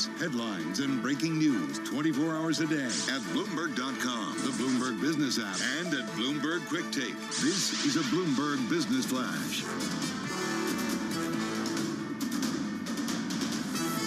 A: events, headlines, and breaking news 24 hours a day at Bloomberg.com, the Bloomberg Business app, and at Bloomberg Quick Take. This is a Bloomberg Business Flash.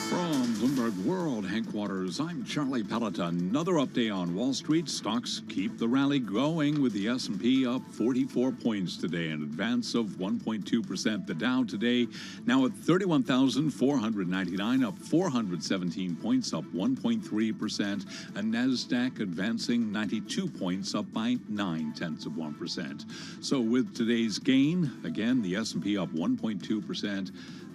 B: From Bloomberg World headquarters, I'm Charlie Pelleton. Another update on Wall Street. Stocks keep the rally going with the S&P up 44 points today, an advance of 1.2%. The Dow today now at 31,499, up 417 points, up 1.3%. And NASDAQ advancing 92 points, up by 0.9%. So with today's gain, again, the S&P up 1.2%.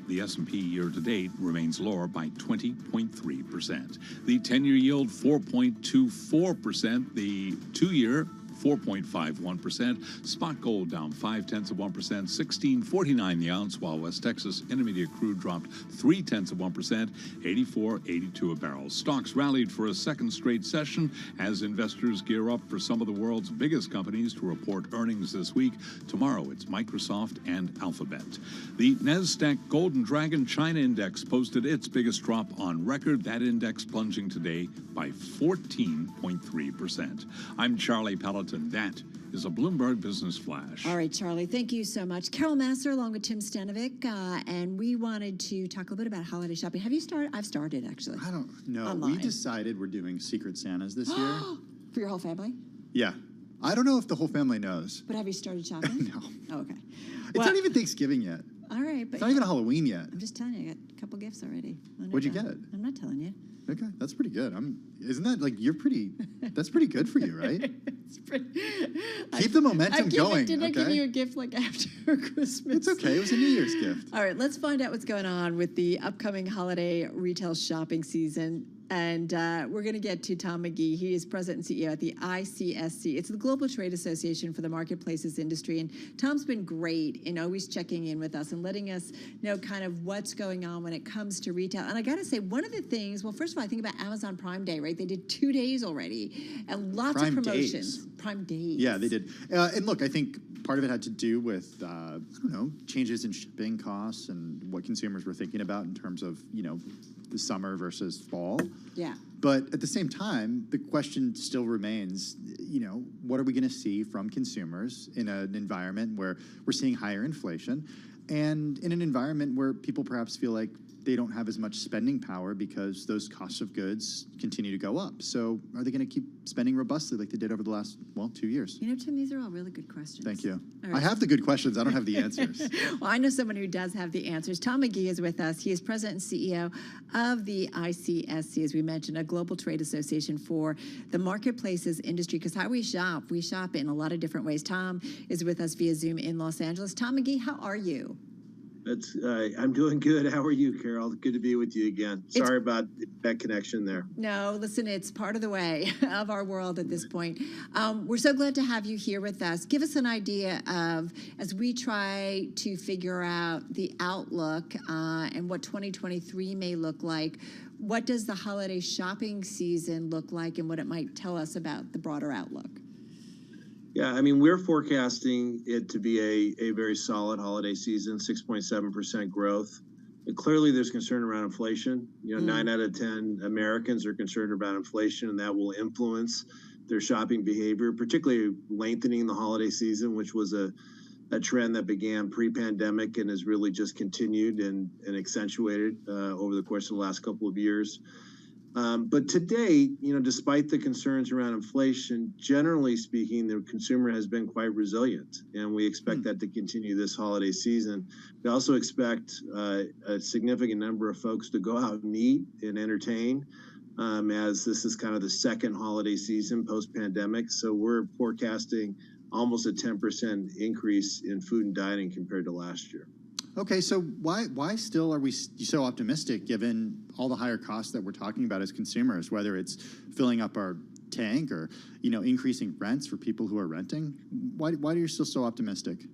B: The S&P year-to-date remains lower by 20.3%. The 10-year yield, 4.24%. The 2-year, 4.51%. Spot gold down 0.5%, $16.49 the ounce, while West Texas Intermediate crude dropped 0.3%, $84.82 a barrel. Stocks rallied for a second straight session as investors gear up for some of the world's biggest companies to report earnings this week. Tomorrow, it's Microsoft and Alphabet. The NASDAQ Golden Dragon China Index posted its biggest drop on record. That index plunging today by 14.3%. I'm Charlie Pelleton. That is a Bloomberg Business Flash.
C: All right, Charlie, thank you so much. Carol Masser along with Tim Stanovic, and we wanted to talk a little bit about holiday shopping. Have you started? I've started, actually.
D: I don't know.
C: Online.
D: We decided we're doing Secret Santas this year.
C: For your whole family?
D: Yeah. I don't know if the whole family knows.
C: But have you started shopping?
D: No.
C: Oh, okay.
D: It's not even Thanksgiving yet.
C: All right. But
D: It's not even Halloween yet.
C: I'm just telling you, I got a couple gifts already.
D: What'd you get?
C: I'm not telling you.
D: Okay, that's pretty good. Isn't that like that's pretty good for you, right? Keep the momentum going.
C: Did I give you a gift like after Christmas?
D: It's okay. It was a New Year's gift.
C: All right, let's find out what's going on with the upcoming holiday retail shopping season. And we're going to get to Tom McGee. He is president and CEO at the ICSC. It's the Global Trade Association for the Marketplaces Industry. And Tom's been great in always checking in with us and letting us know kind of what's going on when it comes to retail. And I got to say, one of the things, well, first of all, I think about Amazon Prime Day, right? They did 2 days already and lots of promotions. Prime Days.
D: Yeah, they did. And look, I think part of it had to do with, I don't know, changes in shipping costs and what consumers were thinking about in terms of, the summer versus fall.
C: Yeah.
D: But at the same time, the question still remains, what are we going to see from consumers in an environment where we're seeing higher inflation and in an environment where people perhaps feel like they don't have as much spending power because those costs of goods continue to go up. So are they going to keep spending robustly like they did over the last, 2 years?
C: Tim, these are all really good questions.
D: Thank you.
C: All right.
D: I have the good questions. I don't have the answers.
C: Well, I know someone who does have the answers. Tom McGee is with us. He is president and CEO of the ICSC, as we mentioned, a global trade association for the marketplaces industry. Because how we shop in a lot of different ways. Tom is with us via Zoom in Los Angeles. Tom McGee, how are you?
J: I'm doing good. How are you, Carol? Good to be with you again. Sorry about that connection there.
C: No, listen, it's part of the way of our world at this point. We're so glad to have you here with us. Give us an idea of, as we try to figure out the outlook and what 2023 may look like, what does the holiday shopping season look like and what it might tell us about the broader outlook?
J: Yeah, I mean, we're forecasting it to be a very solid holiday season, 6.7% growth. And clearly, there's concern around inflation. 9 out of 10 Americans are concerned about inflation, and that will influence their shopping behavior, particularly lengthening the holiday season, which was a trend that began pre-pandemic and has really just continued and accentuated over the course of the last couple of years. But today, despite the concerns around inflation, generally speaking, the consumer has been quite resilient, and we expect that to continue this holiday season. We also expect a significant number of folks to go out and eat and entertain, as this is kind of the second holiday season post-pandemic. So we're forecasting almost a 10% increase in food and dining compared to last year.
D: Okay, so why still are we so optimistic given all the higher costs that we're talking about as consumers, whether it's filling up our tank or, increasing rents for people who are renting? Why are you still so optimistic?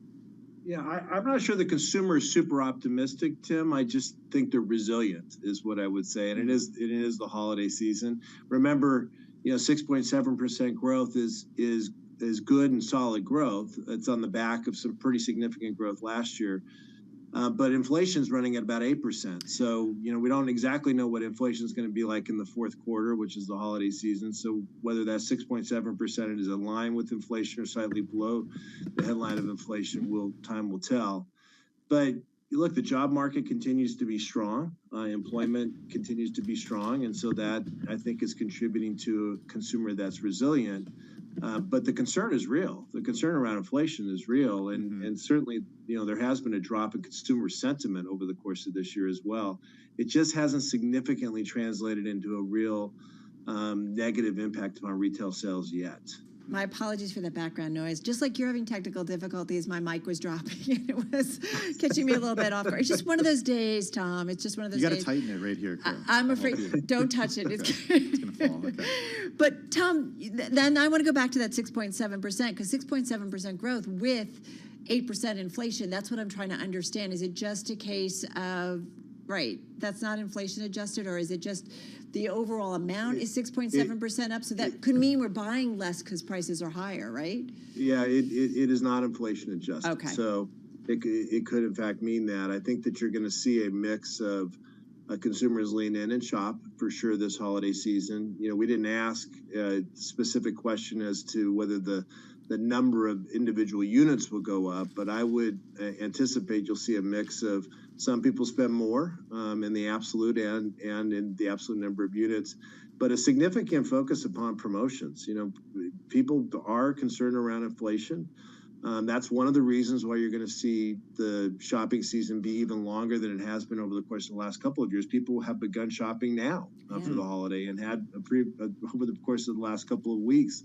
J: Yeah, I'm not sure the consumer is super optimistic, Tim. I just think they're resilient is what I would say. And it is the holiday season. Remember, 6.7% growth is good and solid growth. It's on the back of some pretty significant growth last year. But inflation is running at about 8%. So, we don't exactly know what inflation is going to be like in the fourth quarter, which is the holiday season. So whether that 6.7% is in line with inflation or slightly below the headline of inflation, time will tell. But you look, the job market continues to be strong. Employment continues to be strong. And so that, I think, is contributing to a consumer that's resilient. But the concern is real. The concern around inflation is real. And certainly, there has been a drop in consumer sentiment over the course of this year as well. It just hasn't significantly translated into a real negative impact on retail sales yet.
C: My apologies for the background noise. Just like you're having technical difficulties, my mic was dropping and it was catching me a little bit off guard. It's just one of those days, Tom. It's just one of those days.
D: You got to tighten it right here, Carol.
C: I'm afraid. Don't touch it.
D: It's going to fall. Okay.
C: But Tom, then I want to go back to that 6.7%, because 6.7% growth with 8% inflation, that's what I'm trying to understand. Is it just a case of, right, that's not inflation adjusted, or is it just the overall amount is 6.7% up? So that could mean we're buying less because prices are higher, right?
J: Yeah, it is not inflation adjusted.
C: Okay.
J: So it could in fact mean that. I think that you're going to see a mix of consumers lean in and shop for sure this holiday season. We didn't ask a specific question as to whether the number of individual units will go up, but I would anticipate you'll see a mix of some people spend more in the absolute and in the absolute number of units, but a significant focus upon promotions. People are concerned around inflation. That's one of the reasons why you're going to see the shopping season be even longer than it has been over the course of the last couple of years. People have begun shopping now for the holiday and had over the course of the last couple of weeks,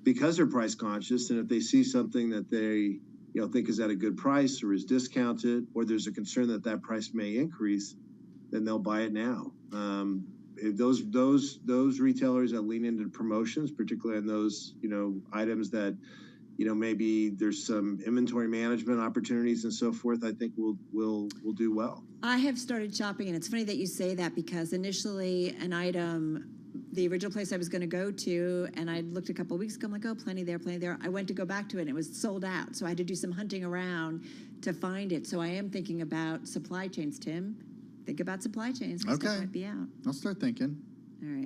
J: because they're price conscious. And if they see something that they think is at a good price or is discounted, or there's a concern that that price may increase, then they'll buy it now. Those retailers that lean into promotions, particularly on those items that maybe there's some inventory management opportunities and so forth, I think will do well.
C: I have started shopping, and it's funny that you say that, because initially an item, the original place I was going to go to, and I looked a couple of weeks ago, I'm like, oh, plenty there. I went to go back to it, and it was sold out. So I had to do some hunting around to find it. So I am thinking about supply chains, Tim. Think about supply chains.
D: Okay.
C: That might be out.
D: I'll start thinking.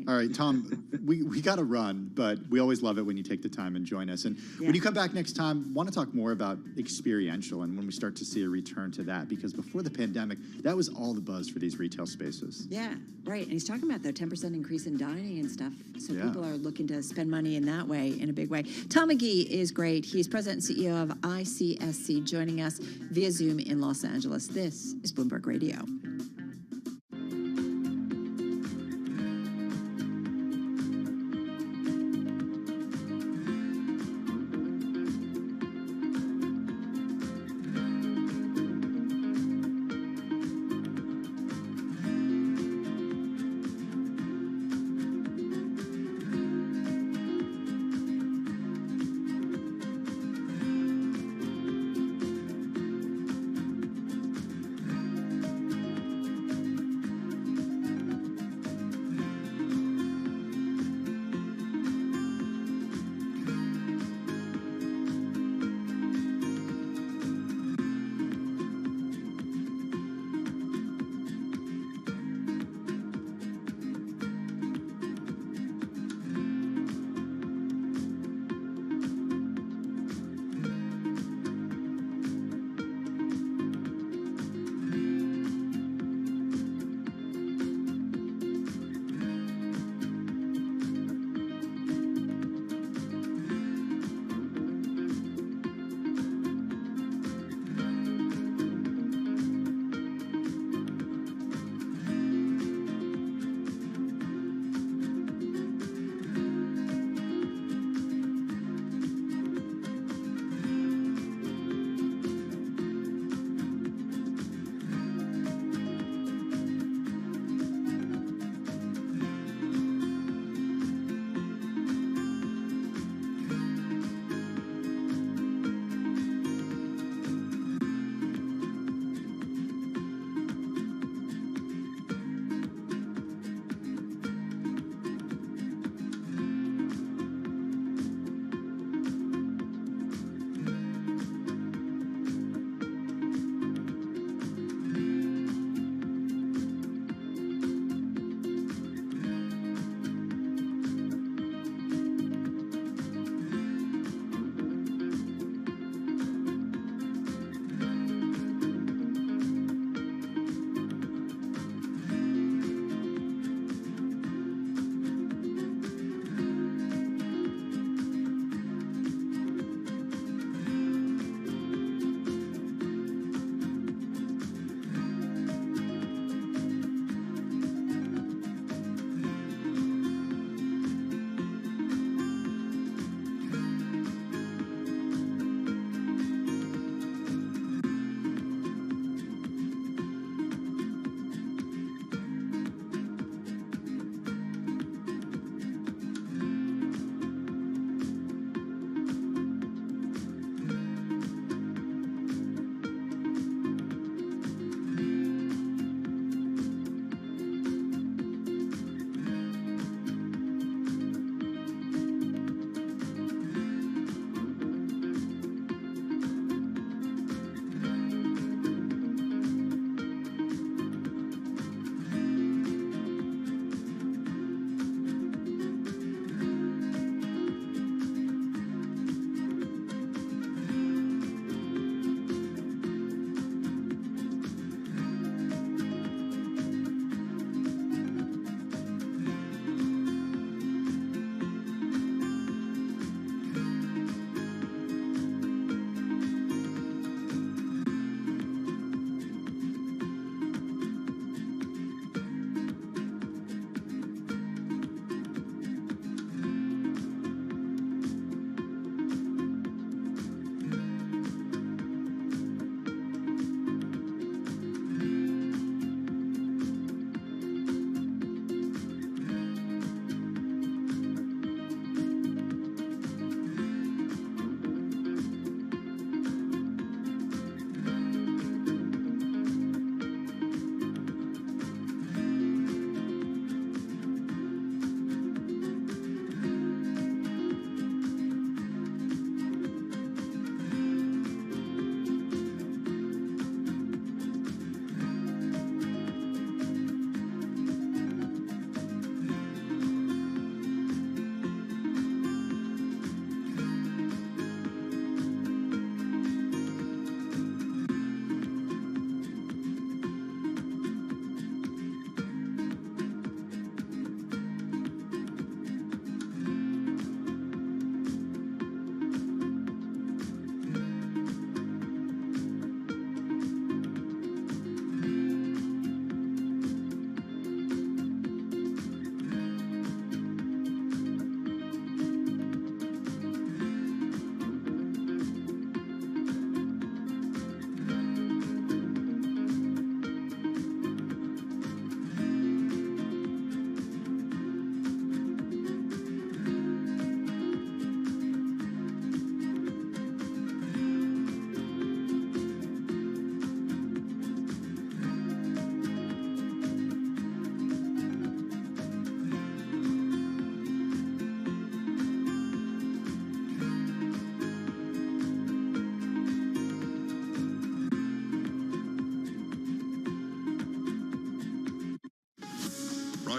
C: All
D: right, Tom, we got to run, but we always love it when you take the time and join us. And when you come back next time, want to talk more about experiential and when we start to see a return to that, because before the pandemic, that was all the buzz for these retail spaces.
C: Yeah, right. And he's talking about the 10% increase in dining and stuff. So people are looking to spend money in that way, in a big way. Tom McGee is great. He's president and CEO of ICSC, joining us via Zoom in Los Angeles. This is Bloomberg Radio.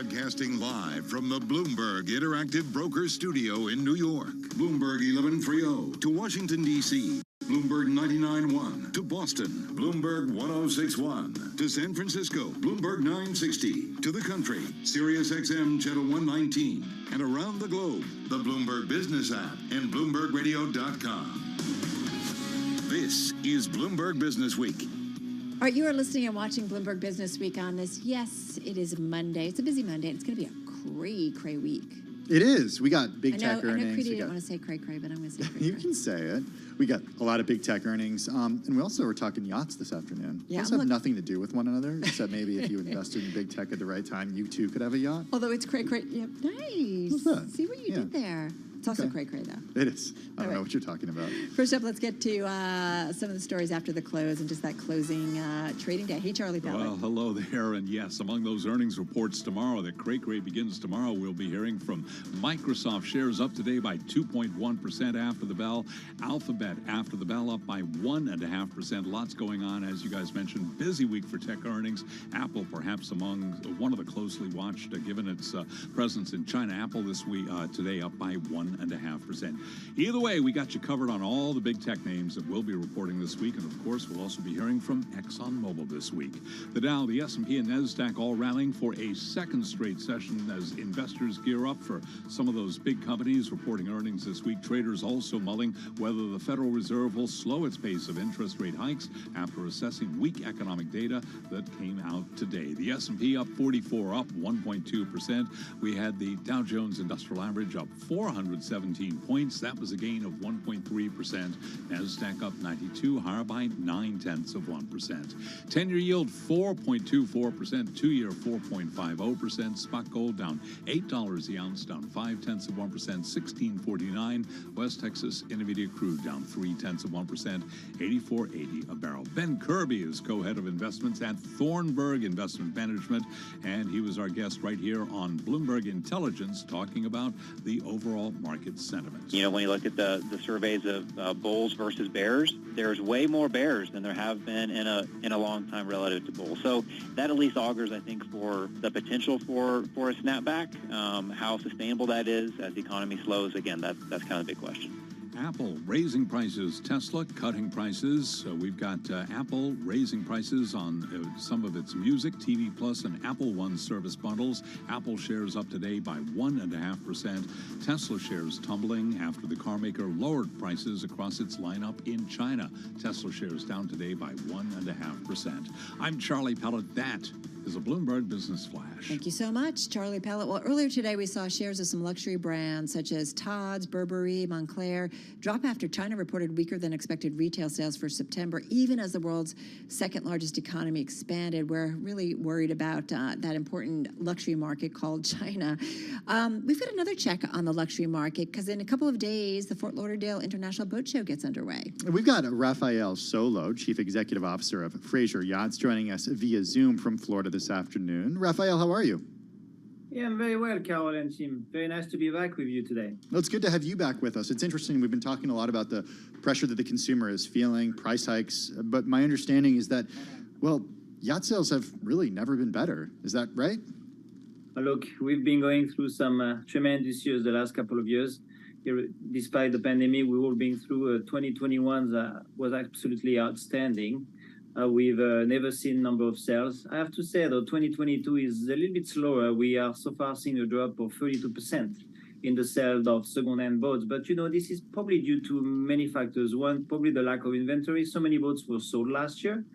A: Broadcasting live from the Bloomberg Interactive Broker Studio in New York. Bloomberg 1130 to Washington, D.C. Bloomberg 99.1 to Boston. Bloomberg 106.1 to San Francisco. Bloomberg 960 to the country. Sirius XM Channel 119. And around the globe, the Bloomberg Business app and BloombergRadio.com. This is Bloomberg Business Week.
C: All right, you are listening and watching Bloomberg Business Week on this. Yes, it is Monday. It's a busy Monday. It's going to be a cray week.
D: It is. We got big tech
C: I know
D: earnings.
C: Creedy didn't want to say cray, but I'm going to say cray.
D: You can say it. We got a lot of big tech earnings. And we also were talking yachts this afternoon.
C: Yeah,
D: Those have nothing to do with one another, except maybe if you invested in big tech at the right time, you too could have a yacht.
C: Although it's cray. Yep. Nice.
D: What's that?
C: See what you did there. It's also cray, though.
D: It is. I don't know what you're talking about.
C: First up, let's get to some of the stories after the close and just that closing trading day. Hey, Charlie Pellet.
B: Well, hello there. And yes, among those earnings reports tomorrow, that cray begins tomorrow, we'll be hearing from Microsoft. Shares up today by 2.1% after the bell. Alphabet after the bell up by 1.5%. Lots going on, as you guys mentioned. Busy week for tech earnings. Apple perhaps among one of the closely watched, given its presence in China. Apple this week today up by 1.5%. Either way, we got you covered on all the big tech names that we'll be reporting this week. And, of course, we'll also be hearing from ExxonMobil this week. The Dow, the S&P, and NASDAQ all rallying for a second straight session as investors gear up for some of those big companies reporting earnings this week. Traders also mulling whether the Federal Reserve will slow its pace of interest rate hikes after assessing weak economic data that came out today. The S&P up 44, up 1.2%. We had the Dow Jones Industrial Average up 417 points. That was a gain of 1.3%. NASDAQ up 92, higher by 0.9%. 10-year yield 4.24%. 2-year 4.50%. Spot gold down $8 the ounce, down 0.5%. 16.49. West Texas Intermediate crude down 0.3%. 84.80 a barrel. Ben Kirby is co-head of investments at Thornburg Investment Management, and he was our guest right here on Bloomberg Intelligence talking about the overall market sentiment.
X: You know, when you look at the surveys of bulls versus bears, there's way more bears than there have been in a long time relative to bulls. So that at least augurs, I think, for the potential for a snapback. How sustainable that is as the economy slows, again, that's kind of the big question.
B: Apple raising prices, Tesla cutting prices. We've got Apple raising prices on some of its music, TV Plus, and Apple One service bundles. Apple shares up today by 1.5%. Tesla shares tumbling after the car maker lowered prices across its lineup in China. Tesla shares down today by 1.5%. I'm Charlie Pellet. That is a Bloomberg Business Flash.
C: Thank you so much, Charlie Pellet. Well, earlier today we saw shares of some luxury brands such as Tod's, Burberry, Moncler drop after China reported weaker than expected retail sales for September, even as the world's second largest economy expanded. We're really worried about that important luxury market called China. We've got another check on the luxury market because in a couple of days, the Fort Lauderdale International Boat Show gets underway.
D: We've got Rafael Solo, Chief Executive Officer of Fraser Yachts, joining us via Zoom from Florida this afternoon. Rafael, how are you?
L: Yeah, I'm very well, Carol and Tim. Very nice to be back with you today.
D: Well, it's good to have you back with us. It's interesting. We've been talking a lot about the pressure that the consumer is feeling, price hikes. But my understanding is that, well, yacht sales have really never been better. Is that right?
L: Look, we've been going through some tremendous years the last couple of years. Despite the pandemic, we've all been through 2021 that was absolutely outstanding. We've never seen number of sales. I have to say, though, 2022 is a little bit slower. We are so far seeing a drop of 32% in the sale of second-hand boats. But, you know, this is probably due to many factors. One, probably the lack of inventory. So many boats were sold last year.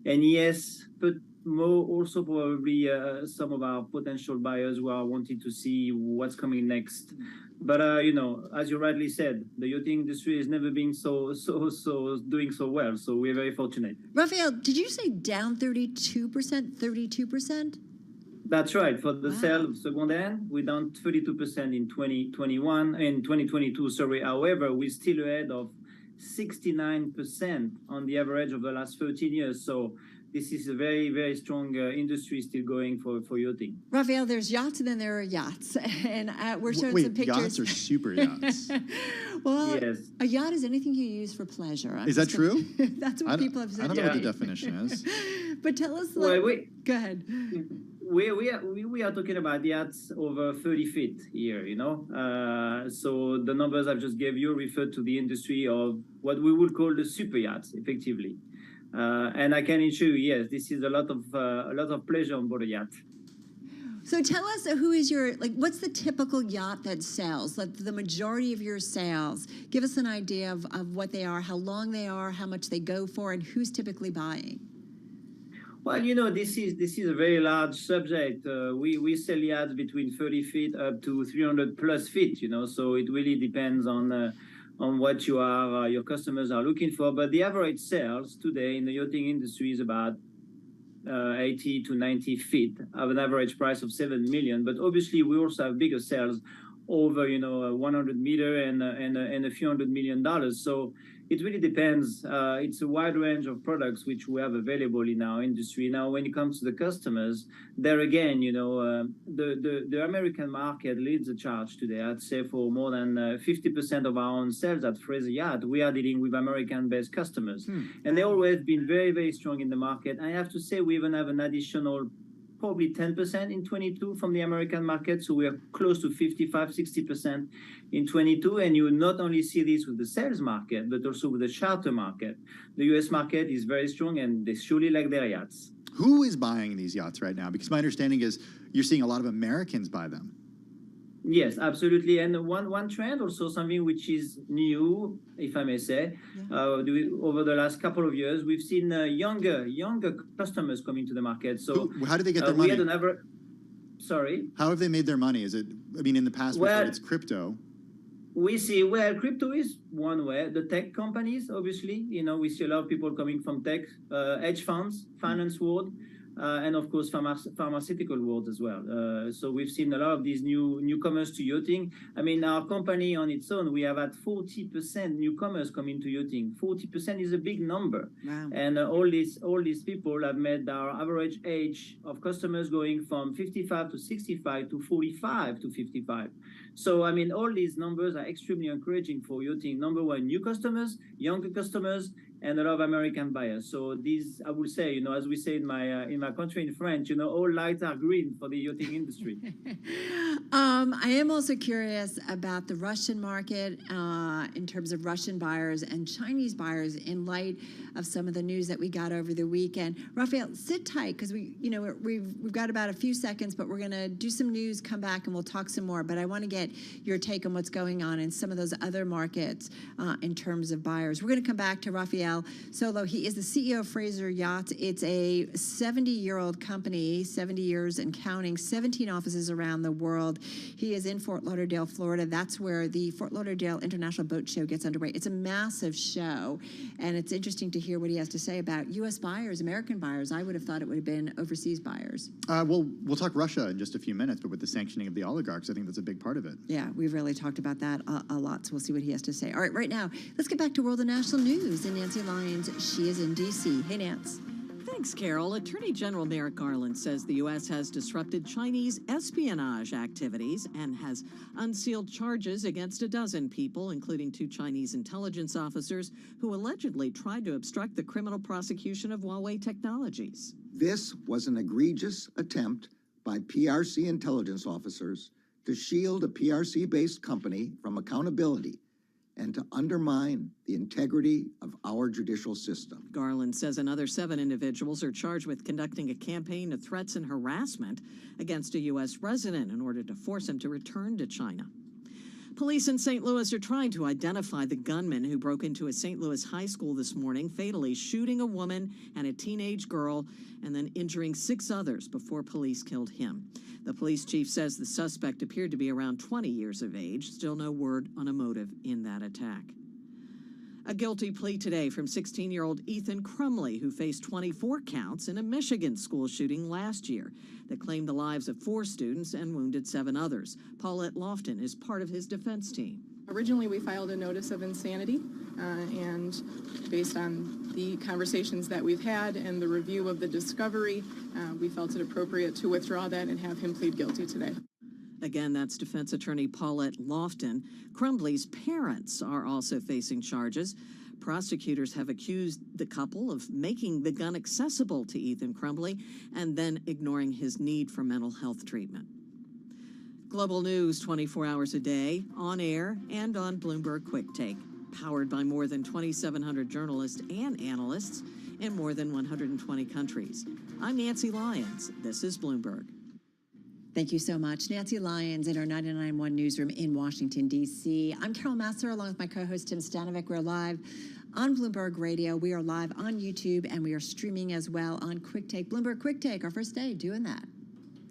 L: And yes, but more also probably some of our potential buyers who are wanting to see what's coming next. But, you know, as you rightly said, the yachting industry has never been so doing so well. So we're very fortunate.
C: Rafael, did you say down 32%? 32%?
L: That's right. For the sale of second-hand, we're down 32% in 2021 and 2022. Sorry. However, we're still ahead of 69% on the average of the last 13 years. So this is a very, very strong industry still going for yachting.
C: Rafael, there's yachts and then there are yachts. And we're showing some pictures.
D: Yachts or super yachts?
C: Well, yes. A yacht is anything you use for pleasure.
D: Is that true?
C: That's what people have said.
D: I don't know what the definition is.
C: But tell us.
L: Well,
C: go ahead.
L: we are talking about yachts over 30 feet here, you know. So the numbers I've just gave you refer to the industry of what we would call the super yachts, effectively. And I can assure you, yes, this is a lot of pleasure on board a yacht.
C: So tell us, who is your, like, what's the typical yacht that sells? Like the majority of your sales. Give us an idea of what they are, how long they are, how much they go for, and who's typically buying.
L: Well, you know, this is a very large subject. We sell yachts between 30 feet up to 300 plus feet, you know, so it really depends on what your customers are looking for. But the average sales today in the yachting industry is about 80 to 90 feet, of an average price of 7 million. But obviously, we also have bigger sales over, you know, 100 meter and a few $100 million. So it really depends. It's a wide range of products which we have available in our industry. Now, when it comes to the customers, there again, you know, the American market leads the charge today. I'd say for more than 50% of our own sales at Fraser Yacht, we are dealing with American-based customers. And they've always been very, very strong in the market. I have to say we even have an additional probably 10% in 22 from the American market. So we are close to 55, 60% in 22. And you not only see this with the sales market, but also with the charter market. The US market is very strong and they surely like their yachts.
D: Who is buying these yachts right now? Because my understanding is you're seeing a lot of Americans buy them.
L: Yes, absolutely. And one trend, also something which is new, if I may say, over the last couple of years, we've seen younger customers coming to the market. So
D: how do they get their money?
L: Sorry?
D: How have they made their money? Is it, I mean, in the past, we heard it's crypto.
L: We see, well, crypto is one way. The tech companies, obviously, you know, we see a lot of people coming from tech, hedge funds, finance world, and of course, pharmaceutical world as well. So we've seen a lot of these newcomers to yachting. I mean, our company on its own, we have had 40% newcomers coming to yachting. 40% is a big number. Wow. And all these people have made our average age of customers going from 55 to 65 to 45 to 55. So, I mean, all these numbers are extremely encouraging for yachting. Number one, new customers, younger customers, and a lot of American buyers. So these, I would say, you know, as we say in my country in French, you know, all lights are green for the yachting industry.
C: I am also curious about the Russian market in terms of Russian buyers and Chinese buyers in light of some of the news that we got over the weekend. Raphael, sit tight because we've got about a few seconds, but we're going to do some news, come back, and we'll talk some more. But I want to get your take on what's going on in some of those other markets in terms of buyers. We're going to come back to Raphael Solo. He is the CEO of Fraser Yachts. It's a 70-year-old company, 70 years and counting, 17 offices around the world. He is in Fort Lauderdale, Florida. That's where the Fort Lauderdale International Boat Show gets underway. It's a massive show, and it's interesting to hear what he has to say about U.S. buyers, American buyers. I would have thought it would have been overseas buyers.
D: Well, we'll talk Russia in just a few minutes, but with the sanctioning of the oligarchs, I think that's a big part of it.
C: Yeah, we've really talked about that a lot, so we'll see what he has to say. All right, right now, let's get back to World and National News. And Nancy Lyons, she is in D.C. Hey, Nance.
G: Thanks, Carol. Attorney General Merrick Garland says the U.S. has disrupted Chinese espionage activities and has unsealed charges against a dozen people, including 2 Chinese intelligence officers who allegedly tried to obstruct the criminal prosecution of Huawei Technologies.
H: This was an egregious attempt by PRC intelligence officers to shield a PRC-based company from accountability and to undermine the integrity of our judicial system.
G: Garland says another 7 individuals are charged with conducting a campaign of threats and harassment against a U.S. resident in order to force him to return to China. Police in St. Louis are trying to identify the gunman who broke into a St. Louis high school this morning, fatally shooting a woman and a teenage girl and then injuring 6 others before police killed him. The police chief says the suspect appeared to be around 20 years of age. Still no word on a motive in that attack. A guilty plea today from 16-year-old Ethan Crumley, who faced 24 counts in a Michigan school shooting last year that claimed the lives of 4 students and wounded 7 others. Paulette Lofton is part of his defense team.
N: Originally, we filed a notice of insanity, and based on the conversations that we've had and the review of the discovery, we felt it appropriate to withdraw that and have him plead guilty today.
G: Again, that's defense attorney Paulette Lofton. Crumbley's parents are also facing charges. Prosecutors have accused the couple of making the gun accessible to Ethan Crumbley and then ignoring his need for mental health treatment. Global news 24 hours a day, on air and on Bloomberg Quick Take, powered by more than 2,700 journalists and analysts in more than 120 countries. I'm Nancy Lyons. This is Bloomberg.
C: Thank you so much. Nancy Lyons in our 99.1 newsroom in Washington, D.C. I'm Carol Masser, along with my co-host Tim Stanovic. We're live on Bloomberg Radio. We are live on YouTube, and we are streaming as well on Quick Take. Bloomberg Quick Take, our first day doing that.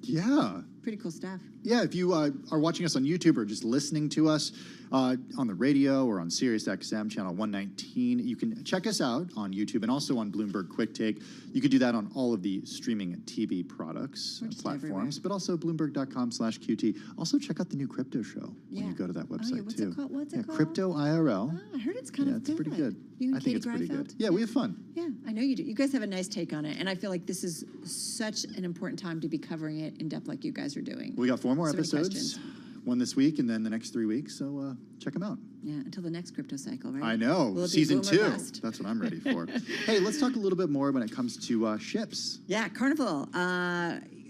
D: Yeah.
C: Pretty cool stuff.
D: Yeah, if you are watching us on YouTube or just listening to us on the radio or on Sirius XM channel 119, you can check us out on YouTube and also on Bloomberg Quick Take. You can do that on all of the streaming TV products and platforms, but also Bloomberg.com/QT. Also, check out the new crypto show when you go to that website,
C: what's
D: too.
C: It called? What's it called?
D: Crypto IRL.
C: I heard it's kind of
D: it's pretty good.
C: You and
D: I think
C: Katie
D: it's pretty
C: Greifeld?
D: good. Yeah, we have fun.
C: Yeah, I know you do. You guys have a nice take on it, and I feel like this is such an important time to be covering it in depth like you guys are doing.
D: We got 4 more
C: So many
D: episodes,
C: questions.
D: one this week and then the next 3 weeks, so check them out.
C: Yeah, until the next crypto cycle, right?
D: I know,
C: Will it be
D: season
C: boomer
D: 2.
C: bust?
D: That's what I'm ready for. Hey, let's talk a little bit more when it comes to ships.
C: Yeah, Carnival.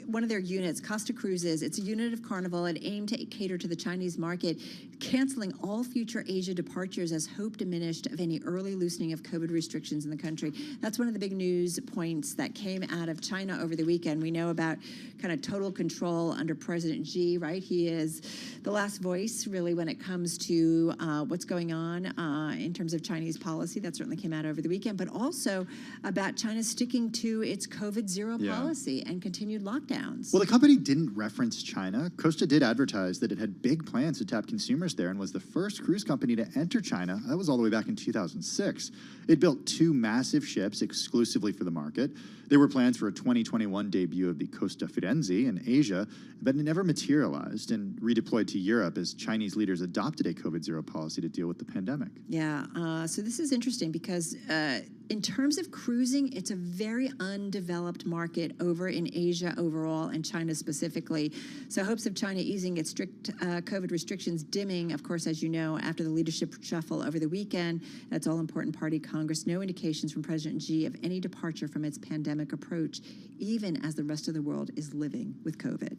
C: One of their units, Costa Cruises, it's a unit of Carnival and aimed to cater to the Chinese market, canceling all future Asia departures as hope diminished of any early loosening of COVID restrictions in the country. That's one of the big news points that came out of China over the weekend. We know about kind of total control under President Xi, right? He is the last voice, really, when it comes to what's going on in terms of Chinese policy. That certainly came out over the weekend, but also about China sticking to its COVID zero policy and continued lockdowns.
D: Well, the company didn't reference China. Costa did advertise that it had big plans to tap consumers there and was the first cruise company to enter China. That was all the way back in 2006. It built 2 massive ships exclusively for the market. There were plans for a 2021 debut of the Costa Firenze in Asia, but it never materialized and redeployed to Europe as Chinese leaders adopted a COVID zero policy to deal with the pandemic.
C: Yeah, so this is interesting because in terms of cruising, it's a very undeveloped market over in Asia overall and China specifically. So hopes of China easing its strict COVID restrictions dimming, of course, as you know, after the leadership shuffle over the weekend. That's all-important party Congress. No indications from President Xi of any departure from its pandemic approach, even as the rest of the world is living with COVID.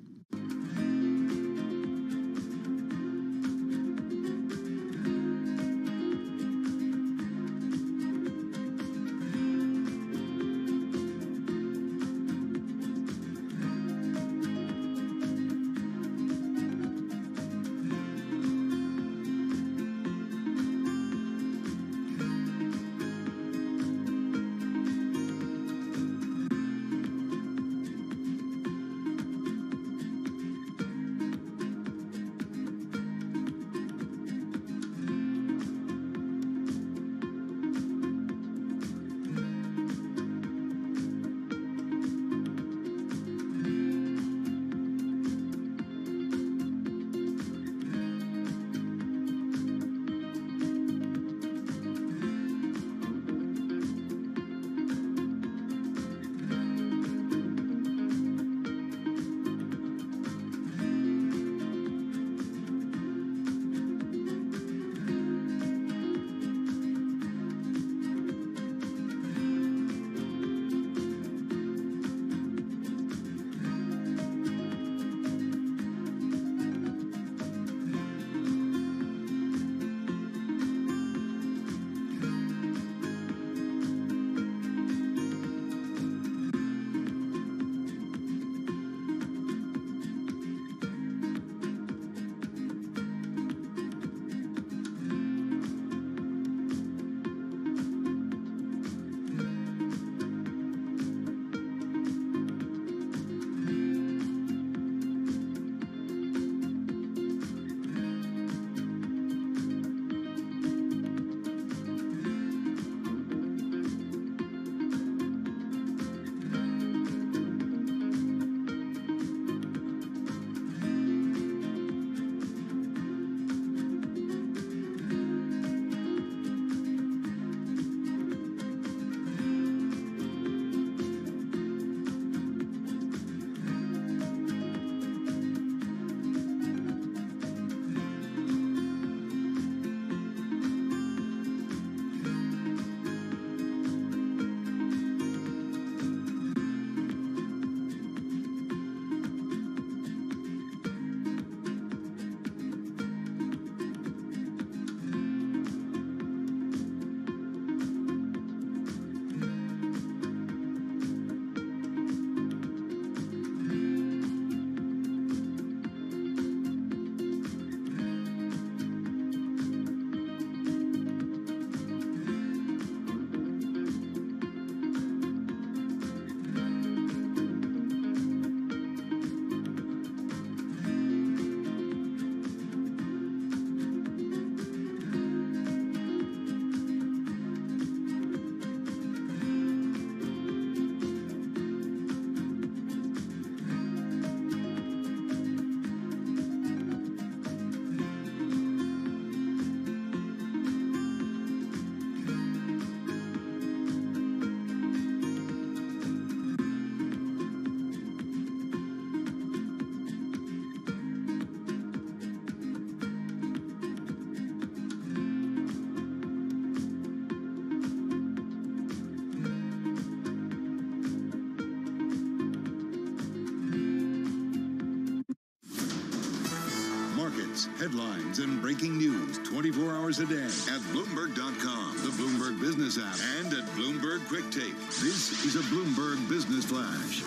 A: facts, headlines, and breaking news 24 hours a day at Bloomberg.com, the Bloomberg Business app, and at Bloomberg Quick Take. This is a Bloomberg Business Flash.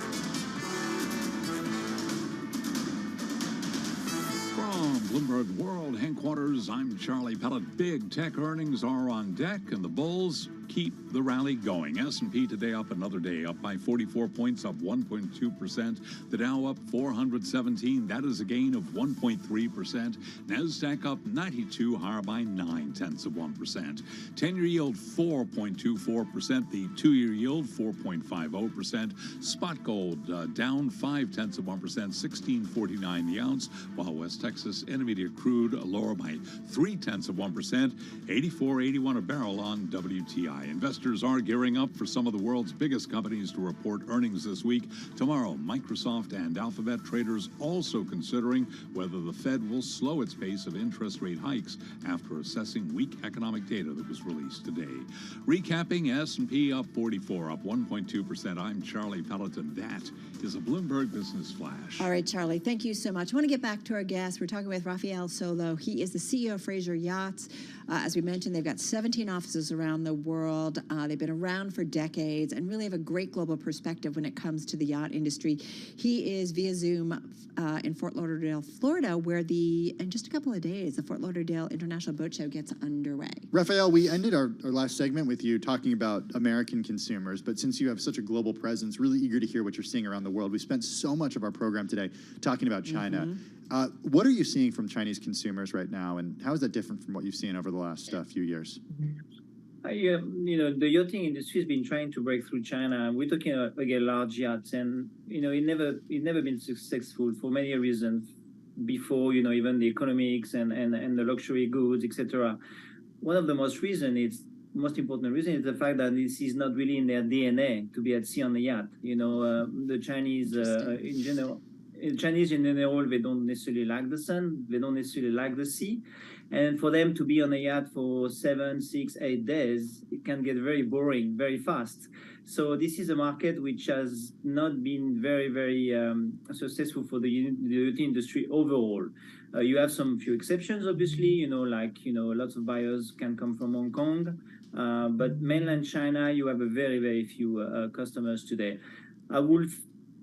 B: From Bloomberg World Headquarters, I'm Charlie Pellet. Big tech earnings are on deck, and the bulls keep the rally going. S&P today up another day, up by 44 points, up 1.2%. The Dow up 417. That is a gain of 1.3%. NASDAQ up 92, higher by 0.9%. 10-year yield 4.24%. The 2-year yield 4.50%. Spot gold down 0.5%, 16.49 the ounce, while West Texas Intermediate crude lower by 0.3%, 84.81 a barrel on WTI. Investors are gearing up for some of the world's biggest companies to report earnings this week. Tomorrow, Microsoft and Alphabet. Traders also considering whether the Fed will slow its pace of interest rate hikes after assessing weak economic data that was released today. Recapping, S&P up 44, up 1.2%. I'm Charlie Pelleton. That is a Bloomberg Business Flash.
C: All right, Charlie, thank you so much. I want to get back to our guest. We're talking with Rafael Solo. He is the CEO of Fraser Yachts. As we mentioned, they've got 17 offices around the world. They've been around for decades and really have a great global perspective when it comes to the yacht industry. He is via Zoom in Fort Lauderdale, Florida, where in just a couple of days, the Fort Lauderdale International Boat Show gets underway.
D: Rafael, we ended our last segment with you talking about American consumers, but since you have such a global presence, really eager to hear what you're seeing around the world. We spent so much of our program today talking about China. What are you seeing from Chinese consumers right now, and how is that different from what you've seen over the last few years?
L: The yachting industry has been trying to break through China. We're talking about, again, large yachts, and it never been successful for many reasons. Before, even the economics and the luxury goods, etc. One of the most important reason is the fact that this is not really in their DNA to be at sea on the yacht. The Chinese in general. Chinese in general, they don't necessarily like the sun, they don't necessarily like the sea, and for them to be on a yacht for 7, 6, 8 days, it can get very boring very fast. So this is a market which has not been very successful for the yacht industry overall. You have some few exceptions, obviously. Lots of buyers can come from Hong Kong, but mainland China, you have a very few customers today. I would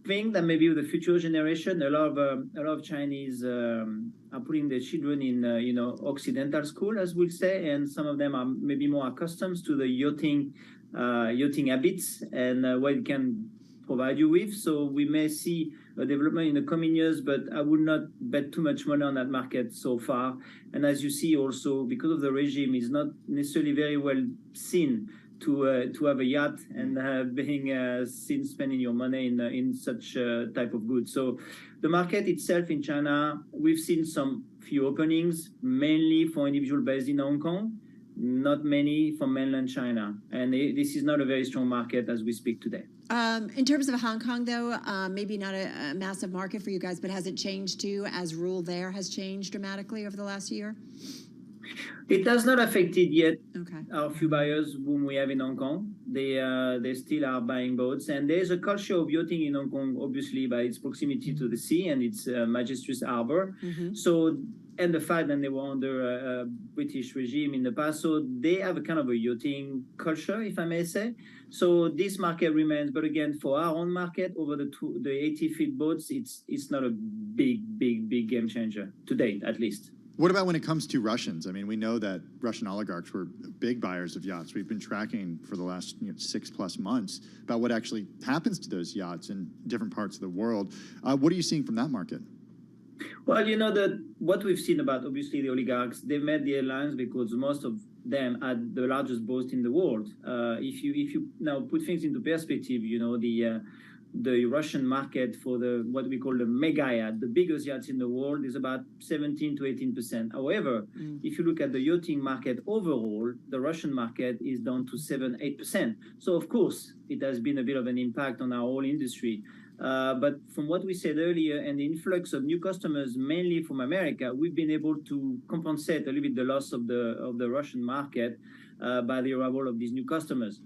L: think that maybe with the future generation, a lot of Chinese are putting their children in Occidental school, as we'll say, and some of them are maybe more accustomed to the yachting habits and what it can provide you with. So we may see a development in the coming years, but I would not bet too much money on that market so far. And as you see also, because of the regime, is not necessarily very well seen to have a yacht and being seen spending your money in such type of goods. So the market itself in China, we've seen some few openings, mainly for individual based in Hong Kong, not many from mainland China. And this is not a very strong market as we speak today.
C: In terms of Hong Kong, though, maybe not a massive market for you guys, but has it changed too, as rule there has changed dramatically over the last year?
L: It has not affected yet our few buyers whom we have in Hong Kong. They still are buying boats, and there's a culture of yachting in Hong Kong, obviously by its proximity to the sea and its majestuous harbor. So, and the fact that they were under a British regime in the past, so they have a kind of a yachting culture, if I may say. So this market remains, but again, for our own market, over the 80-feet boats, it's not a big game changer to date, at least.
D: What about when it comes to Russians? I mean, we know that Russian oligarchs were big buyers of yachts. We've been tracking for the last 6+ months about what actually happens to those yachts in different parts of the world. What are you seeing from that market?
L: Well, what we've seen about, obviously, the oligarchs, they've made the alliance because most of them had the largest boats in the world. If you now put things into perspective, the Russian market for what we call the mega yacht, the biggest yachts in the world, is about 17 to 18%. However, if you look at the yachting market overall, the Russian market is down to 7-8%. So of course, it has been a bit of an impact on our whole industry. But from what we said earlier, and the influx of new customers, mainly from America, we've been able to compensate a little bit the loss of the Russian market by the arrival of these new customers.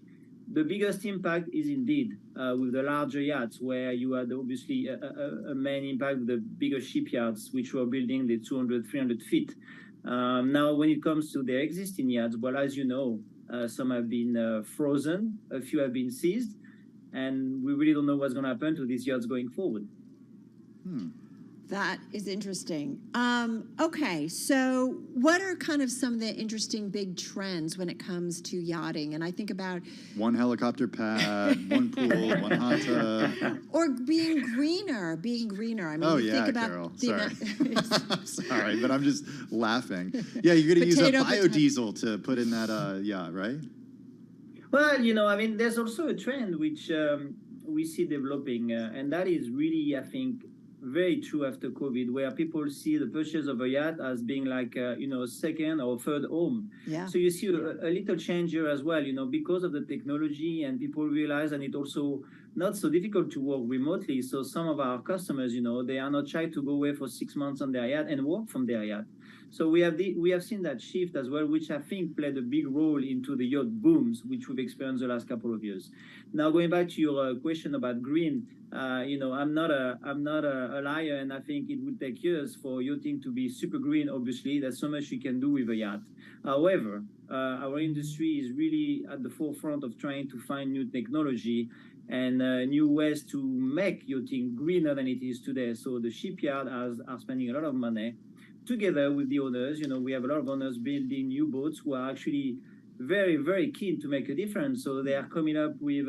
L: The biggest impact is indeed with the larger yachts, where you had obviously a main impact with the bigger shipyards, which were building the 200, 300 feet. Now, when it comes to the existing yachts, well, as you know, some have been frozen, a few have been seized, and we really don't know what's going to happen to these yachts going forward.
C: That is interesting. Okay, so what are kind of some of the interesting big trends when it comes to yachting? And I think about
D: one helicopter pad, one pool, one hot tub.
C: Or being greener. I mean, think about
D: Carol. Sorry. Sorry, but I'm just laughing. Yeah, you're going to use a biodiesel to put in that yacht, right?
L: Well, you know, I mean, there's also a trend which we see developing, and that is really, I think, very true after COVID, where people see the purchase of a yacht as being like, you know, a second or third home.
C: Yeah.
L: So you see a little change here as well, you know, because of the technology, and people realize, and it also not so difficult to work remotely. So some of our customers, you know, they are not shy to go away for 6 months on their yacht and work from their yacht. So we have seen that shift as well, which I think played a big role into the yacht booms, which we've experienced the last couple of years. Now, going back to your question about green, you know, I'm not a liar, and I think it would take years for yachting to be super green. Obviously, there's so much you can do with a yacht. However, our industry is really at the forefront of trying to find new technology and new ways to make yachting greener than it is today. So the shipyard are spending a lot of money together with the owners. You know, we have a lot of owners building new boats who are actually very, very keen to make a difference. So they are coming up with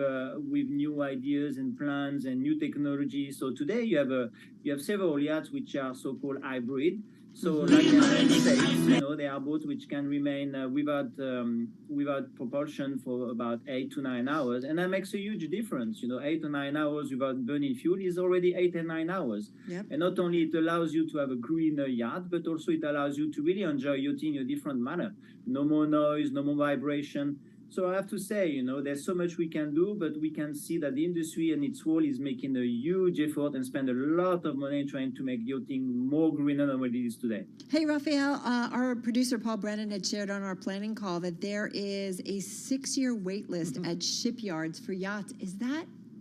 L: new ideas and plans and new technology. So today you have several yachts which are so-called hybrid. So like in the United States, you know, there are boats which can remain without propulsion for about 8 to 9 hours, and that makes a huge difference. You know, 8 to 9 hours without burning fuel is already 8 and 9 hours.
C: Yep.
L: And not only it allows you to have a greener yacht, but also it allows you to really enjoy yachting in a different manner. No more noise, no more vibration. So I have to say, you know, there's so much we can do, but we can see that the industry and its role is making a huge effort and spend a lot of money trying to make yachting more greener than what it is today.
C: Hey, Raphael, our producer Paul Brennan had shared on our planning call that there is a 6-year wait list at shipyards for yachts.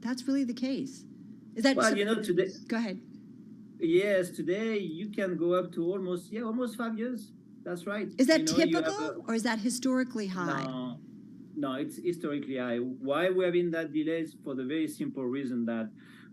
C: That's really the case? Is that
L: well, you know, today?
C: Go ahead.
L: Yes, today you can go up to almost 5 years. That's right.
C: Is that typical or is that historically high?
L: No, it's historically high. Why we have been that delays? For the very simple reason that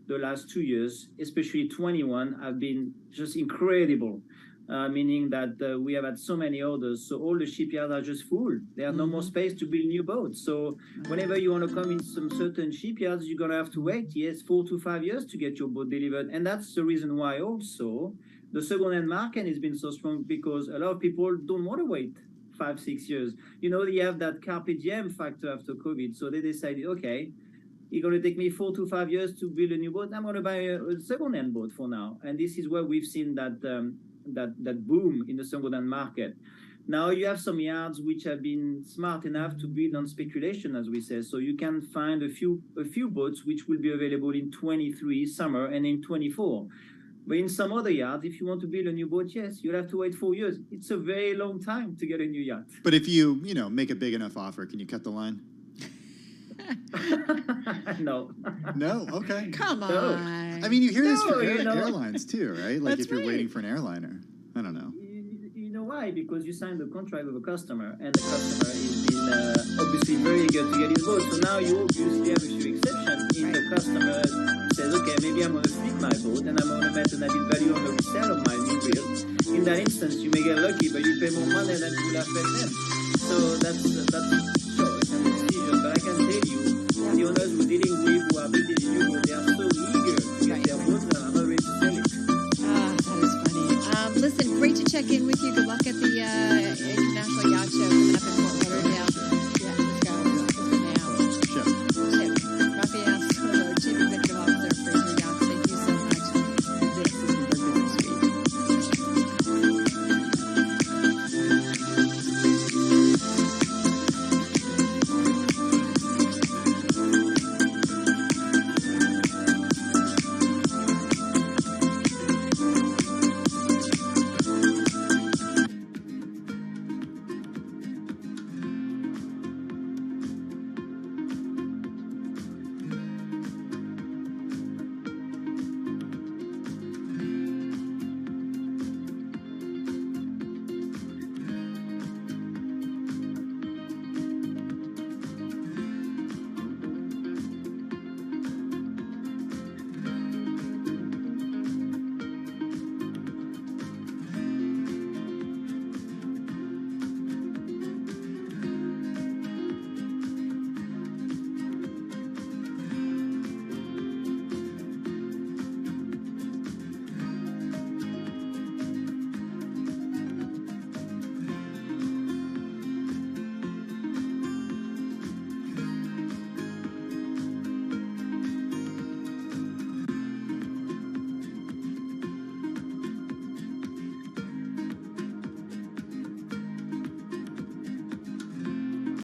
L: the last 2 years, especially 21, have been just incredible. Meaning that we have had so many orders, so all the shipyards are just full. There are no more space to build new boats. So whenever you want to come in some certain shipyards, you're gonna have to wait 4 to 5 years to get your boat delivered, and that's the reason why also the second-hand market has been so strong, because a lot of people don't want to wait 5-6 years. You know, you have that carpe diem factor after COVID, so they decided, okay, it's going to take me 4 to 5 years to build a new boat. I'm going to buy a second-hand boat for now, and this is where we've seen that that boom in the second-hand market. Now you have some yards which have been smart enough to build on speculation, as we say. So you can find a few boats which will be available in 23 summer and in 24. But in some other yards, if you want to build a new boat, yes, you'll have to wait 4 years. It's a very long time to get a new yacht.
D: But if you make a big enough offer, can you cut the line?
L: No.
D: No? Okay.
C: Come on.
L: No.
D: I mean, you hear this for airlines too, right? Like
C: That's
D: if you're
C: right.
D: waiting for an airliner. I don't know.
L: You know why? Because you signed a contract with a customer, and the customer has been obviously very eager to get his boat. So now you obviously have a few exceptions. If the customer says, okay, maybe I'm going to flip my boat and I'm going to make an added value on the resale of my new build, in that instance, you may get lucky, but you pay more money than you would have paid them. So that's sure, it's a decision. But I can tell you, the owners who are dealing